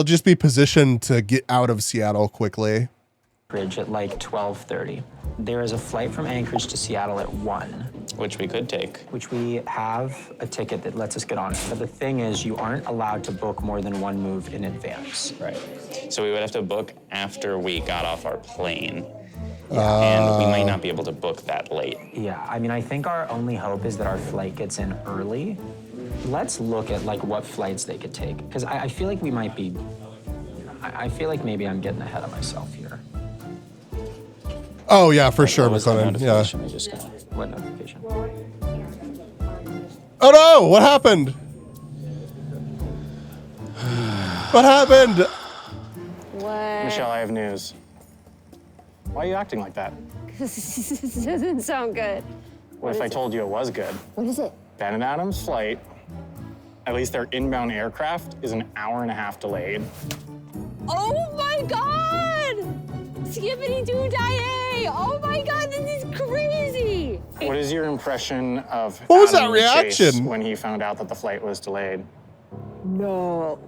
just be positioned to get out of Seattle quickly. Bridge at like 12:30. There is a flight from Anchorage to Seattle at 1. Which we could take. Which we have a ticket that lets us get on. But the thing is, you aren't allowed to book more than one move in advance. Right. So we would have to book after we got off our plane. And we might not be able to book that late. Yeah, I mean, I think our only hope is that our flight gets in early. Let's look at like what flights they could take. Because I feel like we might be, I feel like maybe I'm getting ahead of myself here. Oh yeah, for sure, McLennan. Yeah. What notification? Oh no! What happened? What happened? What? Michelle, I have news. Why are you acting like that? This doesn't sound good. What if I told you it was good? What is it? Ben and Adam's flight, at least their inbound aircraft, is an hour-and-a-half delayed. Oh my God! Skippity-doo-die-ay! Oh my God, this is crazy! What is your impression of What was that Adam Chase reaction? when he found out that the flight was delayed? No.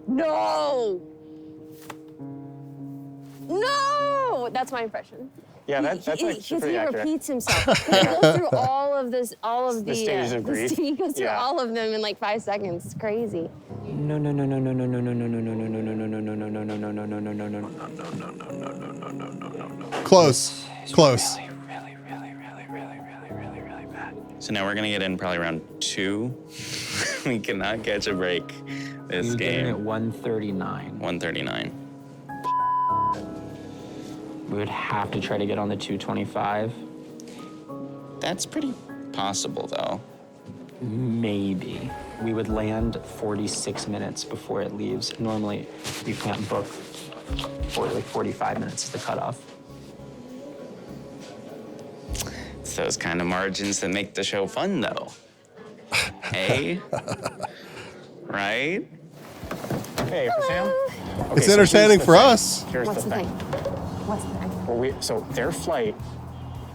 No! No! That's my impression. Yeah, that's actually pretty he accurate. repeats himself. He goes through all of this, The stages of grief. He goes through Yeah. all of them in like 5 seconds. It's crazy. No. Close. Close. So now we're going to get in probably around 2. We cannot catch a break this You get in game. at 1:39. 1:39. We would have to try to get on the 225. That's pretty possible, though. Maybe. We would land 46 minutes before it leaves. Normally, you can't book for like 45 minutes is the cutoff. It's those kind of margins that make the show fun, though. Hey? Right? Hey, Sam. Okay, It's so entertaining here's the for thing. us. Here's What's the the thing. What's the thing? Well, so their flight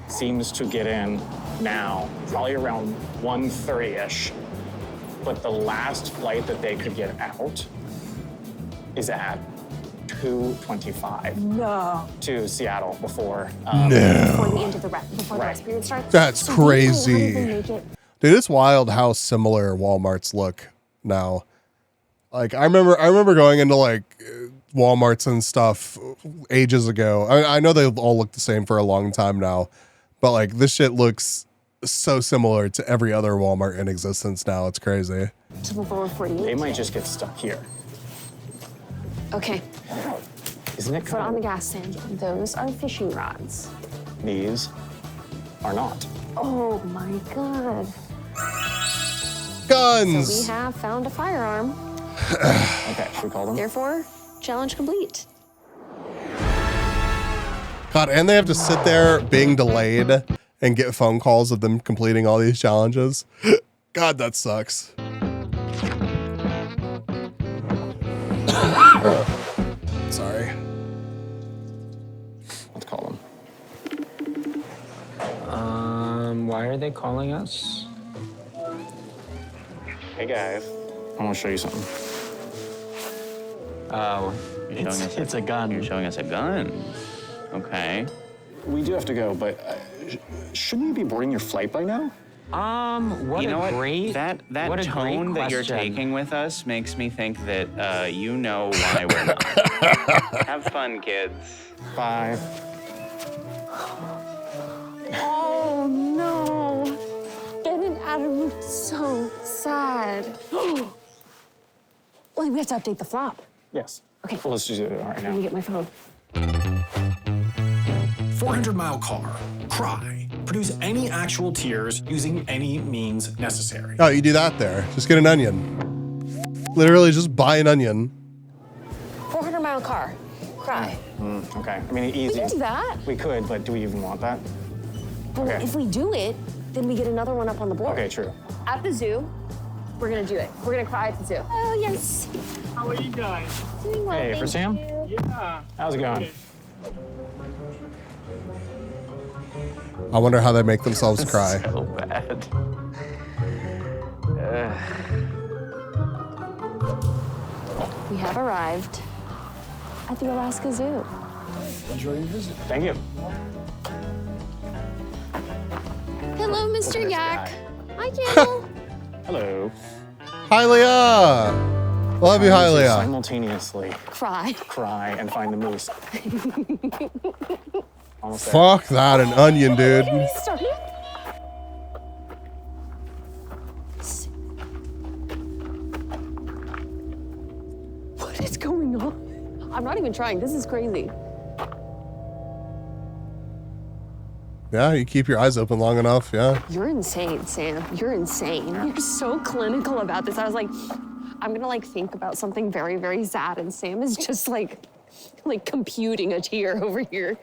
seems to get in now, probably around 1:30-ish. but the last flight that they could get out is at 2:25. No. To Seattle before. No. Before the end of the rest period starts. That's So we really crazy. wouldn't even make it. Dude, it's wild how similar Walmarts look now. Like I remember going into like Walmarts and stuff ages ago. I know they all look the same for a long time now, but like this shit looks so similar to every other Walmart in existence now. It's crazy. To the lower 48. They might just get stuck here. Okay. Isn't it Foot on the gas, Sam. Those are fishing rods. These are not. Oh my god. Guns. So we have found a firearm. Okay, should we call them? Therefore, challenge complete. God, and they have to sit there being delayed and get phone calls of them completing all these challenges. God, that sucks. Sorry. Let's call them. Why are they calling us? Hey guys, I want to show you something. Oh, it's a gun. You're showing us a gun. Okay. We do have to go, but shouldn't you be boarding your flight by now? What you know a what? great That what a tone great that you're question. taking with us makes me think that you know why we're not. Have fun, kids. Bye. Oh no. Getting out of me so sad. Well, we have to update the flop. Yes. Okay. Well, let's just do it right Let now. me get my phone. 400-mile car. Cry. Produce any actual tears using any means necessary. Oh, you do that there. Just get an onion. Literally just buy an onion. 400-mile car. Cry. Okay. I mean, easy. We can do that. We could, but do we even want that? Well, Okay. if we do it, then we get another one up on the board. Okay, true. At the zoo, we're gonna do it. We're gonna cry at the zoo. Oh, yes. How are you guys? Doing well, Hey, for thank Sam? you. Yeah. How's it going? I wonder how they make themselves cry. So bad. We have arrived at the Alaska Zoo. Enjoy your visit. Thank you. Hello, Look at Mr. this Yak. guy. Hi, Camel. Hello. Hi, Leah. Love you, hi, Trying to Leah. Simultaneously Cry. cry and find the moose. Almost there. Fuck that, an onion, dude. Can we start it? What is going on? I'm not even trying. This is crazy. Yeah, you keep your eyes open long enough, yeah. You're insane, Sam. You're insane. You're so clinical about this. I was like, I'm gonna like think about something very, very sad, and Sam is just like computing a tear over here.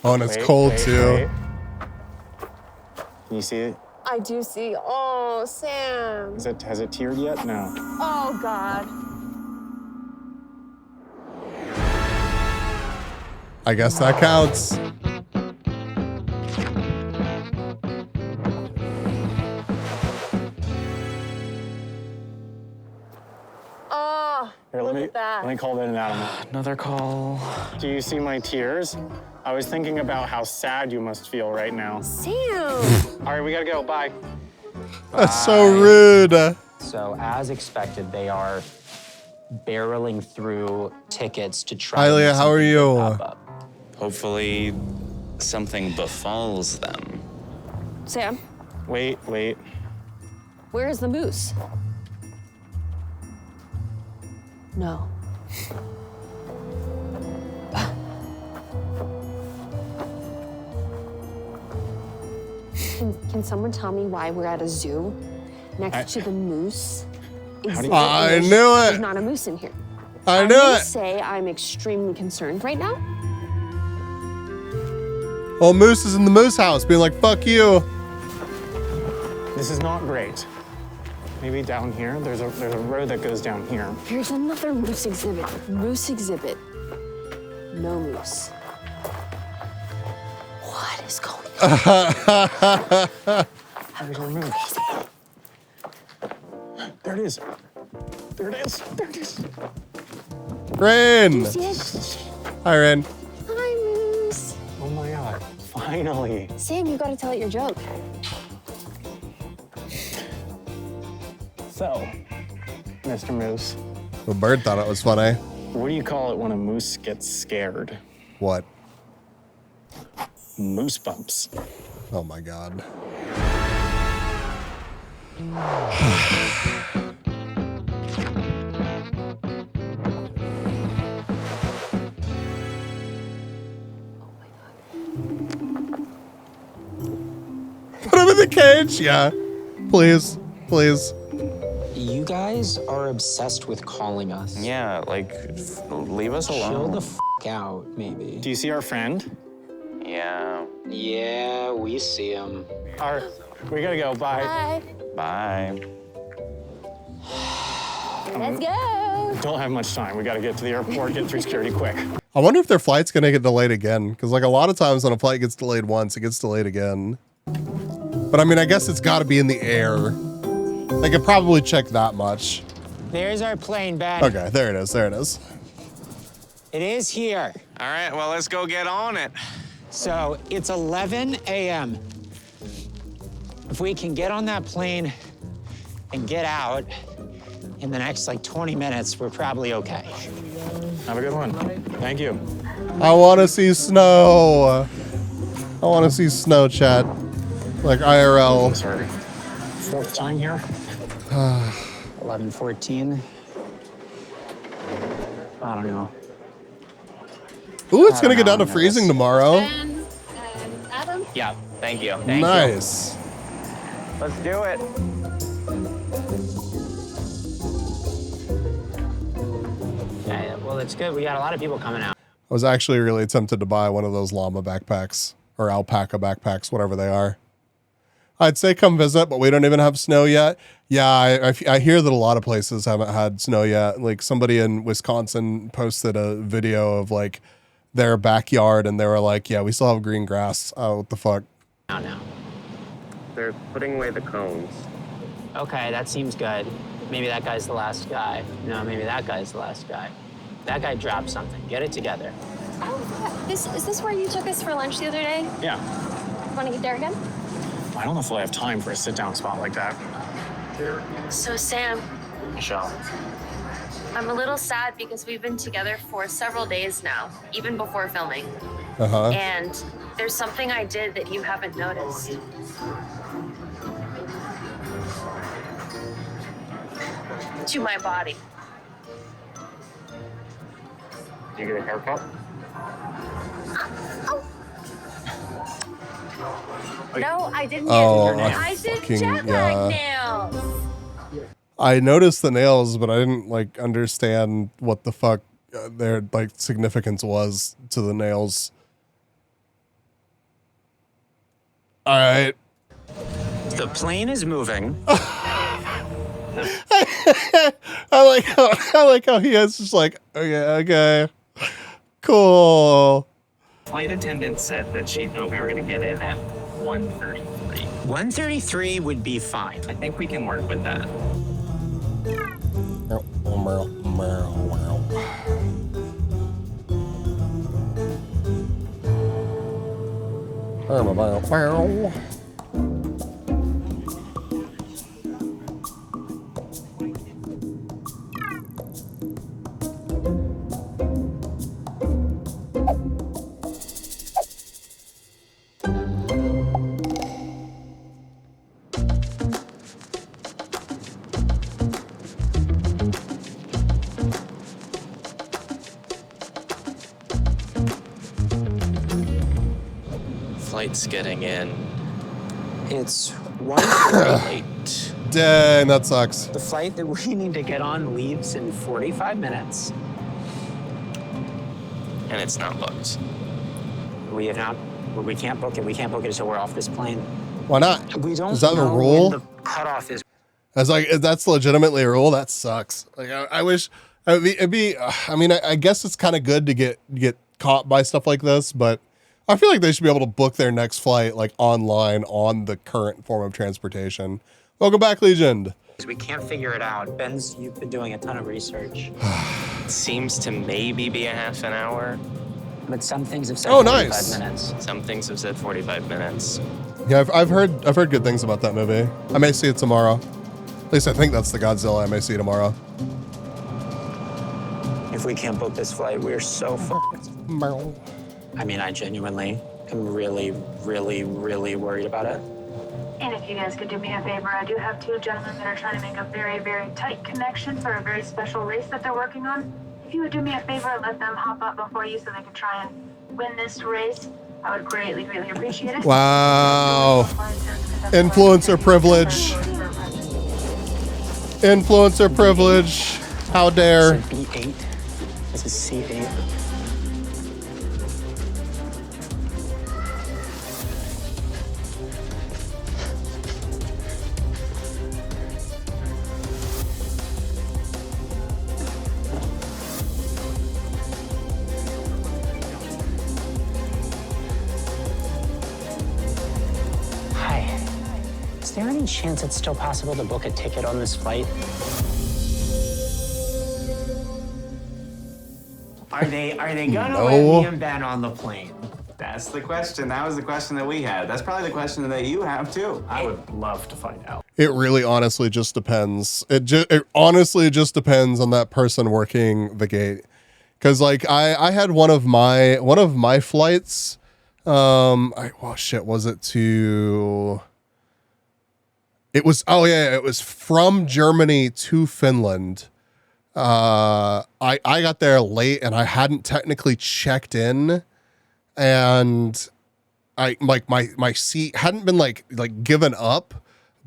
Oh, and it's Wait, cold, wait, too. wait. Can you see it? I do see. Oh, Sam. Has it teared yet? No. Oh God. I guess that counts. Oh, Here, look at that. let me call that an animal. Another call. Do you see my tears? I was thinking about how sad you must feel right now. Sam. All right, we gotta go. Bye. That's so rude. So, as expected, they are barreling through tickets to try. Hi, to Leah, make how are something you? pop up. Hopefully, something befalls them. Sam, Wait. where is the moose? No. Can someone tell me why we're at a zoo next to the moose? exhibit I and knew there's it. not a moose in here. I I'm knew gonna it. say I'm extremely concerned right now. Well, Moose is in the Moose house being like, fuck you. This is not great. Maybe down here. There's a road that goes down here. Here's another moose exhibit. Moose exhibit. No moose. What is going on? There's our moose. There it is. There it is. There it is. Ren. Hi, Ren. Hi, Moose. Oh my God. Finally. Sam, you gotta tell it your joke. So, Mr. Moose, The bird thought it was funny. what do you call it when a moose gets scared? What? Moose bumps. Oh my God. Put him in the cage. Yeah. Please. Please. You guys are obsessed with calling us. Yeah, like, leave us alone. Chill the f out, maybe. Do you see our friend? Yeah. Yeah, we see him. All right, we gotta go. Bye. Bye. Let's go. Don't have much time. We gotta get to the airport, get through security quick. I wonder if their flight's gonna get delayed again. Because like a lot of times when a flight gets delayed once, it gets delayed again. But I mean, I guess it's got to be in the air. They could probably check that much. There's our plane, Ben. Okay, there it is. There it is. It is here. All right, well, let's go get on it. So it's 11 a.m. If we can get on that plane and get out in the next like 20 minutes, we're probably okay. Have a good one. Thank you. I want to see snow. I want to see snow, chat. Like IRL. Sorry. Fourth time here. 11:14. I don't know. Ooh, it's gonna get down to freezing tomorrow. Adam? Yeah, thank you. Thank Nice. you. Let's do it. Yeah, well, it's good. We got a lot of people coming out. I was actually really tempted to buy one of those llama backpacks or alpaca backpacks, whatever they are. I'd say come visit, but we don't even have snow yet. Yeah, I hear that a lot of places haven't had snow yet. Like somebody in Wisconsin posted a video of like their backyard and they were like, yeah, we still have green grass. Oh, what the fuck? Now. They're putting away the cones. Okay, that seems good. Maybe that guy's the last guy. No, maybe that guy's the last guy. That guy dropped something. Get it together. Oh, is this where you took us for lunch the other day? Yeah. Want to get there again? I don't know if we'll have time for a sit-down spot like that. So, Sam, Michelle. I'm a little sad because we've been together for several days now, even before filming. Uh-huh. And there's something I did that you haven't noticed. To my body. You get a haircut? No, I didn't Oh, get I I did fucking- jet yeah. lag nails. I noticed the nails, but I didn't like understand what the fuck their like significance was to the nails. All right. The plane is moving. I like how he is just like, okay, cool. Flight attendant said that she'd know we were going to get in at 1:33. 1:33 would be fine. I think we can work with that. Flight's getting in. It's 1:48. Dang, that sucks. The flight that we need to get on leaves in 45 minutes. And it's not booked. We have not. We can't book it. We can't book it until we're off this plane. Why not? We don't Is that the know rule? when the cutoff is. I was like, if that's legitimately a rule, that sucks. Like, I wish it'd be. I mean, I guess it's kind of good to get caught by stuff like this, but I feel like they should be able to book their next flight like online on the current form of transportation. Welcome back, Legion. We can't figure it out. Ben's, you've been doing a ton of research. Seems to maybe be a half an hour. But some things have said Oh, 45 nice. minutes. Some things have said 45 minutes. Yeah, I've heard good things about that movie. I may see it tomorrow. At least I think that's the Godzilla I may see tomorrow. If we can't book this flight, we're so fucked. I mean, I genuinely am really, really, really worried about it. And if you guys could do me a favor, I do have two gentlemen that are trying to make a very, very tight connection for a very special race that they're working on. If you would do me a favor and let them hop up before you so they can try and win this race, I would greatly, greatly appreciate it. Wow. Influencer privilege. Influencer privilege. How dare. B8. This is C8. Hi. Is there any chance it's still possible to book a ticket on this flight? Are they gonna No. let me and Ben on the plane? That's the question. That was the question that we had. That's probably the question that you have too. I would love to find out. It really honestly just depends. It honestly just depends on that person working the gate. Cause like I had one of my flights, was it to, it was from Germany to Finland. I got there late and I hadn't technically checked in, and I like my seat hadn't been like given up,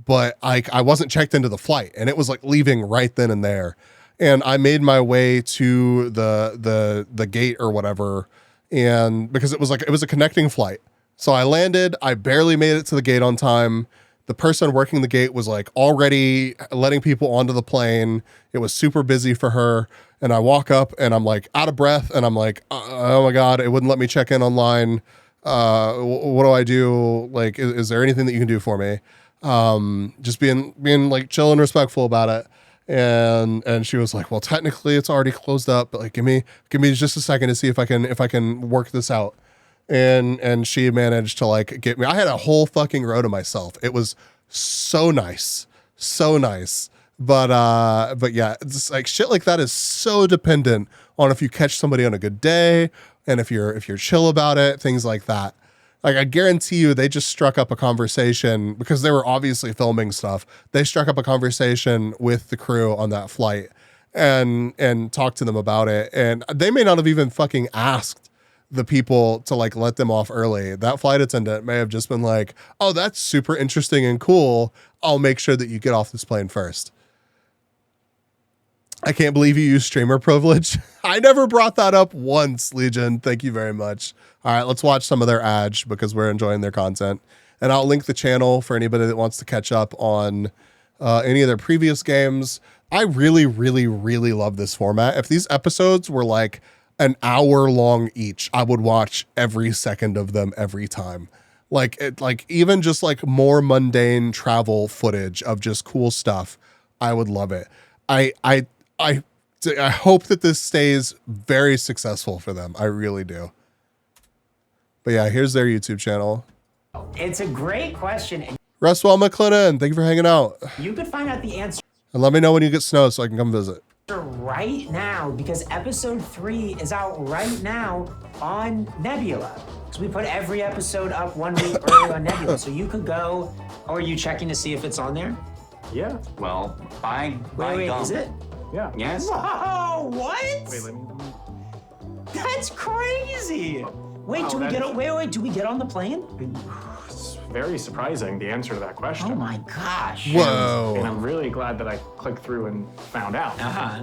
but I wasn't checked into the flight, and it was like leaving right then and there. And I made my way to the gate or whatever, and because it was a connecting flight. So I landed, I barely made it to the gate on time. The person working the gate was like already letting people onto the plane. It was super busy for her. And I walk up and I'm like out of breath, and I'm like, oh my God, it wouldn't let me check in online. What do I do? Like, is there anything that you can do for me? Just being like chill and respectful about it. And she was like, well, technically it's already closed up, but like, give me just a second to see if I can work this out. And she managed to like get me. I had a whole fucking row to myself. It was so nice. But yeah, it's like shit like that is so dependent on if you catch somebody on a good day and if you're chill about it, things like that. Like I guarantee you they just struck up a conversation because they were obviously filming stuff. They struck up a conversation with the crew on that flight and talked to them about it. And they may not have even fucking asked the people to like let them off early. That flight attendant may have just been like, oh, that's super interesting and cool. I'll make sure that you get off this plane first. I can't believe you use streamer privilege. I never brought that up once, Legion. Thank you very much. All right, let's watch some of their ads because we're enjoying their content. And I'll link the channel for anybody that wants to catch up on any of their previous games. I really, really, really love this format. If these episodes were like an hour long each, I would watch every second of them every time. Like even just like more mundane travel footage of just cool stuff, I would love it. I hope that this stays very successful for them. I really do. But yeah, here's their YouTube channel. It's a great question. Restwell McClellan, thank you for hanging out. You could find out the answer And let me know when you get snow so I can come visit. right now, because episode 3 is out right now on Nebula. Because we put every episode up 1 week early on Nebula. So you could go, or are you checking to see if it's on there? Yeah. Well, by Wait, gum. is it? Yeah. Yes. Whoa, what? Wait, let me... That's crazy. Wait, Wow, do we that get is- on, wait, do we get on the plane? It's very surprising, the answer to that question. Oh my gosh. Whoa. And I'm really glad that I clicked through and found out. Uh-huh.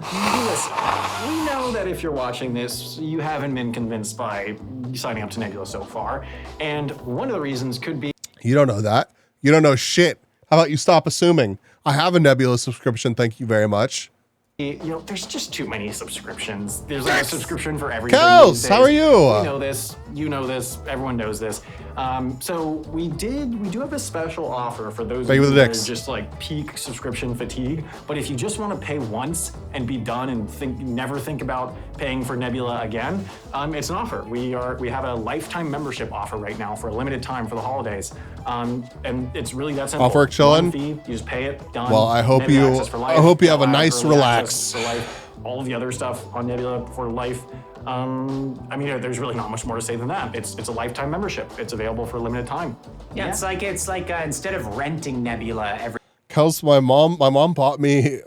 Listen, we know that if you're watching this, you haven't been convinced by signing up to Nebula so far. And one of the reasons could be... You don't know that. You don't know shit. How about you stop assuming? I have a Nebula subscription. Thank you very much. You know, there's just too many subscriptions. There's like a subscription for everything. Kels, these how days. are you? We know this. you know this, everyone knows this. So we do have a special offer for those Thank you of for you the that dicks. are just like peak subscription fatigue. But if you just want to pay once and be done and never think about paying for Nebula again, it's an offer. We have a lifetime membership offer right now for a limited time for the holidays. And it's really that simple. Offer chillin'? One fee, you just pay it, done. Well, I hope Nebula you access for life, have a early nice access relax. for life, all of the other stuff on Nebula for life. I mean, there's really not much more to say than that. It's a lifetime membership. It's available for a limited time. Yeah, it's like instead of renting Nebula every. Cause my mom bought me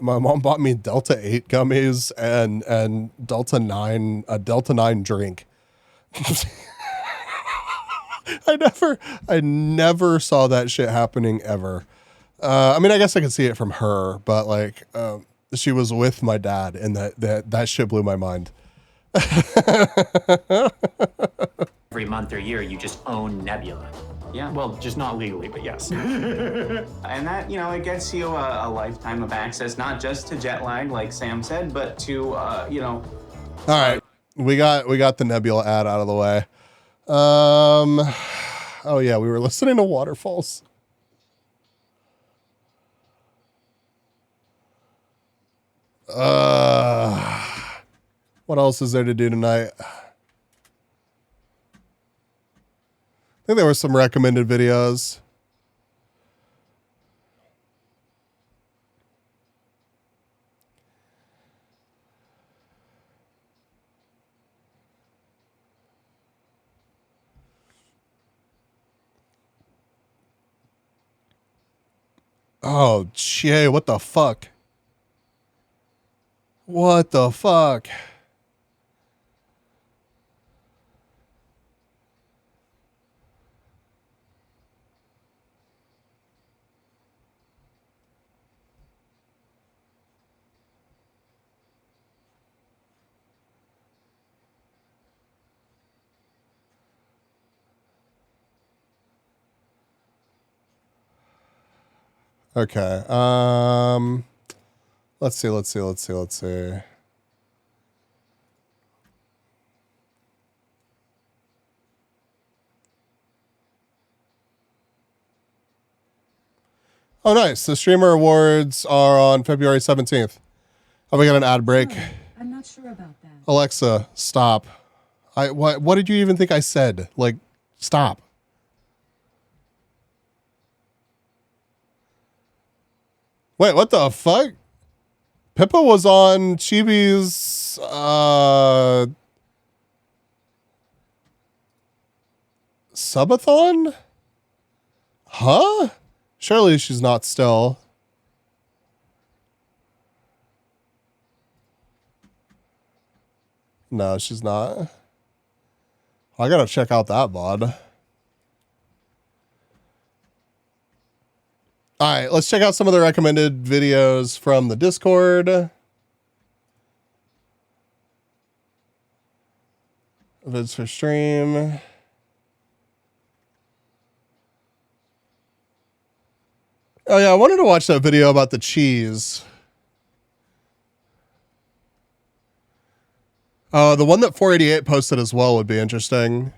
Delta 8 gummies and Delta 9 a Delta 9 drink. I never saw that shit happening ever. I mean, I guess I could see it from her, but like she was with my dad, and that shit blew my mind. Every month or year, you just own Nebula. Yeah. Well, just not legally, but yes. And that, it gets you a lifetime of access, not just to jet lag, like Sam said, but to, All right, we got the Nebula ad out of the way. Oh yeah, we were listening to Waterfalls. What else is there to do tonight? I think there were some recommended videos. Oh, Jay, what the fuck? What the fuck? Okay. Let's see. Oh, nice. The streamer awards are on February 17th. Oh, we got an ad break. I'm not sure about that. Alexa, stop. What did you even think I said? Like, stop. Wait, what the fuck? Pippa was on Chibi's subathon? Huh? Surely she's not still. No, she's not. I gotta check out that VOD. All right, let's check out some of the recommended videos from the Discord. Vids for stream. Oh yeah, I wanted to watch that video about the cheese. The one that 488 posted as well would be interesting.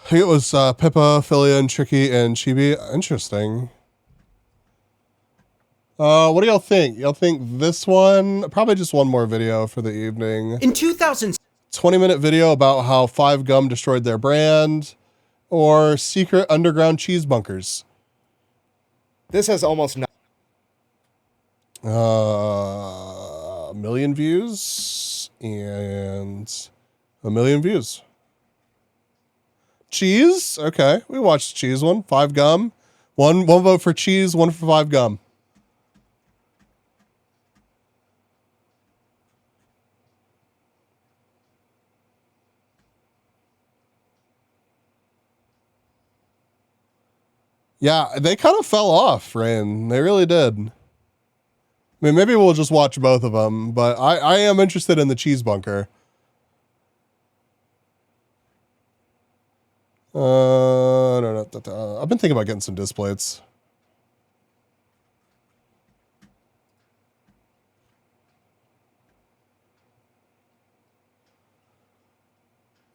I think it was Pippa, Philia, and Tricky, and Chibi. Interesting. What do y'all think? Y'all think this one? Probably just one more video for the evening. In 2000, 20-minute video about how 5 Gum destroyed their brand, or secret underground cheese bunkers. this has almost no. A million views and a million views. Cheese? Okay, we watched the cheese one. 5 Gum. One vote for cheese, one for 5 Gum. Yeah, they kind of fell off, Rain. They really did. I mean, maybe we'll just watch both of them, but I am interested in the cheese bunker. No. I've been thinking about getting some disc plates.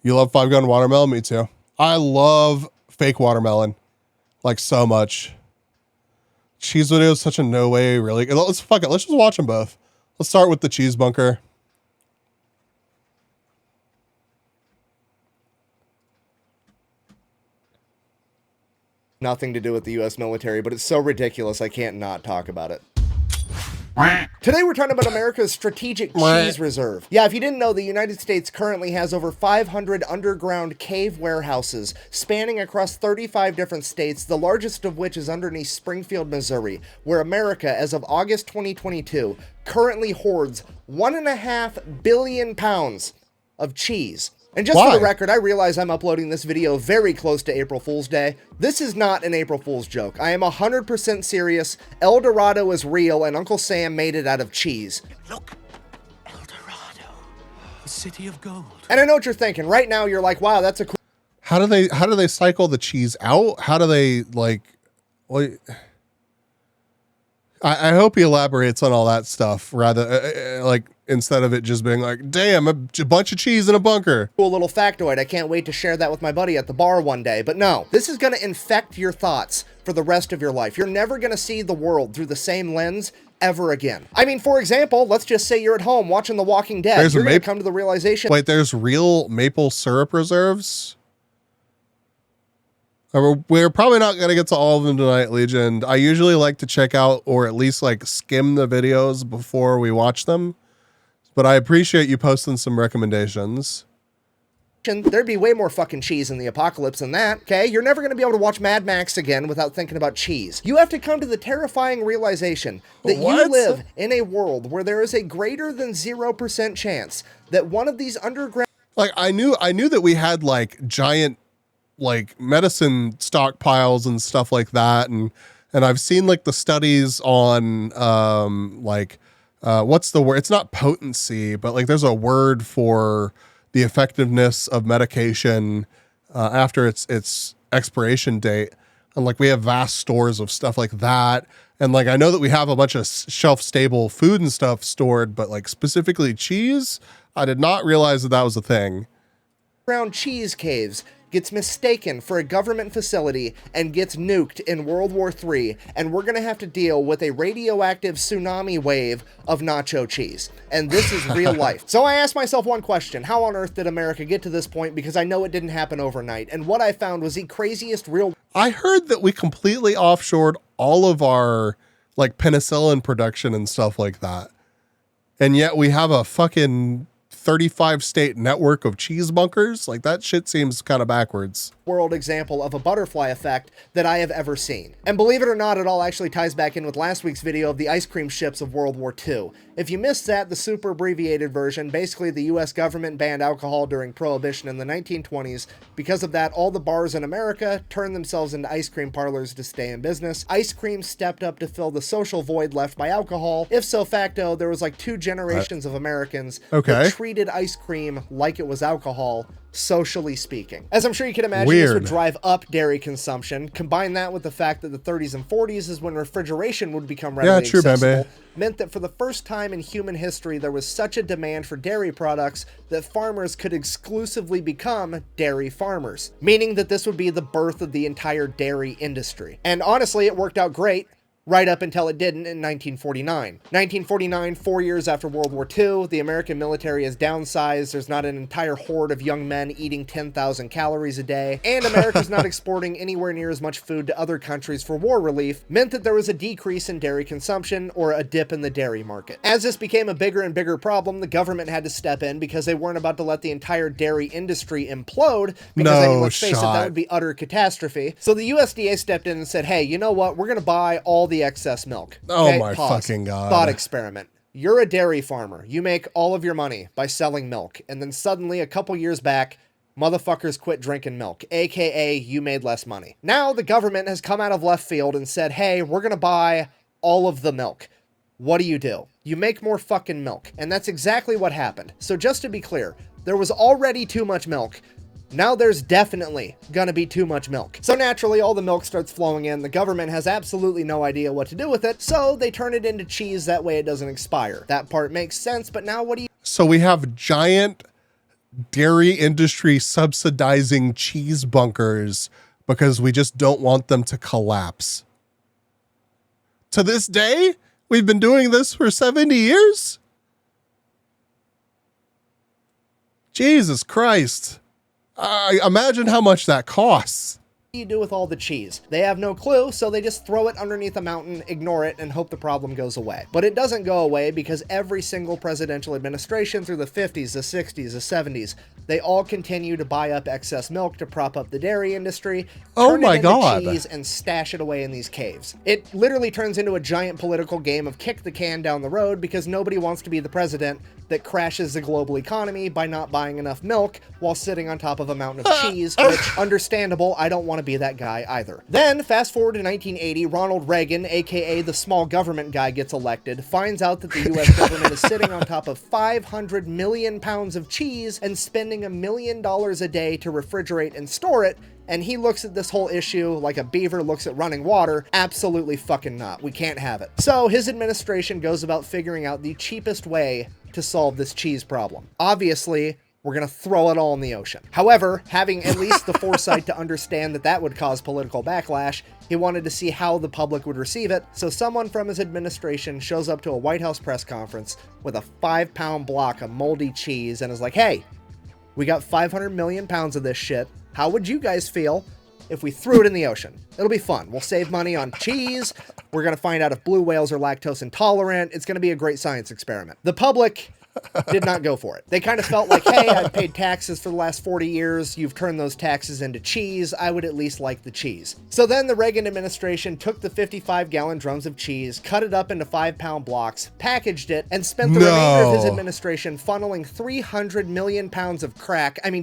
You love 5-gun watermelon? Me too. I love fake watermelon. Like so much. Cheese video is such a no way, really. Let's fuck it. Let's just watch them both. Let's start with the cheese bunker. Nothing to do with the U.S. military, but it's so ridiculous I can't not talk about it. Today we're talking about America's strategic cheese reserve. Yeah, if you didn't know, the United States currently has over 500 underground cave warehouses spanning across 35 different states, the largest of which is underneath Springfield, Missouri, where America, as of August 2022, currently hoards 1.5 billion pounds of cheese. And just for the record, I realize I'm uploading this video very close to April Fool's Day. This is not an April Fool's joke. I am 100% serious. El Dorado is real, and Uncle Sam made it out of cheese. Look, El Dorado, the city of gold. And I know what you're thinking. Right now, you're like, wow, that's a cool... How do they cycle the cheese out? How do they, like... Well, I hope he elaborates on all that stuff rather like instead of it just being like, damn, a bunch of cheese in a bunker. Cool little factoid. I can't wait to share that with my buddy at the bar one day. But no, this is going to infect your thoughts for the rest of your life. You're never going to see the world through the same lens ever again. I mean, for example, let's just say you're at home watching The Walking Dead. You're going to come to the realization... Wait, there's real maple syrup reserves? We're probably not going to get to all of them tonight, Legion. I usually like to check out or at least like skim the videos before we watch them. But I appreciate you posting some recommendations. There'd be way more fucking cheese in the apocalypse than that, okay? You're never going to be able to watch Mad Max again without thinking about cheese. You have to come to the terrifying realization that you live in a world where there is a greater than 0% chance that one of these underground... Like, I knew that we had like giant like medicine stockpiles and stuff like that, and I've seen like the studies on what's the word? It's not potency, but like there's a word for the effectiveness of medication after its expiration date, and like we have vast stores of stuff like that, and like I know that we have a bunch of shelf stable food and stuff stored, but like specifically cheese, I did not realize that was a thing. Underground cheese caves gets mistaken for a government facility and gets nuked in World War III, and we're going to have to deal with a radioactive tsunami wave of nacho cheese. And this is real life. So I asked myself one question: how on earth did America get to this point? Because I know it didn't happen overnight. And what I found was the craziest real... I heard that we completely offshored all of our like penicillin production and stuff like that. And yet we have a fucking 35 state network of cheese bunkers. Like that shit seems kind of backwards. World example of a butterfly effect that I have ever seen. And believe it or not, it all actually ties back in with last week's video of the ice cream ships of World War II. If you missed that, the super abbreviated version, basically the US government banned alcohol during Prohibition in the 1920s. Because of that, all the bars in America turned themselves into ice cream parlors to stay in business. Ice cream stepped up to fill the social void left by alcohol. If so facto, there was like 2 generations of Americans that treated ice cream like it was alcohol, socially speaking. As I'm sure you can imagine, this would drive up dairy consumption. Combine that with the fact that the 30s and 40s is when refrigeration would become readily accessible. Meant that for the first time in human history, there was such a demand for dairy products that farmers could exclusively become dairy farmers, meaning that this would be the birth of the entire dairy industry. And honestly, it worked out great. Right up until it didn't in 1949. 1949, 4 years after World War II, the American military is downsized, there's not an entire horde of young men eating 10,000 calories a day, and America's not exporting anywhere near as much food to other countries for war relief, meant that there was a decrease in dairy consumption, or a dip in the dairy market. As this became a bigger and bigger problem, the government had to step in because they weren't about to let the entire dairy industry implode, because I mean, let's face it, that would be utter catastrophe. So the USDA stepped in and said, hey, you know what, we're gonna buy all the excess milk. Okay? Oh my fucking God. Thought experiment. You're a dairy farmer. You make all of your money by selling milk. And then suddenly, a couple years back, motherfuckers quit drinking milk, aka you made less money. Now the government has come out of left field and said, hey, we're gonna buy all of the milk. What do? You make more fucking milk. And that's exactly what happened. So just to be clear, there was already too much milk. Now there's definitely gonna be too much milk. So naturally, all the milk starts flowing in. The government has absolutely no idea what to do with it, so they turn it into cheese, that way it doesn't expire. That part makes sense, but now what do you— So we have giant dairy industry subsidizing cheese bunkers because we just don't want them to collapse. To this day, we've been doing this for 70 years? Jesus Christ. Imagine how much that costs. you do with all the cheese? They have no clue, so they just throw it underneath a mountain, ignore it, and hope the problem goes away. But it doesn't go away because every single presidential administration through the 50s, the 60s, the 70s, they all continue to buy up excess milk to prop up the dairy industry, turn it into cheese, and stash it away in these caves. It literally turns into a giant political game of kick the can down the road because nobody wants to be the president that crashes the global economy by not buying enough milk while sitting on top of a mountain of cheese, which, understandable, I don't want to be that guy either. Then, fast forward to 1980, Ronald Reagan, aka the small government guy, gets elected, finds out that the US government is sitting on top of 500 million pounds of cheese and spending $1 million a day to refrigerate and store it, and he looks at this whole issue like a beaver looks at running water. Absolutely fucking not. We can't have it. So his administration goes about figuring out the cheapest way to solve this cheese problem. Obviously, we're gonna throw it all in the ocean. However, having at least the foresight to understand that that would cause political backlash, he wanted to see how the public would receive it, so someone from his administration shows up to a White House press conference with a 5-pound block of moldy cheese and is like, hey, we got 500 million pounds of this shit. How would you guys feel if we threw it in the ocean? It'll be fun. We'll save money on cheese. We're going to find out if blue whales are lactose intolerant. It's going to be a great science experiment. The public did not go for it. They kind of felt like, hey, I've paid taxes for the last 40 years. You've turned those taxes into cheese. I would at least like the cheese. So then the Reagan administration took the 55-gallon drums of cheese, cut it up into 5-pound blocks, packaged it, and spent the remainder of his administration funneling 300 million pounds of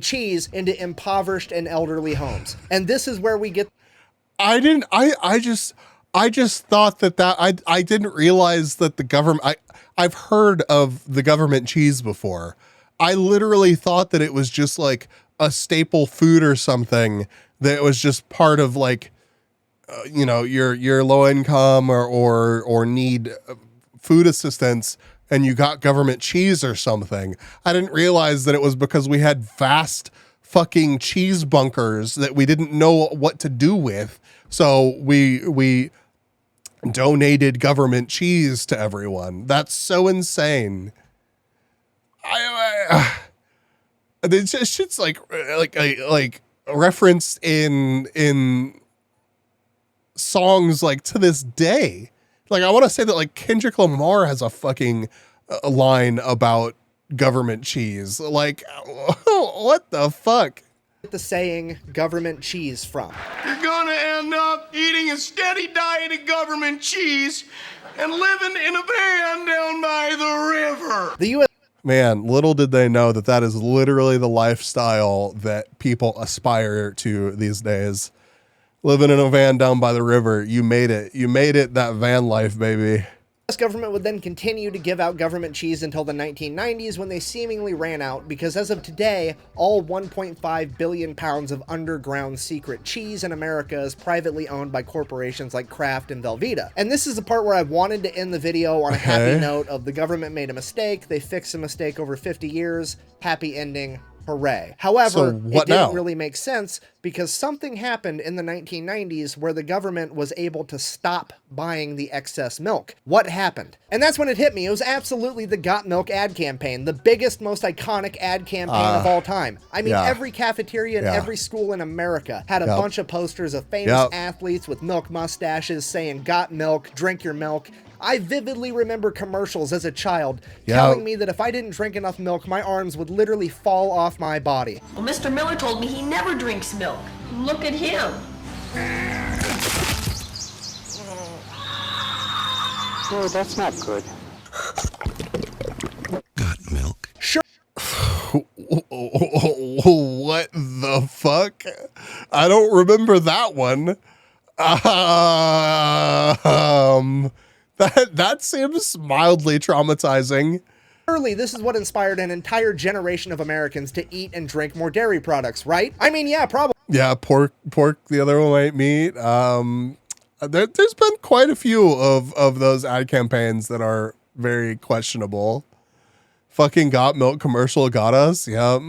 cheese into impoverished and elderly homes. And this is where we get... I just thought that I didn't realize that the government... I've heard of the government cheese before. I literally thought that it was just like a staple food or something that was just part of like, your low income or need food assistance and you got government cheese or something. I didn't realize that it was because we had vast fucking cheese bunkers that we didn't know what to do with. So we donated government cheese to everyone. That's so insane. It's just shit's like referenced in songs like to this day. Like I want to say that like Kendrick Lamar has a fucking line about government cheese. Like what the fuck? The saying government cheese from? You're gonna end up eating a steady diet of government cheese and living in a van down by the river. The U.S. Man, little did they know that is literally the lifestyle that people aspire to these days. Living in a van down by the river. You made it. You made it, that van life, baby. The US government would then continue to give out government cheese until the 1990s when they seemingly ran out, because as of today, all 1.5 billion pounds of underground secret cheese in America is privately owned by corporations like Kraft and Velveeta. And this is the part where I wanted to end the video on a happy note of the government made a mistake, they fixed a mistake over 50 years, happy ending. Hooray. However, it didn't really make sense because something happened in the 1990s where the government was able to stop buying the excess milk. What happened? And that's when it hit me. It was absolutely the Got Milk ad campaign, the biggest, most iconic ad campaign of all time. I mean, every cafeteria in every school in America had a bunch of posters of famous athletes with milk mustaches saying, "Got milk, drink your milk." I vividly remember commercials as a child telling me that if I didn't drink enough milk, my arms would literally fall off my body. Well, Mr. Miller told me he never drinks milk. Look at him. Oh, that's not good. Got milk. Sure. What the fuck? I don't remember that one. That seems mildly traumatizing. Early, this is what inspired an entire generation of Americans to eat and drink more dairy products, right? I mean, yeah, probably. Yeah, pork, the other one might meat. There's been quite a few of those ad campaigns that are very questionable. Fucking Got Milk commercial got us. Yep.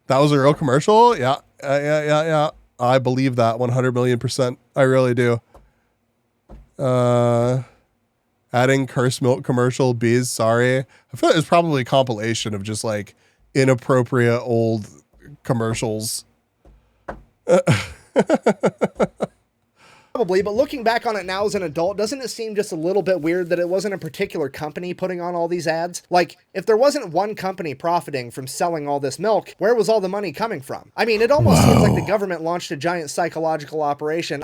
That was a real commercial. Yeah. Yeah. I believe that 100,000,000%. I really do. Adding curse milk commercial bees. Sorry. I feel like it's probably a compilation of just like inappropriate old commercials. Probably, but looking back on it now as an adult, doesn't it seem just a little bit weird that it wasn't a particular company putting on all these ads? Like, if there wasn't one company profiting from selling all this milk, where was all the money coming from? I mean, it almost seems like the government launched a giant psychological operation,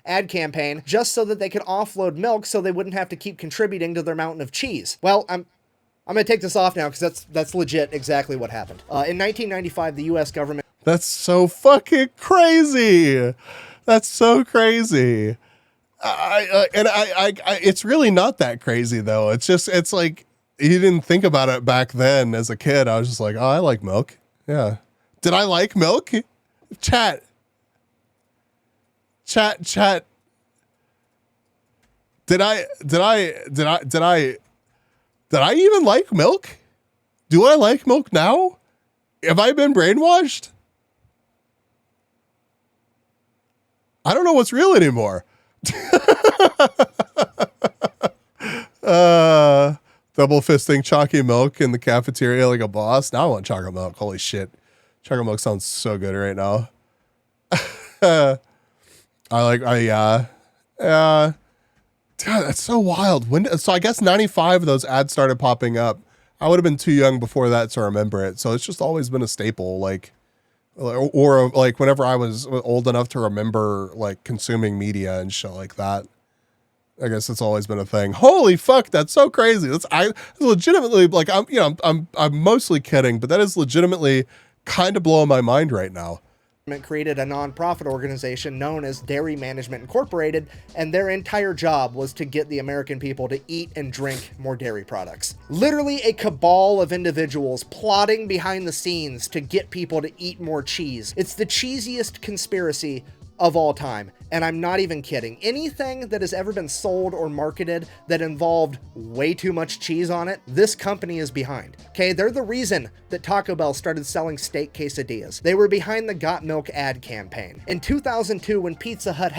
ad campaign, just so that they could offload milk so they wouldn't have to keep contributing to their mountain of cheese. Well, I'm going to take this off now because that's legit exactly what happened. In 1995, the U.S. government... That's so fucking crazy. That's so crazy. It's really not that crazy though. It's like, you didn't think about it back then as a kid. I was just like, oh, I like milk. Yeah. Did I like milk? Chat. Did I even like milk? Do I like milk now? Have I been brainwashed? I don't know what's real anymore. Double fisting chalky milk in the cafeteria like a boss. Now I want chocolate milk. Holy shit. Chocolate milk sounds so good right now. God, that's so wild. So I guess 95 of those ads started popping up. I would have been too young before that to remember it. So it's just always been a staple. Or like whenever I was old enough to remember like consuming media and shit like that, I guess it's always been a thing. Holy fuck, that's so crazy. I legitimately, like, I'm mostly kidding, but that is legitimately kind of blowing my mind right now. Created a nonprofit organization known as Dairy Management Incorporated, and their entire job was to get the American people to eat and drink more dairy products. Literally a cabal of individuals plotting behind the scenes to get people to eat more cheese. It's the cheesiest conspiracy of all time, and I'm not even kidding. Anything that has ever been sold or marketed that involved way too much cheese on it, this company is behind. Okay, they're the reason that Taco Bell started selling steak quesadillas. They were behind the Got Milk ad campaign. In 2002, when Pizza Hut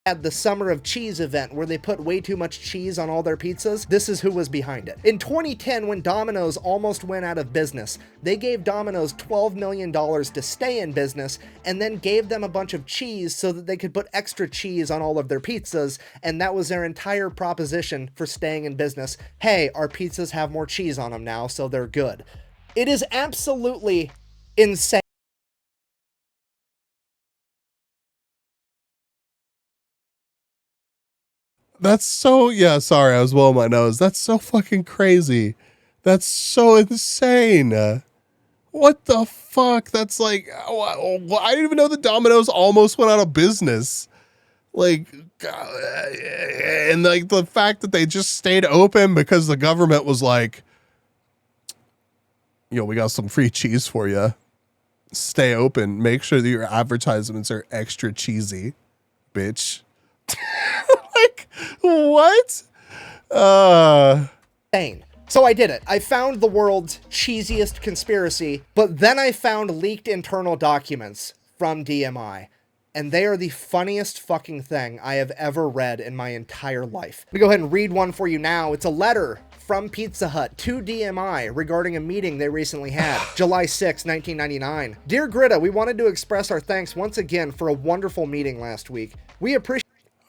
had the Summer of Cheese event where they put way too much cheese on all their pizzas, this is who was behind it. In 2010, when Domino's almost went out of business, they gave Domino's $12 million to stay in business and then gave them a bunch of cheese so that they could put extra cheese on all of their pizzas, and that was their entire proposition for staying in business. Hey, our pizzas have more cheese on them now, so they're good. It is absolutely insane. That's so, yeah, sorry, I was blowing my nose. That's so fucking crazy. That's so insane. What the fuck? That's like, I didn't even know the Domino's almost went out of business. Like, and like the fact that they just stayed open because the government was like, yo, we got some free cheese for you. Stay open. Make sure that your advertisements are extra cheesy, bitch. Like, what? Insane. So I did it. I found the world's cheesiest conspiracy, but then I found leaked internal documents from DMI. And they are the funniest fucking thing I have ever read in my entire life. Let me go ahead and read one for you now. It's a letter from Pizza Hut to DMI regarding a meeting they recently had, July 6, 1999. Dear Greta, we wanted to express our thanks once again for a wonderful meeting last week. We appreciate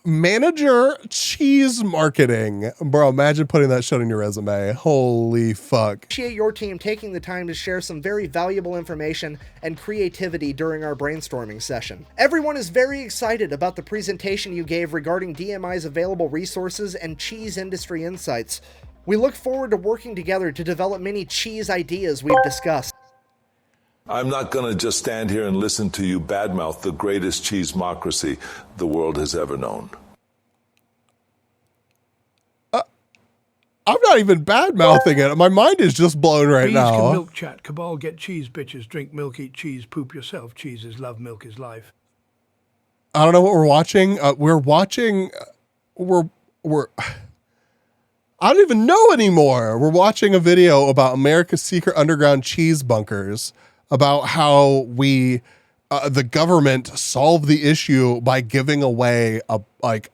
Manager cheese marketing. Bro, imagine putting that shit on your resume. Holy fuck. Appreciate your team taking the time to share some very valuable information and creativity during our brainstorming session. Everyone is very excited about the presentation you gave regarding DMI's available resources and cheese industry insights. We look forward to working together to develop many cheese ideas we've discussed. I'm not going to just stand here and listen to you badmouth the greatest cheesemocracy the world has ever known. not even bad mouthing it. My mind is just blown right Bees now. can milk chat. Cabal get cheese, bitches. Drink milk, eat cheese, poop yourself. Cheese is love, milk is life. I don't know what we're watching. We're I don't even know anymore. We're watching a video about America's secret underground cheese bunkers, about how the government solved the issue by giving away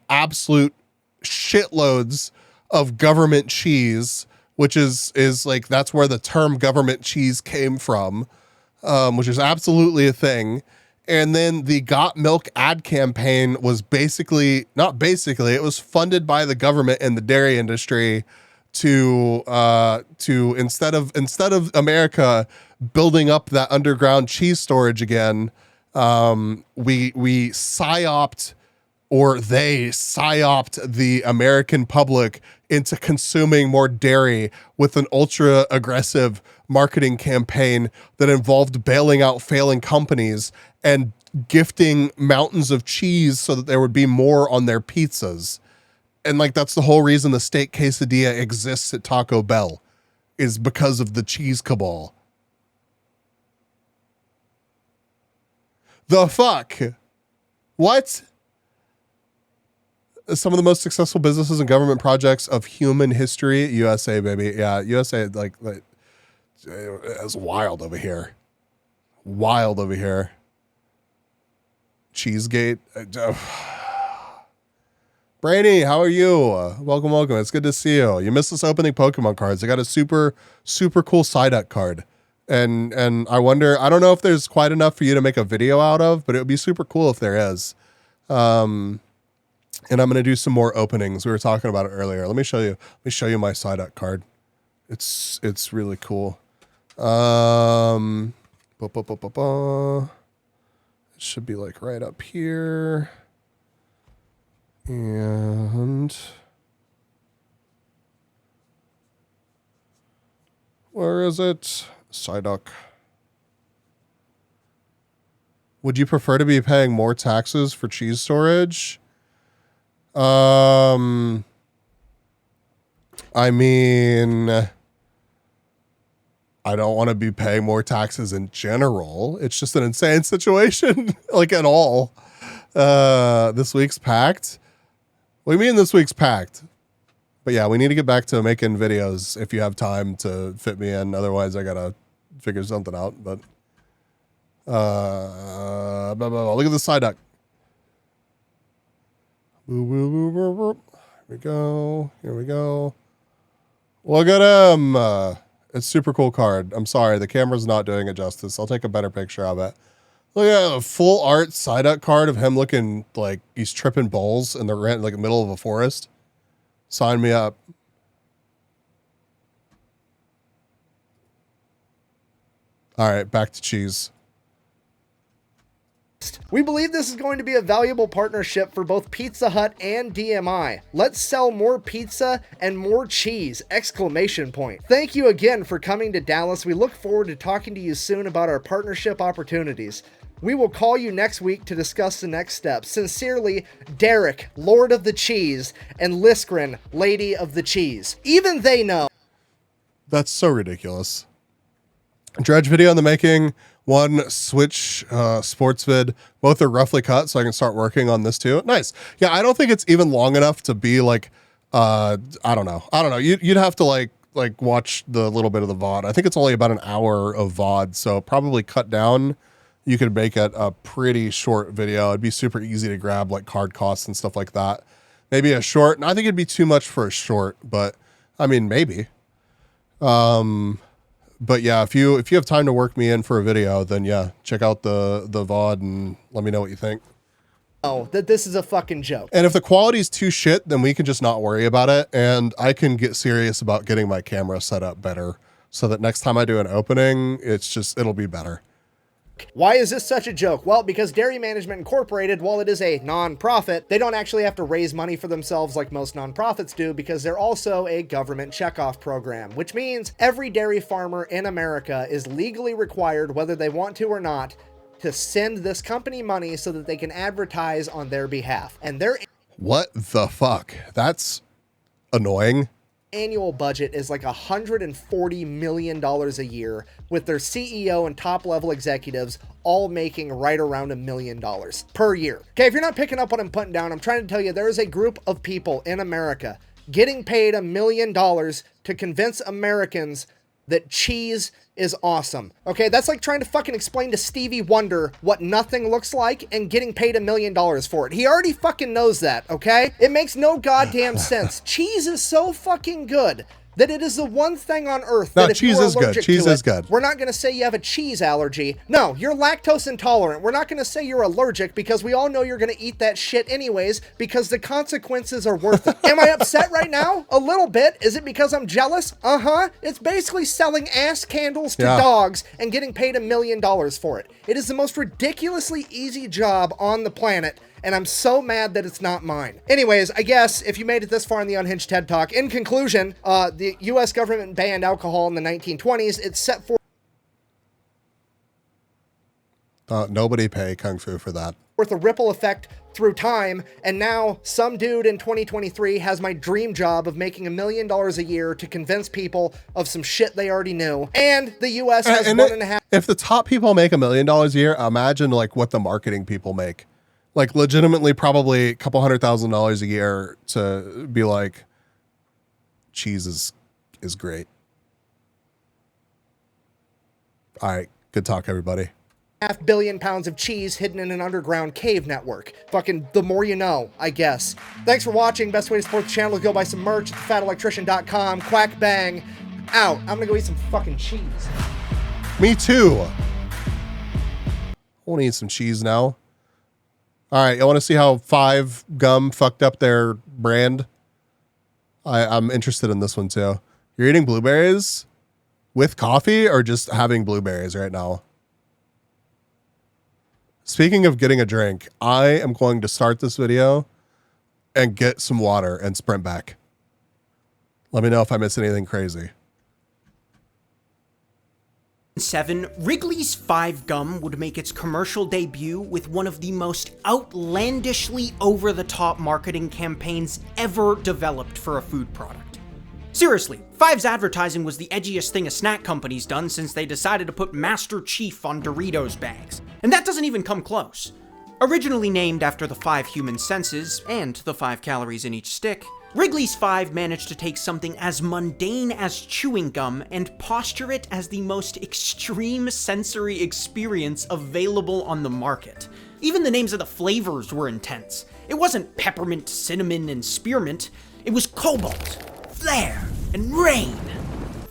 absolute shitloads of government cheese, which is like, that's where the term government cheese came from, which is absolutely a thing. And then the Got Milk ad campaign was it was funded by the government and the dairy industry to instead of America building up that underground cheese storage again, we psyoped, or they psyoped the American public into consuming more dairy with an ultra aggressive marketing campaign that involved bailing out failing companies and gifting mountains of cheese so that there would be more on their pizzas. And like, that's the whole reason the steak quesadilla exists at Taco Bell, is because of the cheese cabal. The fuck? What? Some of the most successful businesses and government projects of human history. USA, baby. Yeah, USA, like it's wild over here. Wild over here. Cheesegate. Brainy, how are you? Welcome. It's good to see you. You missed us opening Pokemon cards. I got a super cool Psyduck card. And I wonder, I don't know if there's quite enough for you to make a video out of, but it would be super cool if there is. And I'm going to do some more openings. We were talking about it earlier. Let me show you my Psyduck card. It's really cool. It should be like right up here. And where is it? Psyduck. Would you prefer to be paying more taxes for cheese storage? I mean, I don't want to be paying more taxes in general. It's just an insane situation, like at all. This week's packed. What do you mean this week's packed? But yeah, we need to get back to making videos if you have time to fit me in. Otherwise, I gotta figure something out. But look at the Psyduck. Here we go. Look at him. It's super cool card. I'm sorry, the camera's not doing it justice. I'll take a better picture of it. Look at a full art Psyduck card of him looking like he's tripping bulls in the middle of a forest. Sign me up. All right, back to cheese. We believe this is going to be a valuable partnership for both Pizza Hut and DMI. Let's sell more pizza and more cheese! ! Thank you again for coming to Dallas. We look forward to talking to you soon about our partnership opportunities. We will call you next week to discuss the next steps. Sincerely, Derek, Lord of the Cheese, and Liskrin, Lady of the Cheese. Even they know. That's so ridiculous. Dredge video in the making. One Switch sports vid. Both are roughly cut, so I can start working on this too. Nice. Yeah, I don't think it's even long enough to be like, I don't know. You'd have to like watch the little bit of the VOD. I think it's only about an hour of VOD, so probably cut down. You could make it a pretty short video. It'd be super easy to grab, like card costs and stuff like that. Maybe a short. And I think it'd be too much for a short, but I mean, maybe. But yeah, if you have time to work me in for a video, then yeah, check out the VOD and let me know what you think. Oh, that this is a fucking joke. And if the quality's too shit, then we can just not worry about it. And I can get serious about getting my camera set up better so that next time I do an opening, it'll be better. Why is this such a joke? Well, because Dairy Management Incorporated, while it is a non-profit, they don't actually have to raise money for themselves like most non-profits do, because they're also a government checkoff program, which means every dairy farmer in America is legally required, whether they want to or not, to send this company money so that they can advertise on their behalf. And they're... What the fuck? That's annoying. annual budget is like $140 million a year, with their CEO and top level executives all making right around $1 million per year. Okay, if you're not picking up what I'm putting down, I'm trying to tell you there is a group of people in America getting paid $1 million to convince Americans that cheese is awesome. Okay, that's like trying to fucking explain to Stevie Wonder what nothing looks like and getting paid $1 million for it. He already fucking knows that, okay? It makes no goddamn sense. Cheese is so fucking good that it is the one thing on earth that if you're allergic to it, we're not going to say you have a cheese allergy. No, you're lactose intolerant. We're not going to say you're allergic because we all know you're going to eat that shit anyways because the consequences are worth it. Am I upset right now? A little bit. Is it because I'm jealous? Uh-huh. It's basically selling ass candles to dogs and getting paid $1 million for it. It is the most ridiculously easy job on the planet, and I'm so mad that it's not mine. Anyways, I guess if you made it this far in the Unhinged TED Talk, in conclusion, the U.S. government banned alcohol in the 1920s. It's set forth nobody pay Kung Fu for that. a ripple effect through time, and now some dude in 2023 has my dream job of making $1 million a year to convince people of some shit they already knew. And the U.S. has If the top people make $1 million a year, imagine like what the marketing people make. Like legitimately probably a couple $100,000 a year to be like, cheese is great. All right. Good talk, everybody. 500 million pounds of cheese hidden in an underground cave network. Fucking the more you know, I guess. Thanks for watching. Best way to support the channel is go buy some merch at thefatelectrician.com. Quack bang. Out. I'm gonna go eat some fucking cheese. Me too. I want to eat some cheese now. All right, you want to see how 5 Gum fucked up their brand? I'm interested in this one too. You're eating blueberries with coffee or just having blueberries right now? Speaking of getting a drink, I am going to start this video and get some water and sprint back. Let me know if I miss anything crazy. 7, Wrigley's 5 Gum would make its commercial debut with one of the most outlandishly over-the-top marketing campaigns ever developed for a food product. Seriously, 5's advertising was the edgiest thing a snack company's done since they decided to put Master Chief on Doritos bags. And that doesn't even come close. Originally named after the 5 human senses and the 5 calories in each stick, Wrigley's 5 managed to take something as mundane as chewing gum and posture it as the most extreme sensory experience available on the market. Even the names of the flavors were intense. It wasn't peppermint, cinnamon, and spearmint. It was cobalt, flare, and rain.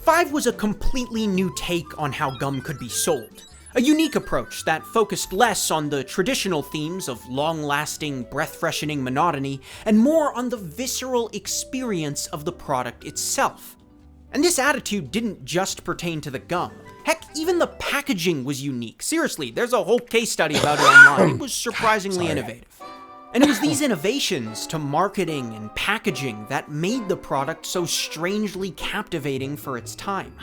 5 was a completely new take on how gum could be sold. A unique approach that focused less on the traditional themes of long-lasting, breath-freshening monotony and more on the visceral experience of the product itself. And this attitude didn't just pertain to the gum. Heck, even the packaging was unique. Seriously, there's a whole case study about it online. It was surprisingly innovative. And it was these innovations to marketing and packaging that made the product so strangely captivating for its time.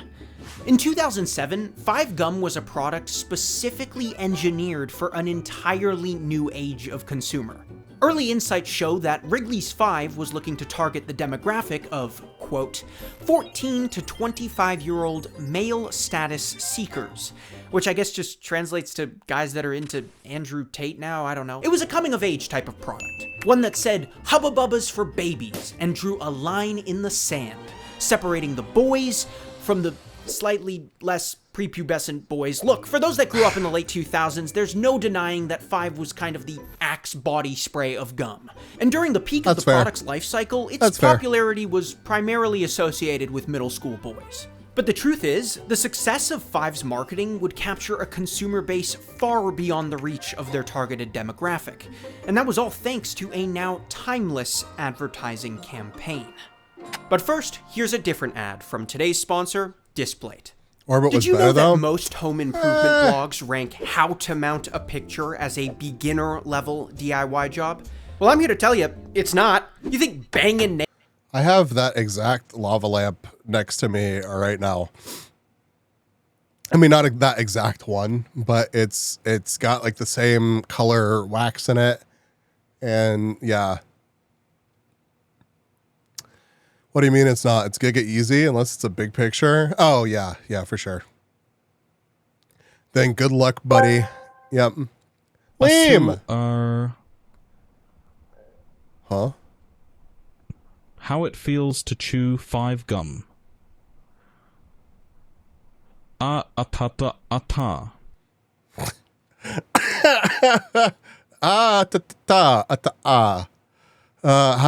In 2007, 5 Gum was a product specifically engineered for an entirely new age of consumer. Early insights show that Wrigley's 5 was looking to target the demographic of, quote, 14 to 25-year-old male status seekers, which I guess just translates to guys that are into Andrew Tate now, I don't know. It was a coming-of-age type of product, one that said Hubba Bubbas for babies and drew a line in the sand, separating the boys from the slightly less prepubescent boys. Look, for those that grew up in the late 2000s, there's no denying that 5 was kind of the Axe body spray of gum. And during the peak of the product's life cycle, its popularity was primarily associated with middle school boys. But the truth is, the success of 5's marketing would capture a consumer base far beyond the reach of their targeted demographic. And that was all thanks to a now timeless advertising campaign. But first, here's a different ad from today's sponsor, Displate. Orbit Did was you better know that though? most home improvement blogs rank how to mount a picture as a beginner level DIY job? Well, I'm here to tell you, it's not. You think banging nails? I have that exact lava lamp next to me right now. I mean, not that exact one, but it's got like the same color wax in it. And yeah. What do you mean it's not? It's Giga Easy unless it's a big picture. Oh, yeah. Yeah, for sure. Then good luck, buddy. Yep. Lame. Huh? How it feels to chew 5 gum. Atata ata. How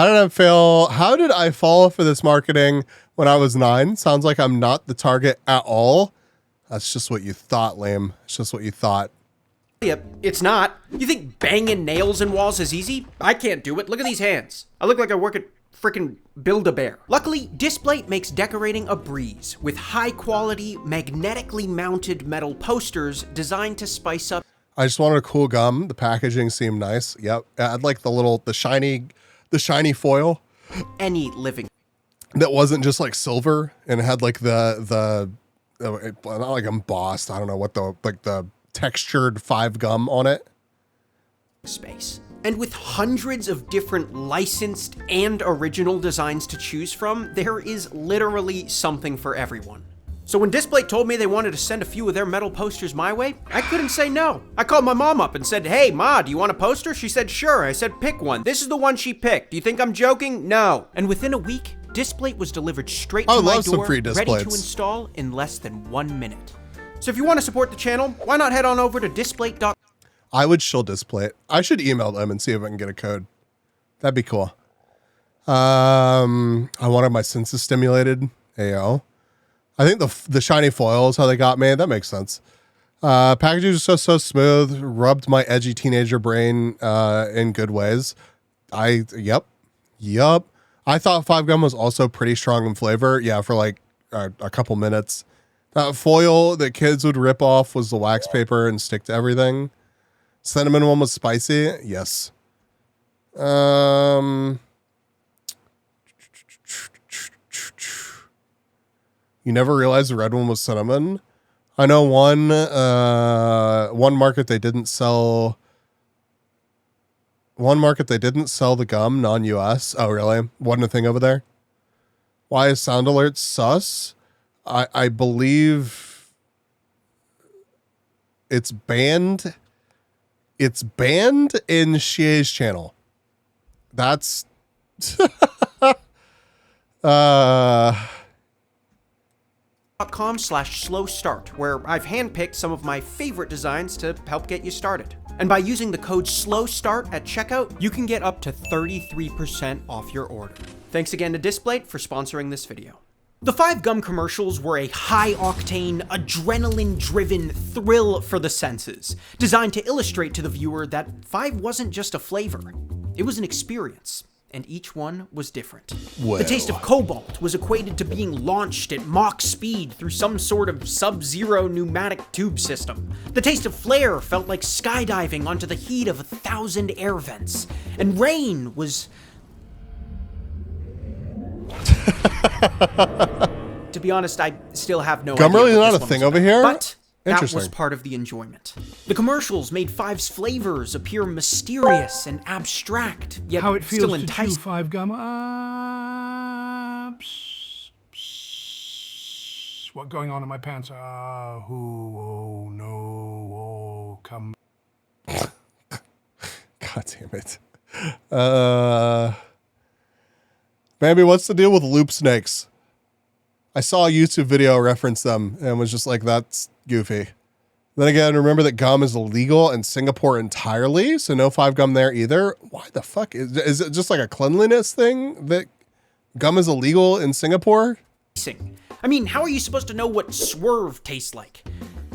did I fail? How did I fall for this marketing when I was 9? Sounds like I'm not the target at all. That's just what you thought, lame. It's just what you thought. Yep, it's not. You think banging nails in walls is easy? I can't do it. Look at these hands. I look like I work at frickin' Build-A-Bear. Luckily, Displate makes decorating a breeze with high-quality, magnetically mounted metal posters designed to spice up. I just wanted a cool gum. The packaging seemed nice. Yep. I'd like the shiny foil. Any living. That wasn't just like silver and it had like not like embossed. I don't know what the textured 5 gum on it. Space. And with hundreds of different licensed and original designs to choose from, there is literally something for everyone. So when Displate told me they wanted to send a few of their metal posters my way, I couldn't say no. I called my mom up and said, "Hey, Ma, do you want a poster?" She said, "Sure." I said, "Pick one." This is the one she picked. Do you think I'm joking? No. And within a week, Displate was delivered straight to my door, ready to install in less than 1 minute. So if you want to support the channel, why not head on over to Displate.com. I would shill Displate. I should email them and see if I can get a code. That'd be cool. I wanted my senses stimulated. Ayo. I think the shiny foil is how they got me. That makes sense. Packaging was just so smooth. Rubbed my edgy teenager brain in good ways. Yep. I thought 5 gum was also pretty strong in flavor. Yeah, for like a couple minutes. That foil that kids would rip off was the wax paper and stick to everything. Cinnamon one was spicy. Yes. You never realized the red one was cinnamon? I know one market they didn't sell. One market they didn't sell the gum, non-US. Oh, really? Wasn't a thing over there? Why is sound alert sus? I believe it's banned. It's banned in Xie's channel. That's .com/slow start, where I've handpicked some of my favorite designs to help get you started. And by using the code SLOWSTART at checkout, you can get up to 33% off your order. Thanks again to Displate for sponsoring this video. The 5 gum commercials were a high-octane, adrenaline-driven thrill for the senses, designed to illustrate to the viewer that 5 wasn't just a flavor, it was an experience. And each one was different. Well. The taste of cobalt was equated to being launched at Mach speed through some sort of sub-zero pneumatic tube system. The taste of flare felt like skydiving onto the heat of 1,000 air vents. And rain was... To be honest, I still have no idea. Gum really not a thing over here? But that was part of the enjoyment. The commercials made 5's flavors appear mysterious and abstract, yet How it feels still to chew enticing. 5 gum. What going on in my pants? Oh no, oh come. God damn it. Bambi, what's the deal with loop snakes? I saw a YouTube video reference them and was just like, that's goofy. Then again, remember that gum is illegal in Singapore entirely, so no 5 gum there either. Why the fuck? Is it just like a cleanliness thing that gum is illegal in Singapore? I mean, how are you supposed to know what Swerve tastes like?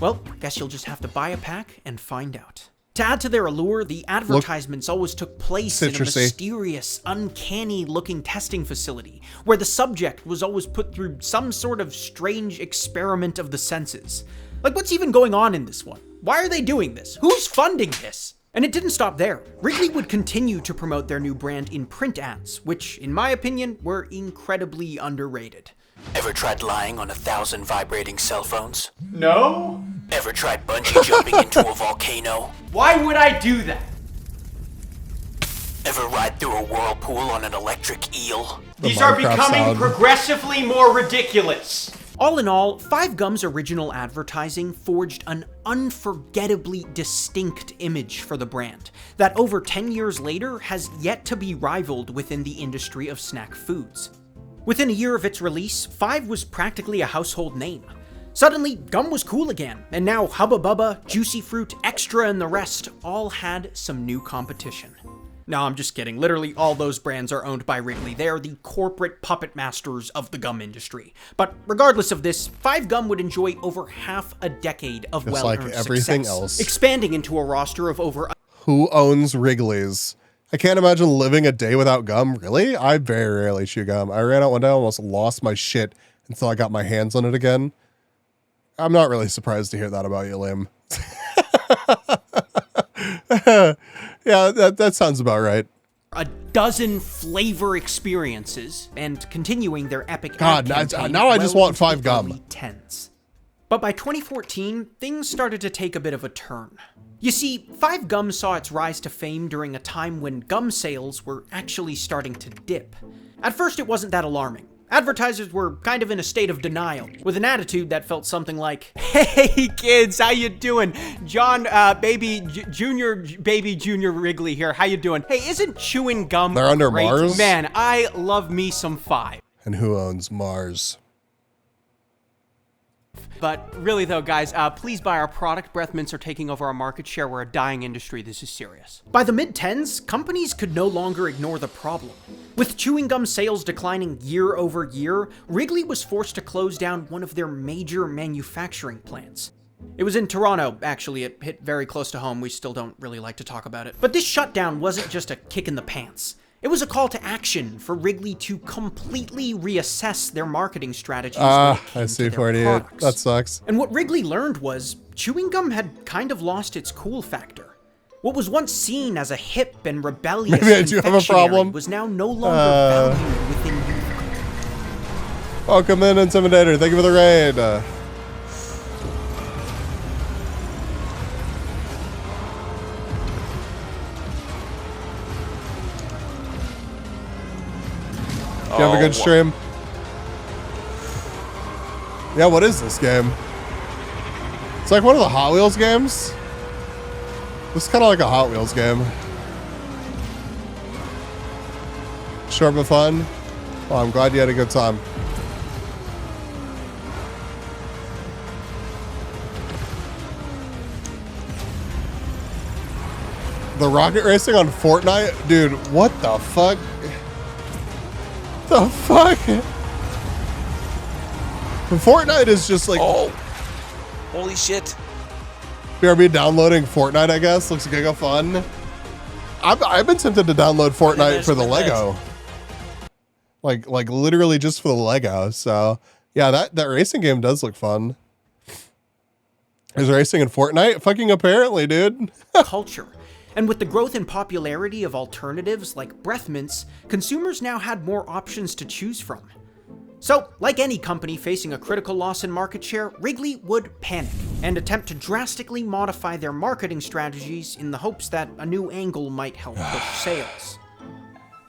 Well, guess you'll just have to buy a pack and find out. To add to their allure, the advertisements always took place in a mysterious, uncanny-looking testing facility, where the subject was always put through some sort of strange experiment of the senses. Like, what's even going on in this one? Why are they doing this? Who's funding this? And it didn't stop there. Wrigley would continue to promote their new brand in print ads, which, in my opinion, were incredibly underrated. Ever tried lying on 1,000 vibrating cell phones? No? Ever tried bungee jumping into a volcano? Why would I do that? Ever ride through a whirlpool on an electric eel? These are Minecraft becoming sound. progressively more ridiculous. All in all, 5Gum's original advertising forged an unforgettably distinct image for the brand that over 10 years later has yet to be rivaled within the industry of snack foods. Within a year of its release, 5 was practically a household name. Suddenly, gum was cool again, and now Hubba Bubba, Juicy Fruit, Extra, and the rest all had some new competition. No, I'm just kidding. Literally all those brands are owned by Wrigley. They are the corporate puppet masters of the gum industry. But regardless of this, 5Gum would enjoy over half a decade of Just well-earned like everything success, else. expanding into a roster of over Who owns Wrigley's? I can't imagine living a day without gum. Really? I very rarely chew gum. I ran out one day, almost lost my shit until I got my hands on it again. I'm not really surprised to hear that about you, Liam. Yeah, that sounds about right. a dozen flavor experiences and continuing their epic God, ad campaign now I just well want into the 5Gum. early 10s. But by 2014, things started to take a bit of a turn. You see, 5Gum saw its rise to fame during a time when gum sales were actually starting to dip. At first, it wasn't that alarming. Advertisers were kind of in a state of denial, with an attitude that felt something like, "Hey kids, how you doing? John, Junior Wrigley here, how you doing? Hey, isn't chewing gum They're under great? Mars? Man, I love me some 5. And who owns Mars? But really though, guys, please buy our product. Breath mints are taking over our market share. We're a dying industry. This is serious. By the mid-10s, companies could no longer ignore the problem. With chewing gum sales declining year over year, Wrigley was forced to close down one of their major manufacturing plants. It was in Toronto, actually. It hit very close to home. We still don't really like to talk about it. But this shutdown wasn't just a kick in the pants. It was a call to action for Wrigley to completely reassess their marketing strategies. I see 48. That sucks. And what Wrigley learned was chewing gum had kind of lost its cool factor. What was once seen as a hip and rebellious Maybe I do have a problem. was now no longer valued within youth culture. Welcome in, Intimidator. Thank you for the raid. You have a good stream? Yeah, what is this game? It's like one of the Hot Wheels games. This is kind of like a Hot Wheels game. Short but fun. Well, I'm glad you had a good time. The rocket racing on Fortnite? Dude, what the fuck? The fuck? Fortnite is just like... Oh. Holy shit. BRB downloading Fortnite, I guess. Looks giga fun. I've been tempted to download Fortnite for the Lego. Like literally just for the Lego. So yeah, that racing game does look fun. Is racing in Fortnite? Fucking apparently, dude. Culture. And with the growth and popularity of alternatives like breath mints, consumers now had more options to choose from. So, like any company facing a critical loss in market share, Wrigley would panic and attempt to drastically modify their marketing strategies in the hopes that a new angle might help push sales.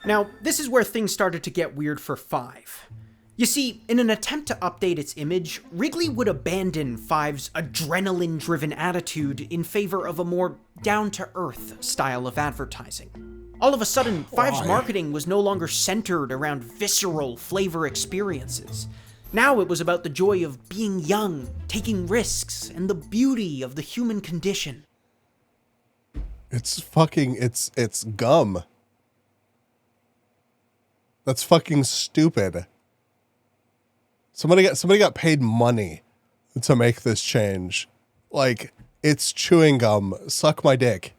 Now, this is where things started to get weird for 5. You see, in an attempt to update its image, Wrigley would abandon 5's adrenaline-driven attitude in favor of a more down-to-earth style of advertising. All of a sudden, 5's marketing was no longer centered around visceral flavor experiences. Now it was about the joy of being young, taking risks, and the beauty of the human condition. It's gum. That's fucking stupid. Somebody got paid money to make this change. Like, it's chewing gum. Suck my dick.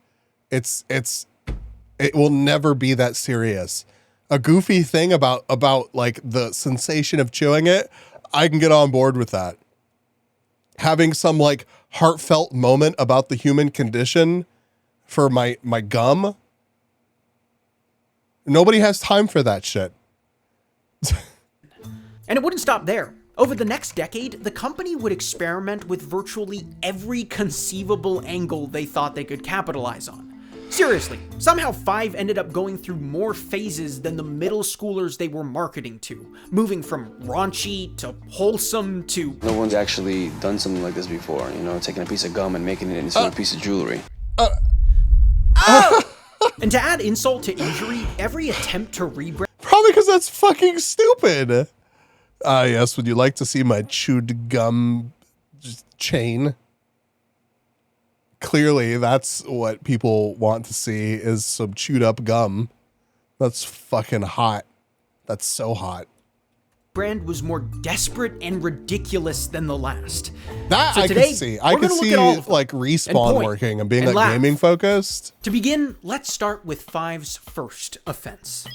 It will never be that serious. A goofy thing about like the sensation of chewing it, I can get on board with that. Having some like heartfelt moment about the human condition for my gum. Nobody has time for that shit. And it wouldn't stop there. Over the next decade, the company would experiment with virtually every conceivable angle they thought they could capitalize on. Seriously, somehow Five ended up going through more phases than the middle schoolers they were marketing to, moving from raunchy to wholesome to... No one's actually done something like this before, you know, taking a piece of gum and making it into a piece of jewelry. And to add insult to injury, every attempt to rebrand... Probably because that's fucking stupid. Yes, would you like to see my chewed gum chain? Clearly, that's what people want to see, is some chewed up gum. That's fucking hot. That's so hot. Brand was more desperate and ridiculous than the last. That so I today, can see. I can see like Respawn working and being like laugh. gaming focused. To begin, let's start with Five's first offense.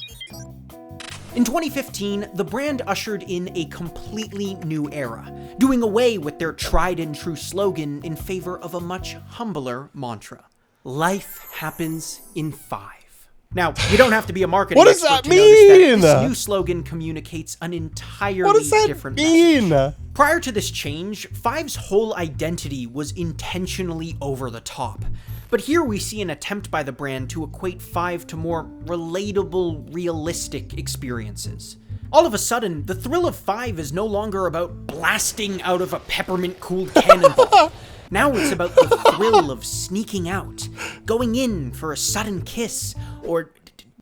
In 2015, the brand ushered in a completely new era, doing away with their tried and true slogan in favor of a much humbler mantra. Life happens in 5. Now, you don't have to be a marketing expert to notice that this new slogan communicates an entirely different message. Prior to this change, Five's whole identity was intentionally over the top. But here we see an attempt by the brand to equate Five to more relatable, realistic experiences. All of a sudden, the thrill of Five is no longer about blasting out of a peppermint-cooled cannonball. Now it's about the thrill of sneaking out, going in for a sudden kiss, or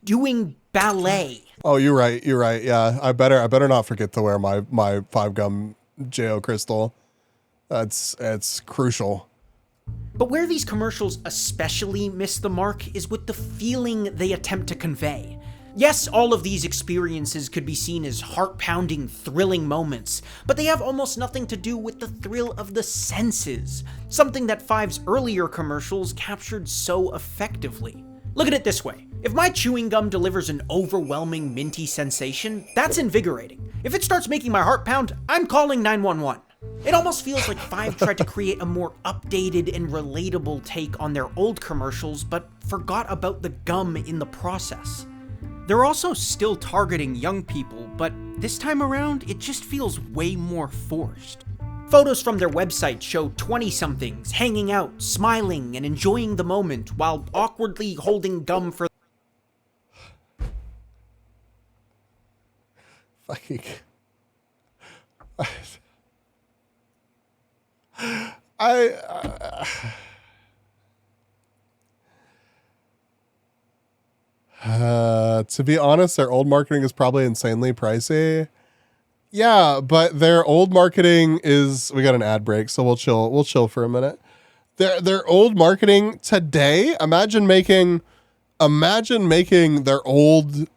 doing ballet. Oh, you're right. You're right. Yeah, I better not forget to wear my 5 gum JO crystal. It's crucial. But where these commercials especially miss the mark is with the feeling they attempt to convey. Yes, all of these experiences could be seen as heart-pounding, thrilling moments, but they have almost nothing to do with the thrill of the senses, something that Five's earlier commercials captured so effectively. Look at it this way. If my chewing gum delivers an overwhelming minty sensation, that's invigorating. If it starts making my heart pound, I'm calling 911. It almost feels like Five tried to create a more updated and relatable take on their old commercials, but forgot about the gum in the process. They're also still targeting young people, but this time around, it just feels way more forced. Photos from their website show 20-somethings hanging out, smiling, and enjoying the moment while awkwardly holding gum for... Fucking... to be honest, their old marketing is probably insanely pricey. Yeah, but their old marketing is, we got an ad break, so we'll chill for a minute. Their old marketing today, imagine making their old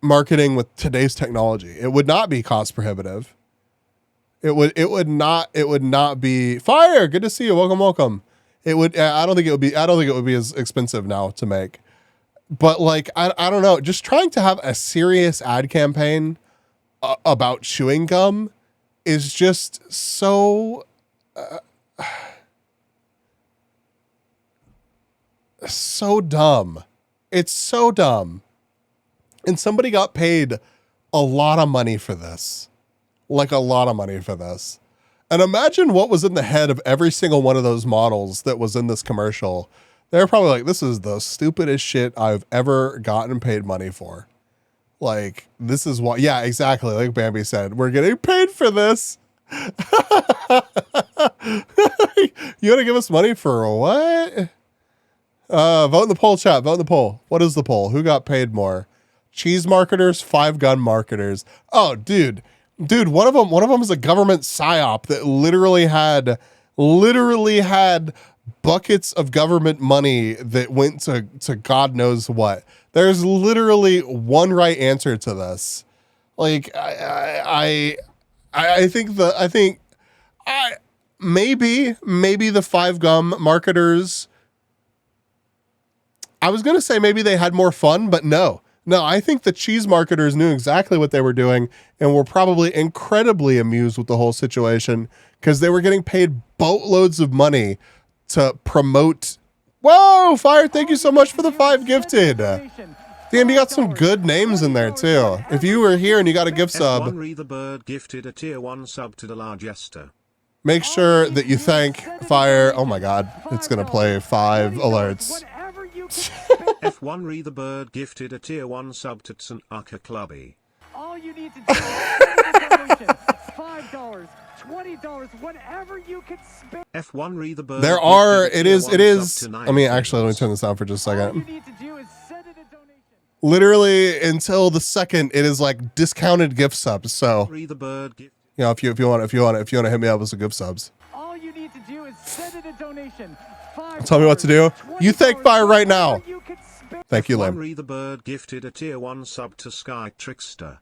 marketing with today's technology. It would not be cost prohibitive. It would not be fire. Good to see you. Welcome. I don't think it would be as expensive now to make. But like, I don't know, just trying to have a serious ad campaign about chewing gum is just so, so dumb. It's so dumb. And somebody got paid a lot of money for this. Like a lot of money for this. And imagine what was in the head of every single one of those models that was in this commercial. They're probably like, this is the stupidest shit I've ever gotten paid money for. Like, this is what, yeah, exactly. Like Bambi said, we're getting paid for this. You want to give us money for what? Vote in the poll, chat. Vote in the poll. What is the poll? Who got paid more? Cheese marketers, 5 gun marketers. Oh, dude, one of them is a government psyop that literally had buckets of government money that went to God knows what. There's literally one right answer to this. Like, I think maybe the 5 gum marketers, I was going to say maybe they had more fun, but no, I think the cheese marketers knew exactly what they were doing and were probably incredibly amused with the whole situation because they were getting paid boatloads of money to promote. Whoa, Fire, thank you so much for the 5 gifted. Damn, you got some good names in there too. If you were here and you got a gift sub, Henry the Bird gifted a tier 1 sub to the Largester. Make sure that you thank Fire. Oh my God, it's gonna play 5 alerts. F1 Re the Bird gifted a tier 1 sub to Tsanaka Clubby. All you need to do is send a donation. $5, $20, whatever you can spare. F1 Re the Bird. There are, it is, I mean, actually, let me turn this down for just a second. Literally until the second, it is like discounted gift subs. So, you know, if you want to hit me up with some gift subs. All you need to do is send in a donation. Tell me what to do. You thank Fire right now. Thank you, Lim. Re the Bird gifted a tier 1 sub to Sky Trickster.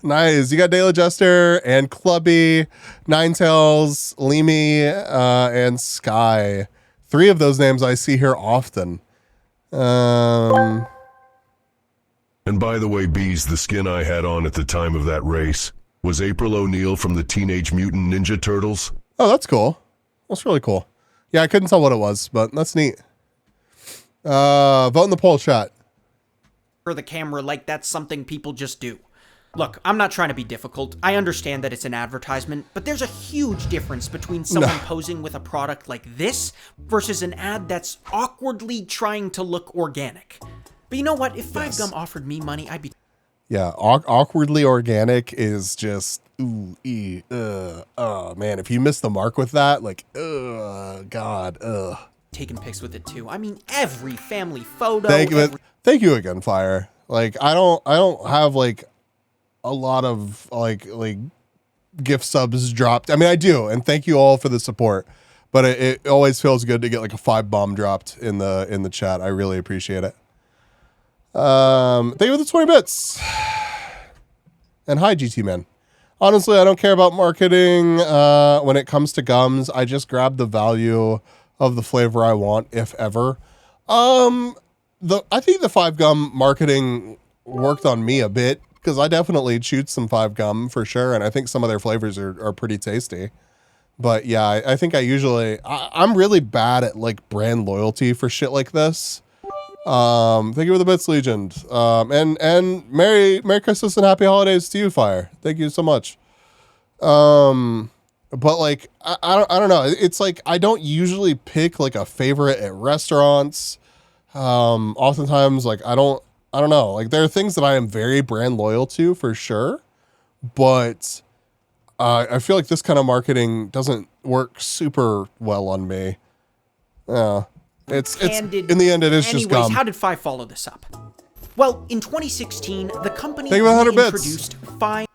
Nice. You got Daily Jester and Clubby, Ninetales, Leamy, and Sky. 3 of those names I see here often. And by the way, Bees, the skin I had on at the time of that race was April O'Neil from the Teenage Mutant Ninja Turtles. Oh, that's cool. That's really cool. Yeah, I couldn't tell what it was, but that's neat. Vote in the poll chat. For the camera, like that's something people just do. Look, I'm not trying to be difficult. I understand that it's an advertisement, but there's a huge difference between someone posing with a product like this versus an ad that's awkwardly trying to look organic. But you know what? If 5Gum offered me money, I'd be... Yeah, awkwardly organic is just, ooh, man, if you miss the mark with that, like, God. Taking pics with it too. I mean, every family photo. Thank you again, Fire. Like, I don't have like a lot of like gift subs dropped. I mean, I do, and thank you all for the support. But it always feels good to get like a 5 bomb dropped in the chat. I really appreciate it. Thank you for the 20 bits. And hi, GT Man. Honestly, I don't care about marketing when it comes to gums. I just grab the value of the flavor I want, if ever. I think the 5Gum marketing worked on me a bit because I definitely chewed some 5Gum for sure, and I think some of their flavors are pretty tasty. But yeah, I think I'm really bad at like brand loyalty for shit like this. Thank you for the bits, Legion. And Merry Christmas and Happy Holidays to you, Fire. Thank you so much. But like, I don't know. It's like, I don't usually pick like a favorite at restaurants. Oftentimes like, I don't know. Like there are things that I am very brand loyal to for sure, but I feel like this kind of marketing doesn't work super well on me. It's in the end, it is just gum. How did 5 follow this up? Well, in 2016, the company introduced 5.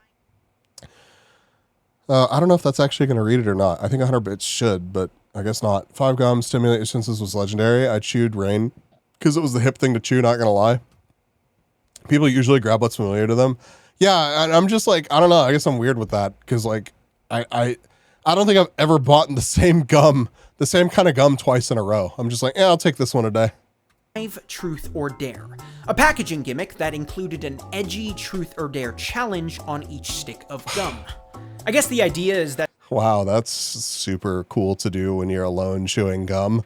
I don't know if that's actually going to read it or not. I think 100 bits should, but I guess not. 5Gum stimulate your senses was legendary. I chewed Rain because it was the hip thing to chew, not going to lie. People usually grab what's familiar to them. Yeah, and I'm just like, I don't know. I guess I'm weird with that because like I don't think I've ever bought the same kind of gum twice in a row. I'm just like, yeah, I'll take this one a day. 5 Truth or Dare, a packaging gimmick that included an edgy Truth or Dare challenge on each stick of gum. I guess the idea is that... Wow, that's super cool to do when you're alone chewing gum.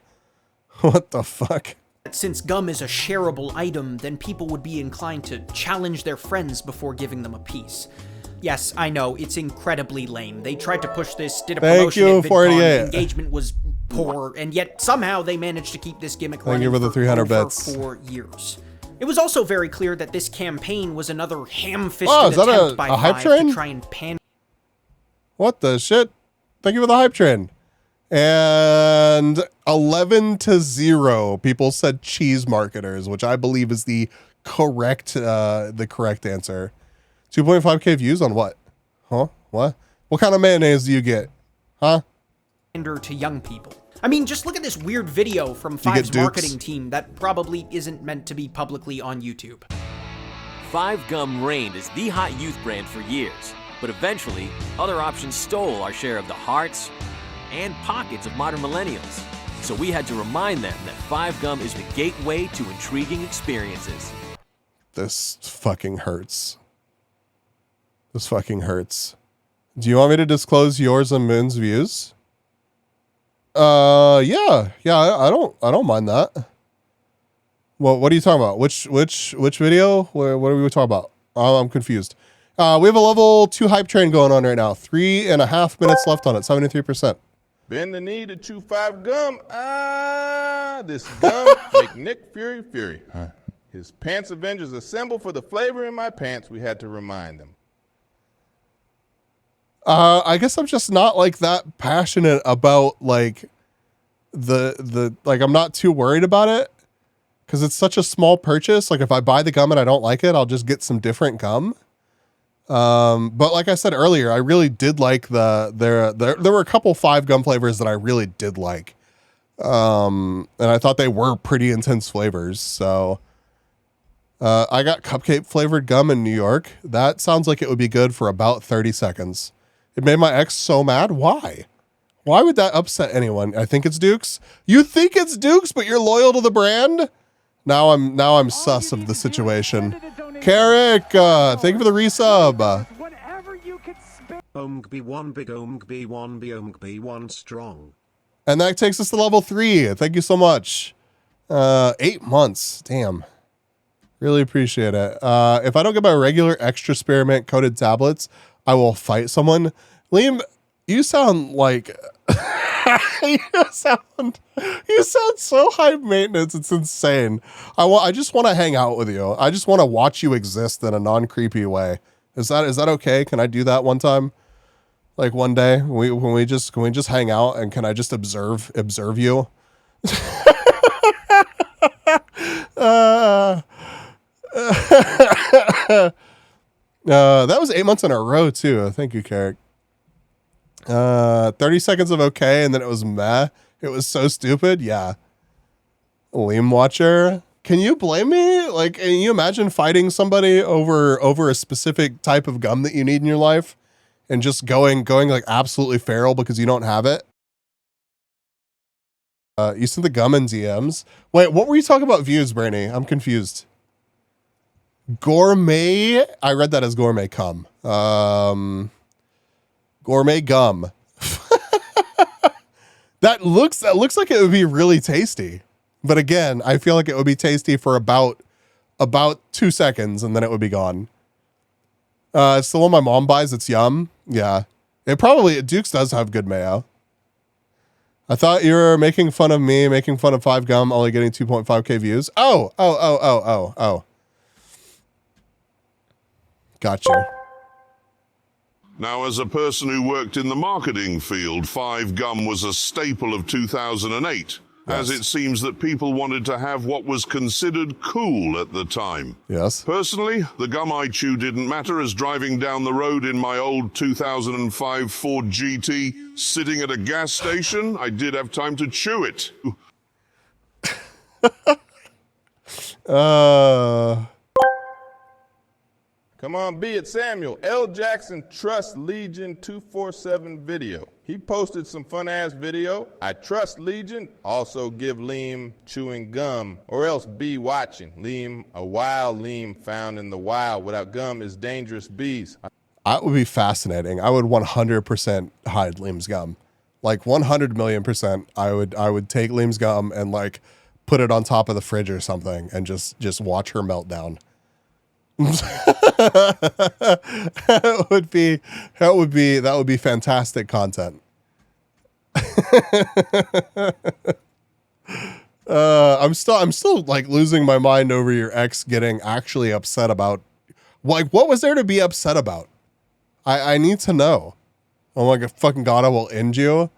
What the fuck? Since gum is a shareable item, then people would be inclined to challenge their friends before giving them a piece. Yes, I know, it's incredibly lame. They tried to push this, did a promotion at VidCon, engagement was poor, and yet somehow they managed to keep this gimmick running for the 300 bits. 4 years. It was also very clear that this campaign was another ham-fisted attempt by 5 to try and pan... What the shit? Thank you for the hype train. And 11-0 people said cheese marketers, which I believe is the correct answer. 2.5k views on what? Huh? What? What kind of mayonnaise do you get? Huh? To young people. I mean, just look at this weird video from 5's marketing team that probably isn't meant to be publicly on YouTube. 5Gum reigned as the hot youth brand for years, but eventually, other options stole our share of the hearts and pockets of modern millennials. So we had to remind them that 5Gum is the gateway to intriguing experiences. This fucking hurts. This fucking hurts. Do you want me to disclose yours and Moon's views? Yeah, I don't mind that. Well, what are you talking about? Which video? What are we talking about? I'm confused. We have a level 2 hype train going on right now. 3.5 minutes left on it. 73%. Bend the knee to chew 5 gum. This gum make Nick Fury. His Pants Avengers assemble for the flavor in my pants. We had to remind them. I guess I'm just not like that passionate about like the like I'm not too worried about it because it's such a small purchase. Like if I buy the gum and I don't like it, I'll just get some different gum. But like I said earlier, I really did like there were a couple 5 gum flavors that I really did like. And I thought they were pretty intense flavors. So I got cupcake flavored gum in New York. That sounds like it would be good for about 30 seconds. It made my ex so mad. Why? Why would that upset anyone? I think it's Duke's. You think it's Duke's, but you're loyal to the brand? Now I'm sus of the situation. Carrick, thank you for the resub. OMGB1 big OMGB1 B OMGB1 strong. And that takes us to level 3. Thank you so much. 8 months. Damn. Really appreciate it. If I don't get my regular extra spearmint coated tablets, I will fight someone. Liam, you sound like you sound so high maintenance. It's insane. I just want to hang out with you. I just want to watch you exist in a non-creepy way. Is that okay? Can I do that one time? Like one day, can we just hang out and can I just observe you? That was 8 months in a row too. Thank you, Carrick. 30 seconds of okay, and then it was meh. It was so stupid. Yeah. Liam Watcher. Can you blame me? Like, can you imagine fighting somebody over a specific type of gum that you need in your life and just going like absolutely feral because you don't have it? You sent the gum in DMs. Wait, what were you talking about views, Brainy? I'm confused. Gourmet. I read that as gourmet cum. Gourmet gum. That looks like it would be really tasty. But again, I feel like it would be tasty for about 2 seconds and then it would be gone. It's the one my mom buys. It's yum. Yeah. Duke's does have good mayo. I thought you were making fun of me, making fun of 5 gum, only getting 2.5k views. Oh. Gotcha. Now, as a person who worked in the marketing field, 5 gum was a staple of 2008, as it seems that people wanted to have what was considered cool at the time. Yes. Personally, the gum I chew didn't matter, as driving down the road in my old 2005 Ford GT, sitting at a gas station, I did have time to chew it. Come on, be it Samuel. L. Jackson Trust Legion 247 video. He posted some fun-ass video. I trust Legion. Also give Liam chewing gum, or else be watching. Liam, a wild Liam found in the wild. Without gum is dangerous bees. That would be fascinating. I would 100% hide Liam's gum. Like 100 million %. I would take Liam's gum and like put it on top of the fridge or something and just watch her melt down. That would be fantastic content. I'm still like losing my mind over your ex getting actually upset about, like, what was there to be upset about? I need to know. Oh my god, fucking god, I will end you.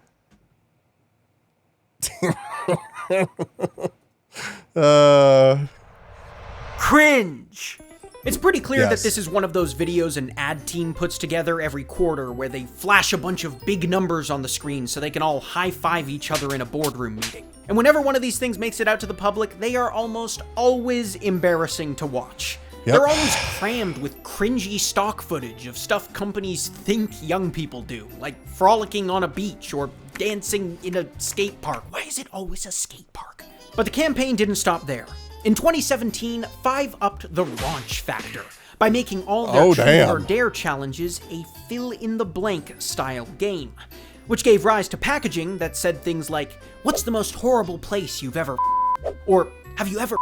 Cringe. It's pretty clear Yes. that this is one of those videos an ad team puts together every quarter where they flash a bunch of big numbers on the screen so they can all high-five each other in a boardroom meeting. And whenever one of these things makes it out to the public, they are almost always embarrassing to watch. Yep. They're always crammed with cringy stock footage of stuff companies think young people do, like frolicking on a beach or dancing in a skate park. Why is it always a skate park? But the campaign didn't stop there. In 2017, 5 upped the raunch factor by making all their Truth or Dare challenges a fill-in-the-blank style game, which gave rise to packaging that said things like, "What's the most horrible place you've ever or have you ever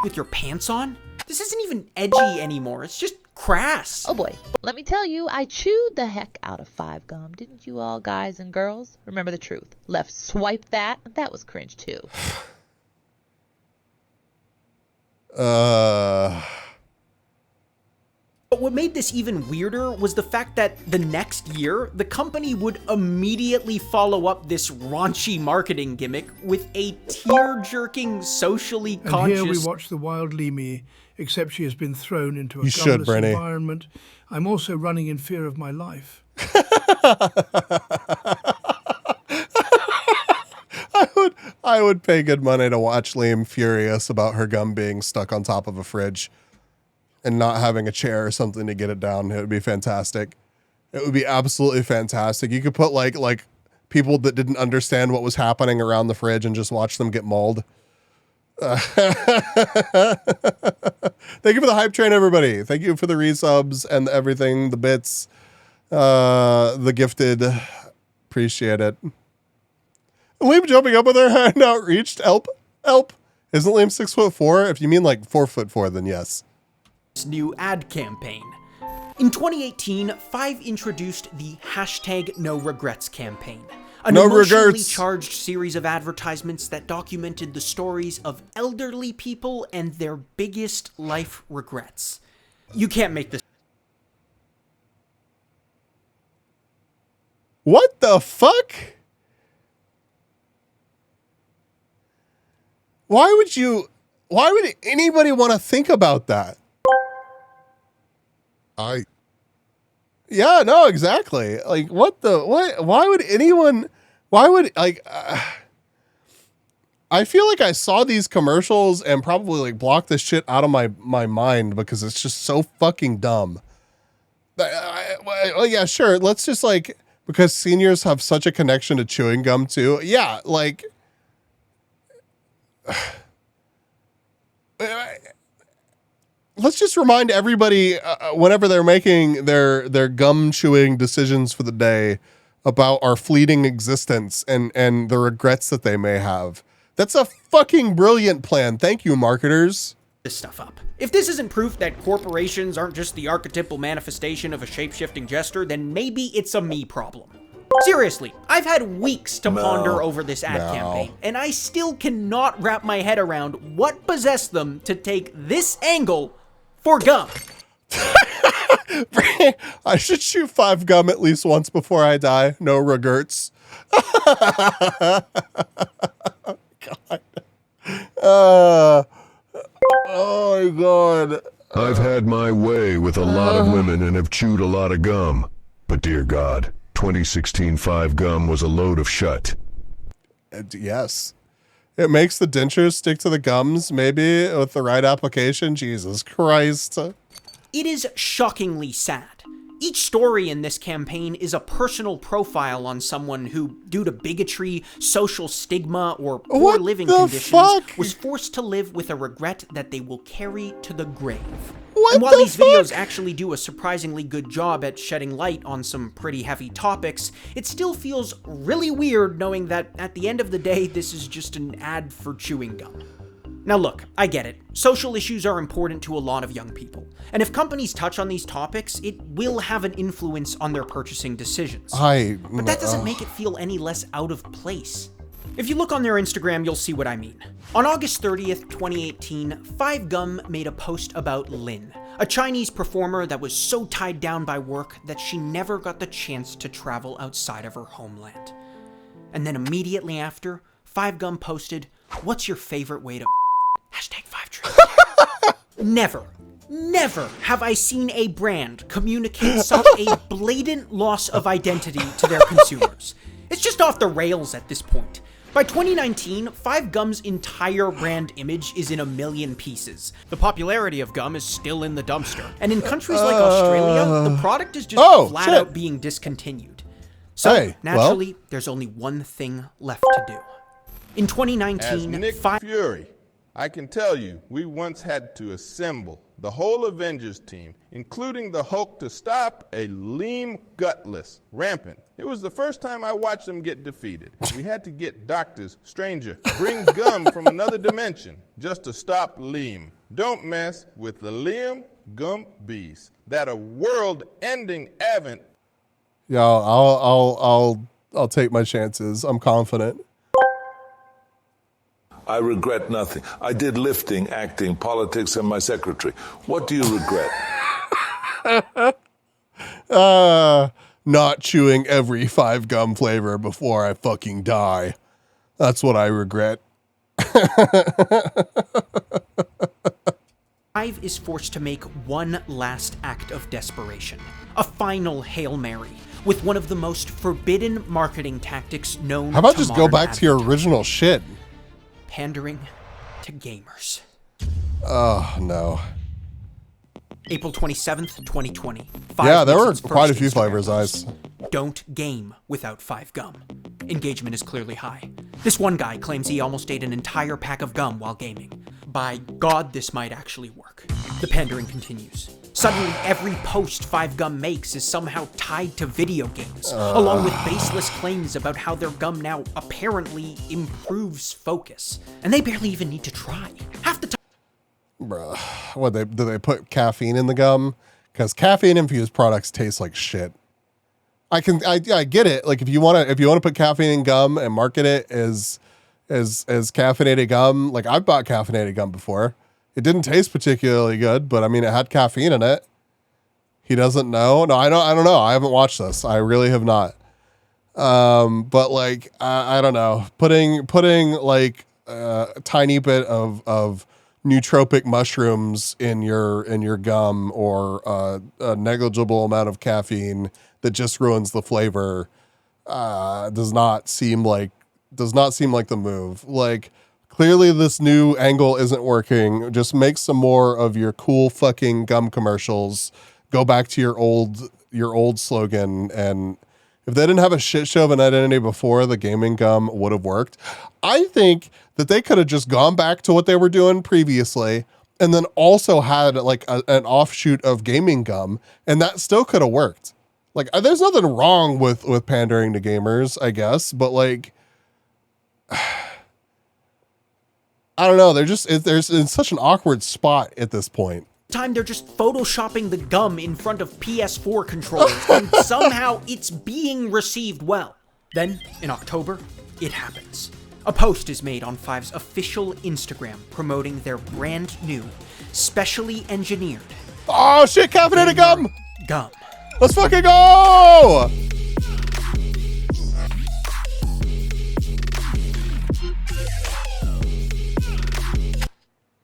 with your pants on?" This isn't even edgy anymore. It's just crass. Oh boy, let me tell you, I chewed the heck out of 5 gum. Didn't you all, guys and girls? Remember the truth. Left swipe that. That was cringe too. But what made this even weirder was the fact that the next year, the company would immediately follow up this raunchy marketing gimmick with a tear-jerking, socially conscious... And here we watch the wild Lemmy, except she has been thrown into a You should, gumless Brenny. environment. I'm also running in fear of my life. I would pay good money to watch Liam furious about her gum being stuck on top of a fridge and not having a chair or something to get it down. It would be fantastic. It would be absolutely fantastic. You could put like people that didn't understand what was happening around the fridge and just watch them get mauled. Thank you for the hype train, everybody. Thank you for the resubs and everything, the bits, the gifted. Appreciate it. Liam jumping up with her hand outreached. Help. Isn't Liam 6'4"? If you mean like 4'4", then yes. New ad campaign. In 2018, Five introduced the #NoRegrets campaign, an emotionally charged series of advertisements that documented the stories of elderly people and their biggest life regrets. You can't make this. What the fuck? Why would anybody want to think about that? Yeah, no, exactly. Like, why would I feel like I saw these commercials and probably like blocked this shit out of my mind because it's just so fucking dumb. Well, yeah, sure. Let's just like, because seniors have such a connection to chewing gum too. Yeah, like, let's just remind everybody whenever they're making their gum chewing decisions for the day about our fleeting existence and the regrets that they may have. That's a fucking brilliant plan. Thank you, marketers. This stuff up. If this isn't proof that corporations aren't just the archetypal manifestation of a shape-shifting jester, then maybe it's a me problem. Seriously, I've had weeks to ponder over this ad campaign, and I still cannot wrap my head around what possessed them to take this angle for gum. I should chew 5 gum at least once before I die. No regrets. God. Oh my God. I've had my way with a lot of women and have chewed a lot of gum. But dear God, 2016 5 gum was a load of shut. Yes. It makes the dentures stick to the gums, maybe, with the right application. Jesus Christ. It is shockingly sad. Each story in this campaign is a personal profile on someone who, due to bigotry, social stigma, or poor living conditions, was forced to live with a regret that they will carry to the grave. And while these videos actually do a surprisingly good job at shedding light on some pretty heavy topics, it still feels really weird knowing that at the end of the day, this is just an ad for chewing gum. Now look, I get it. Social issues are important to a lot of young people. And if companies touch on these topics, it will have an influence on their purchasing decisions. But that doesn't make it feel any less out of place. If you look on their Instagram, you'll see what I mean. On August 30th, 2018, 5 Gum made a post about Lin, a Chinese performer that was so tied down by work that she never got the chance to travel outside of her homeland. And then immediately after, 5 Gum posted, "What's your favorite way to #5Tree?" Never have I seen a brand communicate such a blatant loss of identity to their consumers. It's just off the rails at this point. By 2019, 5 Gum's entire brand image is in a million pieces. The popularity of gum is still in the dumpster. And in countries like Australia, the product is just flat out being discontinued. So, naturally, there's only one thing left to do. In 2019, As Nick Fury, I can tell you, we once had to assemble the whole Avengers team, including the Hulk, to stop a Liam Gutless rampant. It was the first time I watched him get defeated. We had to get doctors, stranger, bring gum from another dimension just to stop Liam. Don't mess with the Liam Gump Beast. That a world-ending event. Yeah, I'll take my chances. I'm confident. I regret nothing. I did lifting, acting, politics, and my secretary. What do you regret? Not chewing every 5 gum flavor before I fucking die. That's what I regret. Five is forced to make one last act of desperation, a final Hail Mary, with one of the most forbidden marketing tactics known to How about just go modern back to your original shit? pandering to gamers. Oh, no. April 27th, 2020. Yeah, there were its quite a first few Instagram flavors, post. Ice. Don't game without 5 gum. Engagement is clearly high. This one guy claims he almost ate an entire pack of gum while gaming. By God, this might actually work. The pandering continues. Suddenly, every post 5 gum makes is somehow tied to video games, along with baseless claims about how their gum now apparently improves focus. And they barely even need to try. Half the time. Bruh. What, do they put caffeine in the gum? Because caffeine-infused products taste like shit. I get it. Like, if you wanna put caffeine in gum and market it as caffeinated gum, like, I've bought caffeinated gum before. It didn't taste particularly good, but I mean, it had caffeine in it. He doesn't know. No, I don't know. I haven't watched this. I really have not. But like, I don't know. Putting like a tiny bit of nootropic mushrooms in your gum, or a negligible amount of caffeine that just ruins the flavor, does not seem like the move. Like, clearly this new angle isn't working. Just make some more of your cool fucking gum commercials. Go back to your old slogan. And if they didn't have a shit show of an identity before, the gaming gum would have worked. I think that they could have just gone back to what they were doing previously, and then also had like an offshoot of gaming gum, and that still could have worked. Like, there's nothing wrong with pandering to gamers, I guess, but like, I don't know. They're in such an awkward spot at this point. Time they're just photoshopping the gum in front of PS4 controllers, and somehow it's being received well. Then, in October, it happens. A post is made on 5's official Instagram promoting their brand new, specially engineered... Oh shit, caffeinated gum! Gum. Let's fucking go!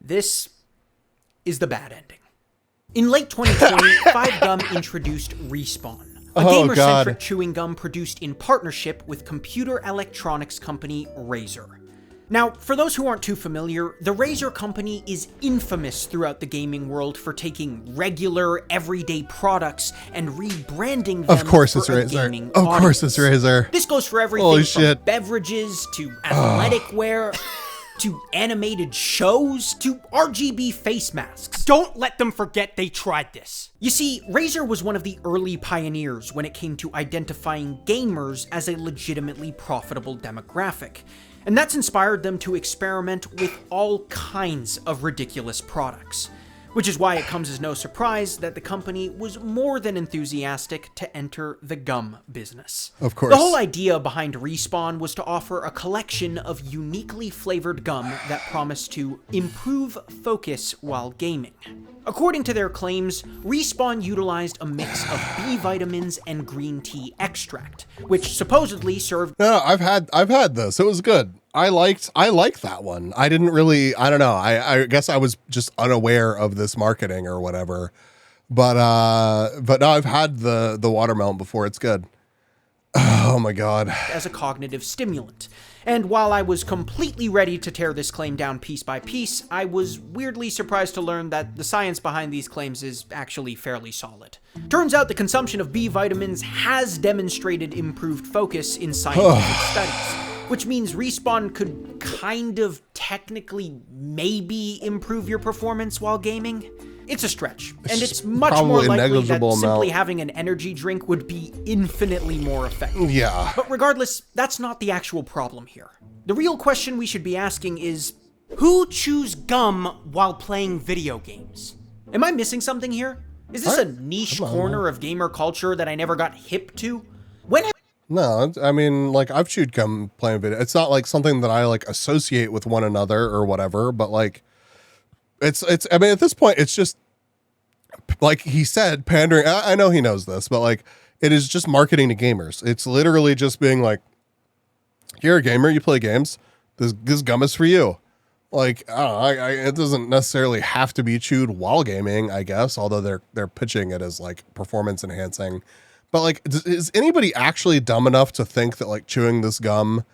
This is the bad ending. In late 2020, 5 Gum introduced Respawn, a gamer-centric chewing gum produced in partnership with computer electronics company Razer. Now, for those who aren't too familiar, the Razer company is infamous throughout the gaming world for taking regular, everyday products and rebranding them for a gaming audience. Of course it's Razer. This goes for everything from beverages to athletic wear, to animated shows, to RGB face masks. Don't let them forget they tried this. You see, Razer was one of the early pioneers when it came to identifying gamers as a legitimately profitable demographic. And that's inspired them to experiment with all kinds of ridiculous products. Which is why it comes as no surprise that the company was more than enthusiastic to enter the gum business. Of course. The whole idea behind Respawn was to offer a collection of uniquely flavored gum that promised to improve focus while gaming. According to their claims, Respawn utilized a mix of B vitamins and green tea extract, which supposedly served... No, I've had this. It was good. I liked that one. I didn't really, I don't know. I guess I was just unaware of this marketing or whatever. But no, I've had the watermelon before. It's good. Oh my God. As a cognitive stimulant. And while I was completely ready to tear this claim down piece by piece, I was weirdly surprised to learn that the science behind these claims is actually fairly solid. Turns out the consumption of B vitamins has demonstrated improved focus in scientific studies. Which means Respawn could kind of technically maybe improve your performance while gaming. It's a stretch, and it's much more likely that simply having an energy drink would be infinitely more effective. Yeah. But regardless, that's not the actual problem here. The real question we should be asking is, Who chews gum while playing video games? Am I missing something here? Is this a niche corner of gamer culture that I never got hip to? No, I mean, like, I've chewed gum playing video. It's not like something that I like associate with one another or whatever, but like, it's, I mean, at this point, it's just like he said, pandering. I know he knows this, but like, it is just marketing to gamers. It's literally just being like, you're a gamer, you play games. This gum is for you. Like, I don't know, it doesn't necessarily have to be chewed while gaming, I guess, although they're pitching it as like performance enhancing. But like, is anybody actually dumb enough to think that like chewing this gum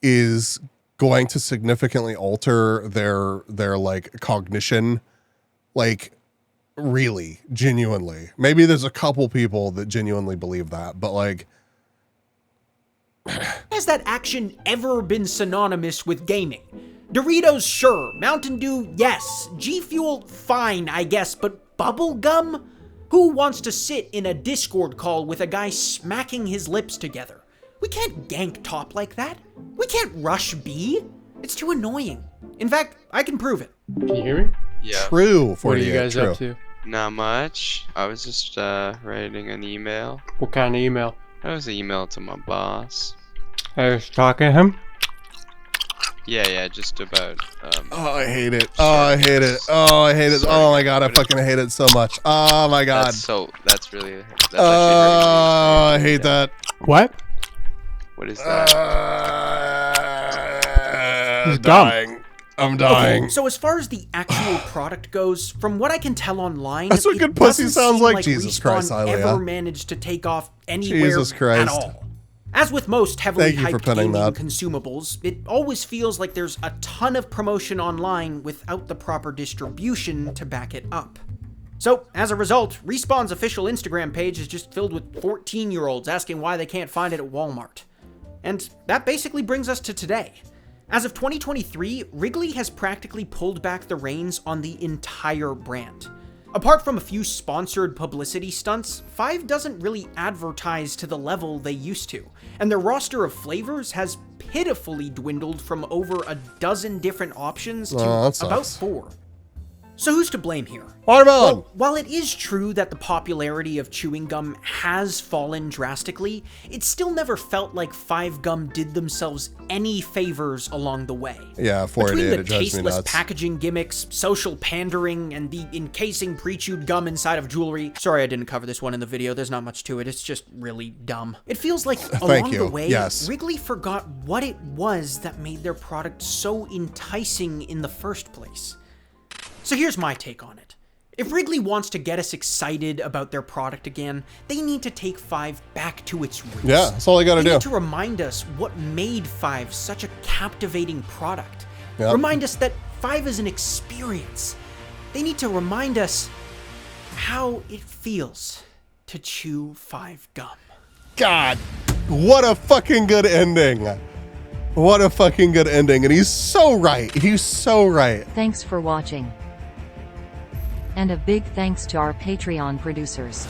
is going to significantly alter their like cognition? Like, really, genuinely. Maybe there's a couple people that genuinely believe that, but like, has that action ever been synonymous with gaming? Doritos, sure. Mountain Dew, yes. G Fuel, fine, I guess. But bubble gum? Who wants to sit in a Discord call with a guy smacking his lips together? We can't gank top like that. We can't rush B. It's too annoying. In fact, I can prove it. Can you hear me? Yeah. True. What are you guys up to? Not much. I was just writing an email. What kind of email? That was an email to my boss. I was talking to him? Yeah, just about. Oh, I hate it. Oh, I hate it. Oh, I hate it. Oh my god, I fucking hate it so much. Oh my god. That's really. That's I hate that. What? What is that? I'm dying. I'm dying. Okay, so as far as the actual product goes, from what I can tell online, That's what good pussy sounds like. Jesus Christ, Respawn Ilya. ever managed to take off anywhere Jesus Christ. at all. As with most heavily Thank you for hyped pinning gaming that. consumables, it always feels like there's a ton of promotion online without the proper distribution to back it up. So, as a result, Respawn's official Instagram page is just filled with 14-year-olds asking why they can't find it at Walmart. And that basically brings us to today. As of 2023, Wrigley has practically pulled back the reins on the entire brand. Apart from a few sponsored publicity stunts, Five doesn't really advertise to the level they used to, and their roster of flavors has pitifully dwindled from over a dozen different options to about 4. So who's to blame here? Watermelon! Well, while it is true that the popularity of chewing gum has fallen drastically, it still never felt like Five Gum did themselves any favors along the way. Yeah, 488, Between it the drives me tasteless nuts. packaging gimmicks, social pandering, and the encasing pre-chewed gum inside of jewelry. Sorry I didn't cover this one in the video, there's not much to it, it's just really dumb. It feels like along the way, Wrigley forgot what it was that made their product so enticing in the first place. So here's my take on it. If Wrigley wants to get us excited about their product again, they need to take Five back to its roots. Yeah, that's all they gotta do. They need to remind us what made Five such a captivating product. Yep. Remind us that Five is an experience. They need to remind us how it feels to chew Five Gum. God, what a fucking good ending. What a fucking good ending. And he's so right. He's so right. Thanks for watching. And a big thanks to our Patreon producers.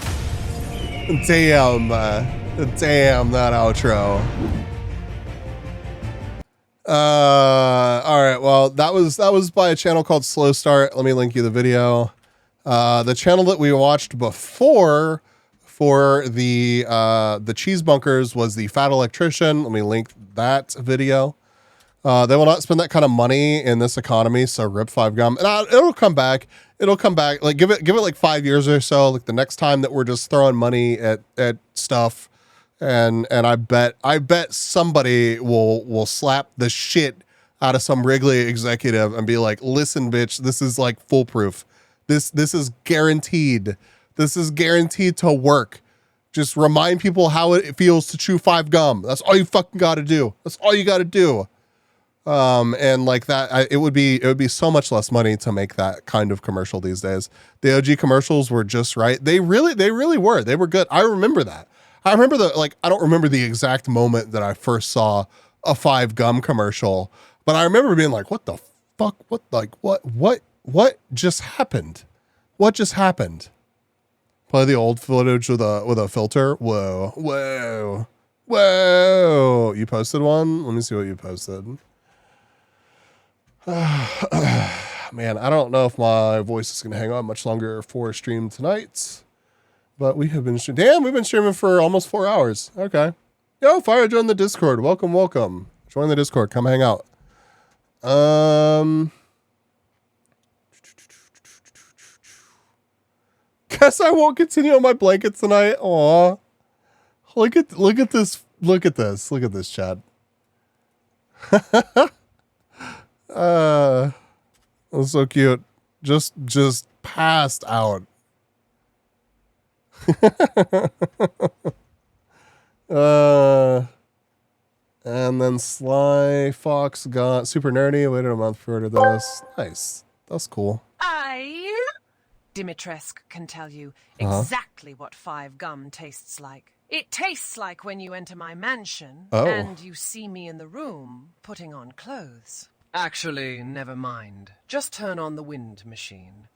Damn, damn that outro. All right, well, that was by a channel called Slow Start. Let me link you the video. The channel that we watched before for the cheese bunkers was the Fat Electrician. Let me link that video. They will not spend that kind of money in this economy, so rip Five Gum. And it'll come back. It'll come back. Like give it like 5 years or so. Like the next time that we're just throwing money at stuff, and I bet somebody will slap the shit out of some Wrigley executive and be like, "Listen, bitch, this is like foolproof. This is guaranteed. This is guaranteed to work. Just remind people how it feels to chew Five Gum. That's all you fucking got to do. That's all you got to do." And like that, it would be so much less money to make that kind of commercial these days. The OG commercials were just right. They really were. They were good. I remember that. I remember I don't remember the exact moment that I first saw a Five Gum commercial, but I remember being like, what the fuck? What just happened? What just happened? Play the old footage with a filter. Whoa. You posted one? Let me see what you posted. Man, I don't know if my voice is going to hang on much longer for a stream tonight, but we have been we've been streaming for almost 4 hours. Okay. Yo, Fire, join the Discord. Welcome, welcome. Join the Discord. Come hang out. Guess I won't continue on my blanket tonight. Aw. Look at this. Look at this, Chad. That's so cute. Just passed out. And then Sly Fox got super nerdy. Waited a month for this. Nice. That's cool. Dimitrescu can tell you Uh-huh. exactly what 5 gum tastes like. It tastes like when you enter my mansion Oh. and you see me in the room putting on clothes. Actually, never mind. Just turn on the wind machine.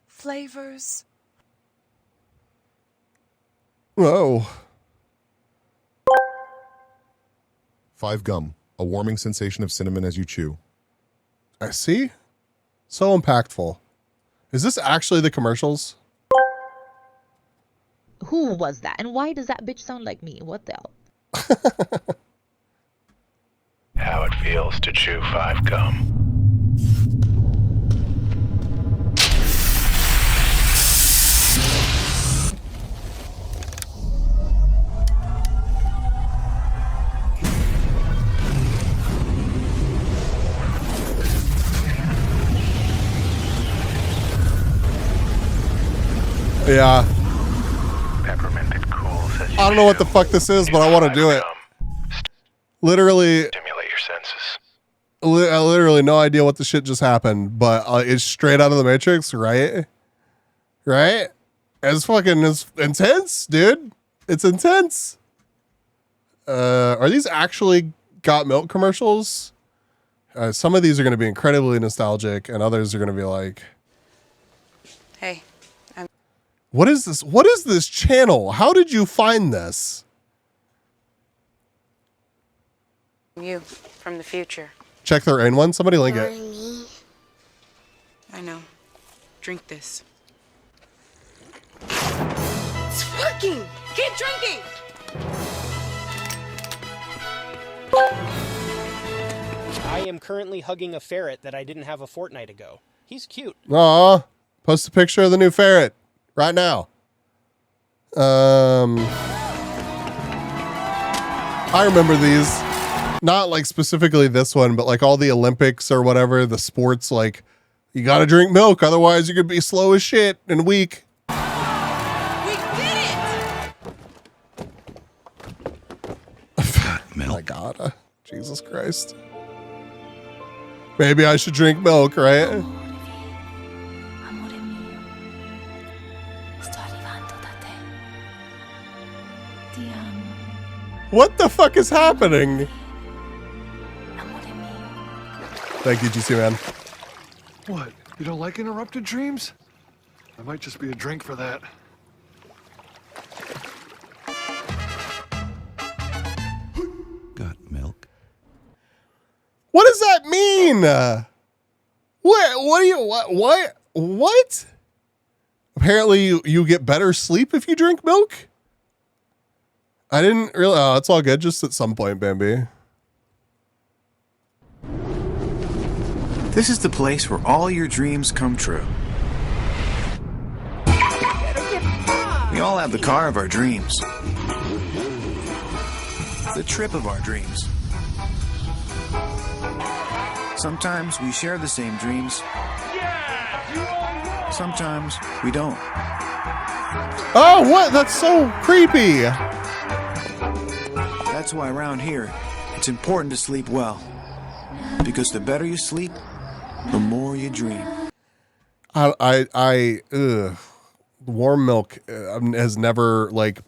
Flavors. Whoa. 5 gum, a warming sensation of cinnamon as you chew. I see. So impactful. Is this actually the commercials? Who was that? And why does that bitch sound like me? What the hell? How it feels to chew 5 gum. Yeah. Pepperminted cools as you I don't know what the fuck this is, but I want to do it. Literally. stimulate your senses. I literally no idea what the shit just happened, but it's straight out of the Matrix, right? Right? It's intense, dude. It's intense. Are these actually Got Milk commercials? Some of these are going to be incredibly nostalgic, and others are going to be like, Hey. what is this? What is this channel? How did you find this? You from the future. Check their own one. Somebody link it. I know. Drink this. It's working! Keep drinking! I am currently hugging a ferret that I didn't have a fortnight ago. He's cute. Aw, post a picture of the new ferret right now. I remember these. Not like specifically this one, but like all the Olympics or whatever, the sports, like you got to drink milk. Otherwise you could be slow as shit and weak. Milk. My God, Jesus Christ. Maybe I should drink milk, right? What the fuck is happening? Thank you, GC man. What? You don't like interrupted dreams? I might just be a drink for that. Got milk. What does that mean? What do you what? Apparently you get better sleep if you drink milk? I didn't really it's all good, just at some point, Bambi. This is the place where all your dreams come true. We all have the car of our dreams. The trip of our dreams. Sometimes we share the same dreams. Sometimes we don't. Oh, what? That's so creepy. That's why around here, it's important to sleep well. Because the better you sleep, the more you dream. Warm milk has never, like,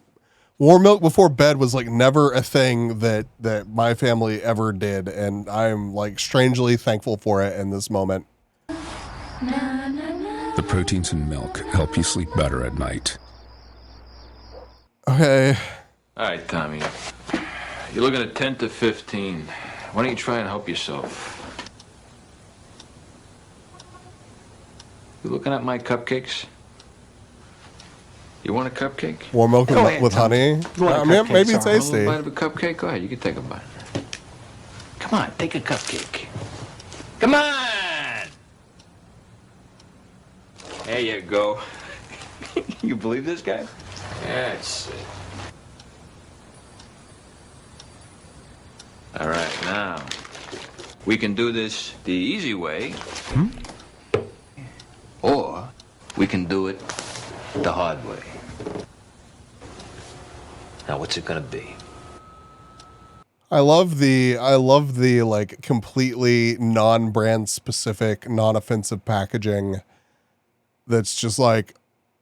warm milk before bed was like never a thing that my family ever did, and I'm like strangely thankful for it in this moment. The proteins in milk help you sleep better at night. Okay. All right, Tommy. You're looking at 10 to 15. Why don't you try and help yourself? You looking at my cupcakes? You want a cupcake? Warm milk with honey. You want a Maybe cupcake, it's Sarah? tasty. A bite of a cupcake? Go ahead, you can take a bite. Come on, take a cupcake. Come on! There you go. You believe this guy? That's it. All right, now, we can do this the easy way, or we can do it the hard way. Now, what's it gonna be? I love the like completely non-brand specific, non-offensive packaging. That's just like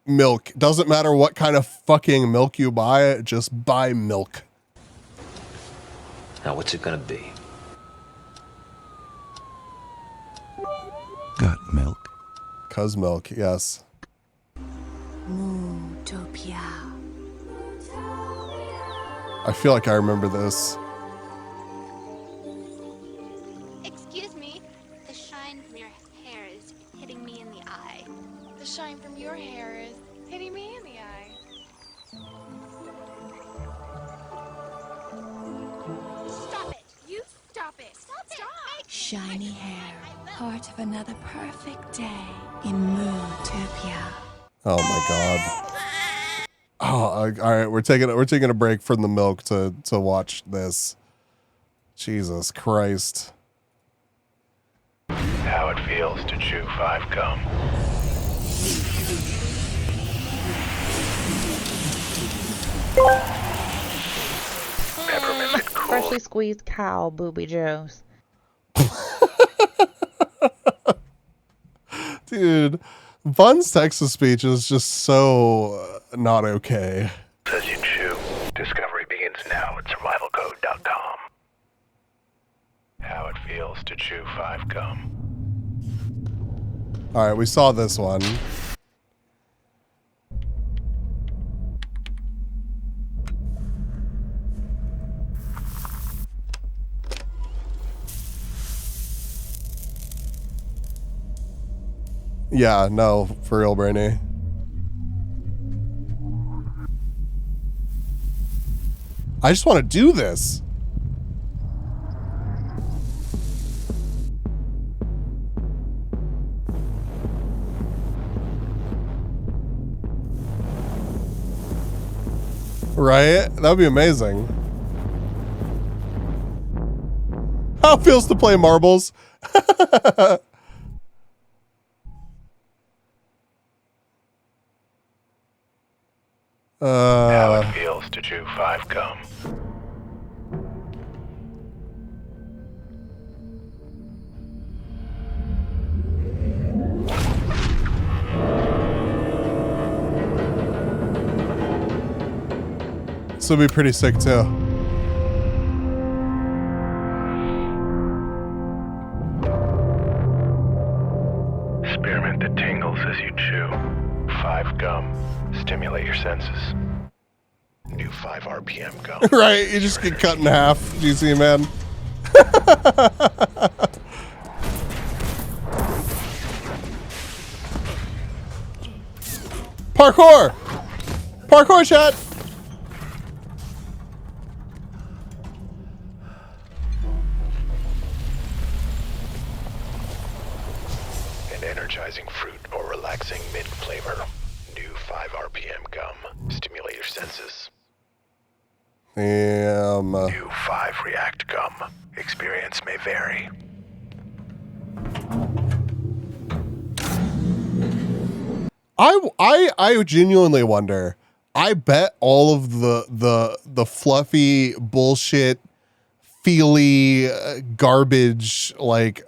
milk. Doesn't matter what kind of fucking milk you buy, just buy milk. Now, what's it gonna be? Got milk? Cuz milk, yes. Mootopia. I feel like I remember this. Excuse me, the shine from your hair is hitting me in the eye. The shine from your hair is hitting me in the eye. Stop it! You stop it! Stop it! Shiny hair, part of another perfect day in Mootopia. Oh my god. Oh, all right. We're taking a break from the milk to watch this. Jesus Christ. How it feels to chew 5 gum. Peppermint cool. Freshly squeezed cow booby juice. Dude, Bun's Texas speech is just so not okay. As you chew, discovery begins now at survivalcode.com. How it feels to chew 5 gum. All right, we saw this one. Yeah, no, for real, Brainy. I just want to do this. Right? That would be amazing. How it feels to play marbles. How it feels to chew 5 gum. This would be pretty sick too. Spearmint that tingles as you chew. 5 gum. Stimulate your senses. New 5 RPM gum. Right, you just get cut in half, GC man. Parkour! Parkour chat! An energizing fruit or relaxing mint flavor. New 5 RPM gum. Stimulate your senses. Damn. New 5 React gum. Experience may vary. I genuinely wonder. I bet all of the fluffy bullshit, feely garbage, like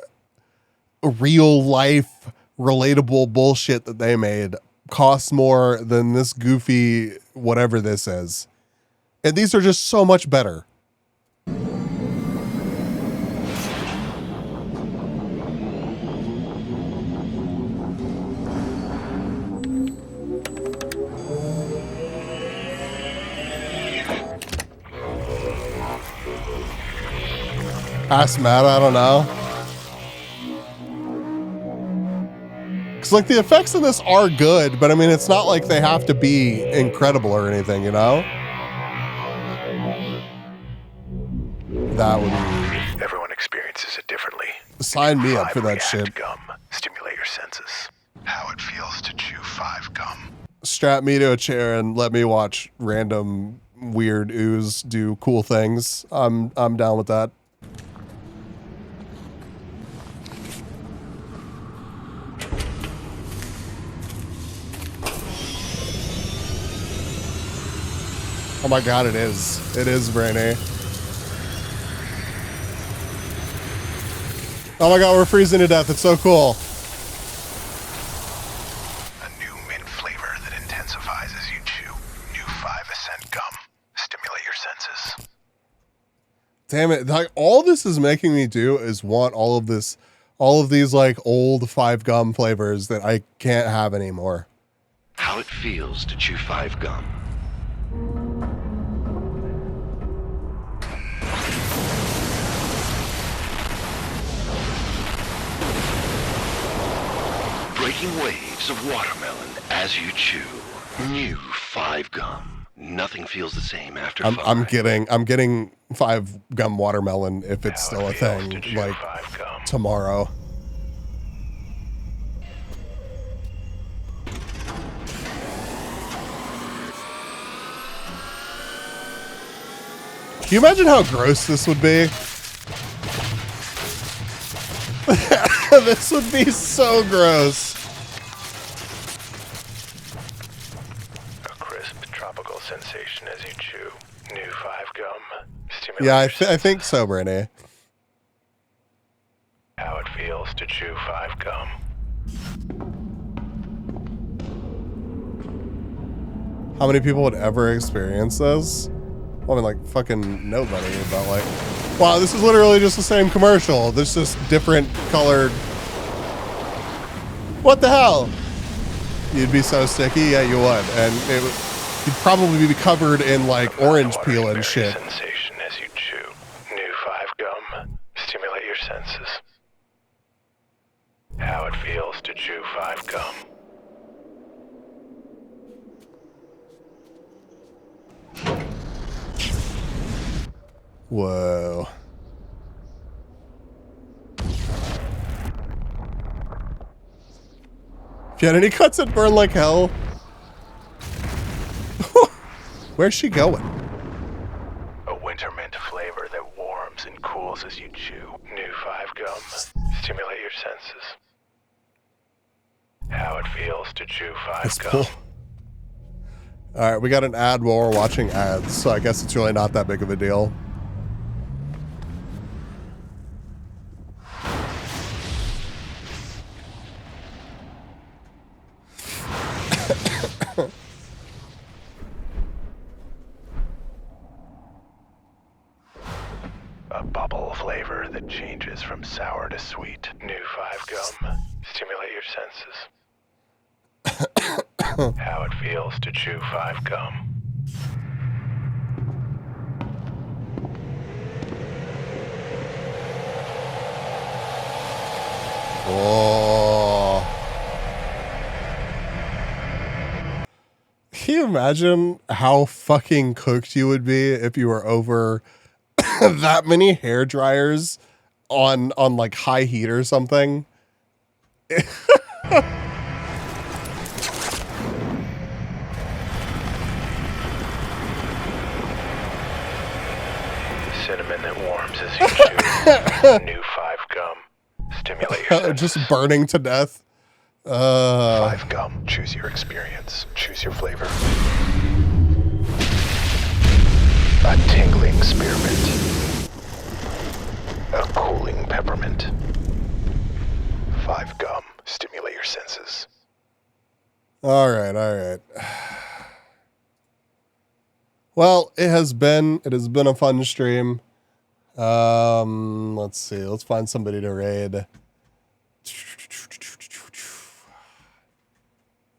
real life relatable bullshit that they made costs more than this goofy whatever this is. And these are just so much better. Ask Matt, I don't know. Because, like, the effects in this are good, but I mean, it's not like they have to be incredible or anything, you know? That would be... Everyone experiences it differently. Sign me up for that React shit. Gum. Stimulate your senses. How it feels to chew 5 gum. Strap me to a chair and let me watch random weird ooze do cool things. I'm down with that. Oh my god, it is. It is brainy. Oh my god, we're freezing to death. It's so cool. A new mint flavor that intensifies as you chew. New 5% gum. Stimulate your senses. Damn it. Like, all this is making me do is want all of these like old 5 gum flavors that I can't have anymore. How it feels to chew 5 gum. Breaking waves of watermelon as you chew. New 5 gum. Nothing feels the same after 5. I'm getting 5 gum watermelon if it's still a thing, like tomorrow. Can you imagine how gross this would be? This would be so gross. A crisp tropical sensation as you chew. New 5 gum. Stimulate Yeah, your I think so, Brittany. How it feels to chew 5 gum. How many people would ever experience this? Well, I mean, like, fucking nobody, but like, wow, this is literally just the same commercial. This is different colored. What the hell? You'd be so sticky, yeah, you would, and you'd probably be covered in like orange peel and shit. Sensation as you chew. New 5 gum. Stimulate your senses. How it feels to chew 5 gum. Whoa. If you had any cuts that burn like hell. Where's she going? A winter mint flavor that warms and cools as you chew. New 5 gum. Stimulate your senses. How it feels to chew 5 That's gum. cool. Alright, we got an ad while we're watching ads, so I guess it's really not that big of a deal. A bubble flavor that changes from sour to sweet. New 5 gum. Stimulate your senses. How it feels to chew 5 gum. Oh. Can you imagine how fucking cooked you would be if you were over that many hair dryers on like high heat or something? The cinnamon that warms as you chew. New 5 gum. Stimulate your senses. Just burning to death. 5 gum. Choose your experience. Choose your flavor. A tingling spearmint. A cooling peppermint. 5 gum. Stimulate your senses. All right, all right. Well, it has been a fun stream. Let's see. Let's find somebody to raid.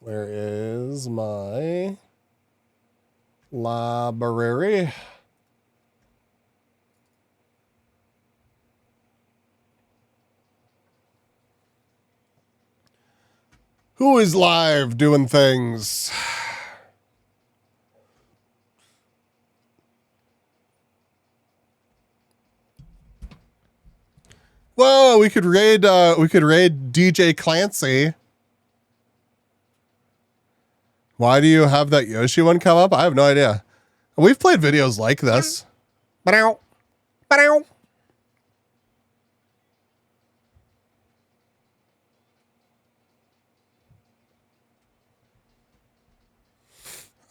Where is my library? Who is live doing things? Whoa, we could raid DJ Clancy. Why do you have that Yoshi one come up? I have no idea. We've played videos like this. Ba-dow. Ba-dow.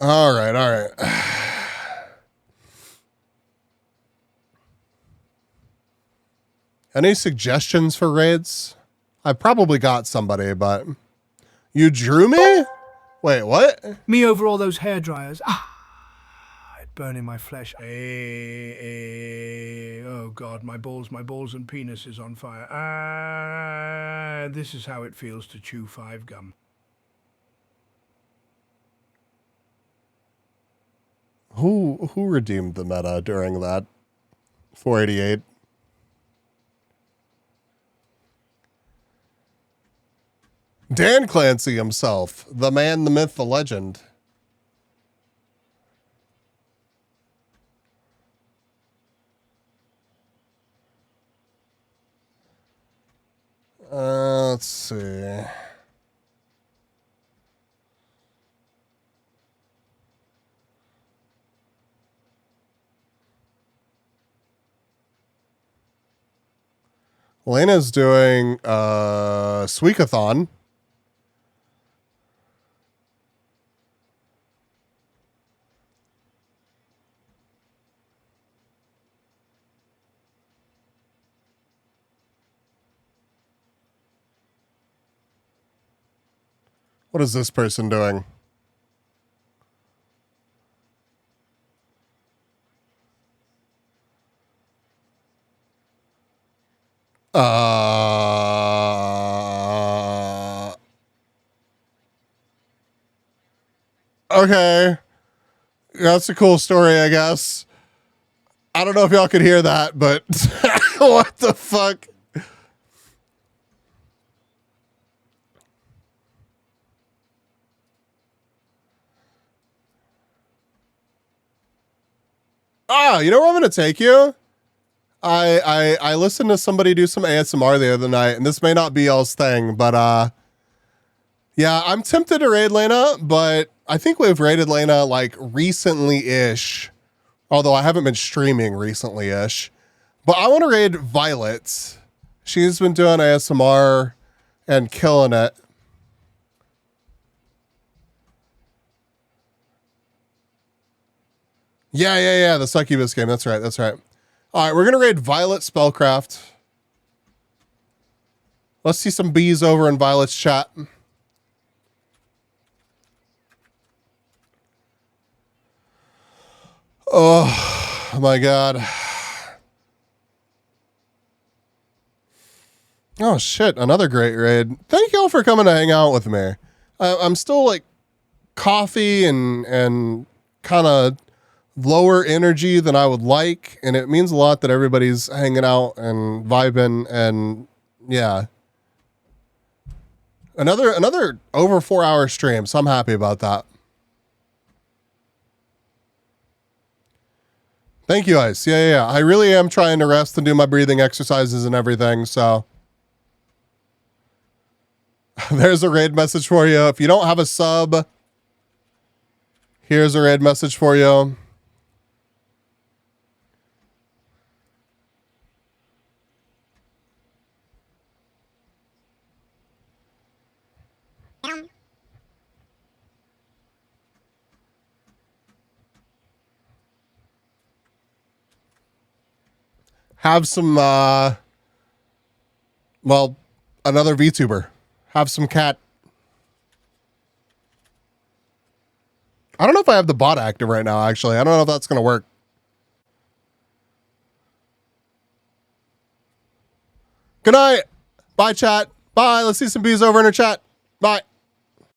All right, all right. Any suggestions for raids? I probably got somebody, but you drew me? Wait, what? Me over all those hair dryers. It burning my flesh. Oh God, my balls and penis is on fire. This is how it feels to chew 5 gum. Who redeemed the meta during that 488? Dan Clancy himself, the man, the myth, the legend. Let's see. Lena's doing Sweekathon. What is this person doing? Okay. That's a cool story, I guess. I don't know if y'all could hear that, but what the fuck? You know where I'm going to take you? I listened to somebody do some ASMR the other night, and this may not be y'all's thing, but yeah, I'm tempted to raid Lena, but I think we've raided Lena like recently-ish, although I haven't been streaming recently-ish. But I want to raid Violet. She's been doing ASMR and killing it. Yeah, the Succubus game. That's right. All right, we're going to raid Violet Spellcraft. Let's see some bees over in Violet's chat. Oh, my God. Oh, shit. Another great raid. Thank y'all for coming to hang out with me. I'm still like coffee and kind of lower energy than I would like, and it means a lot that everybody's hanging out and vibing, and yeah. Another over 4-hour stream, so I'm happy about that. Thank you, Ice. Yeah. I really am trying to rest and do my breathing exercises and everything, so. There's a raid message for you. If you don't have a sub, here's a raid message for you. Have some, well, another VTuber. Have some cat. I don't know if I have the bot active right now, actually. I don't know if that's going to work. Good night. Bye, chat. Bye. Let's see some bees over in her chat. Bye.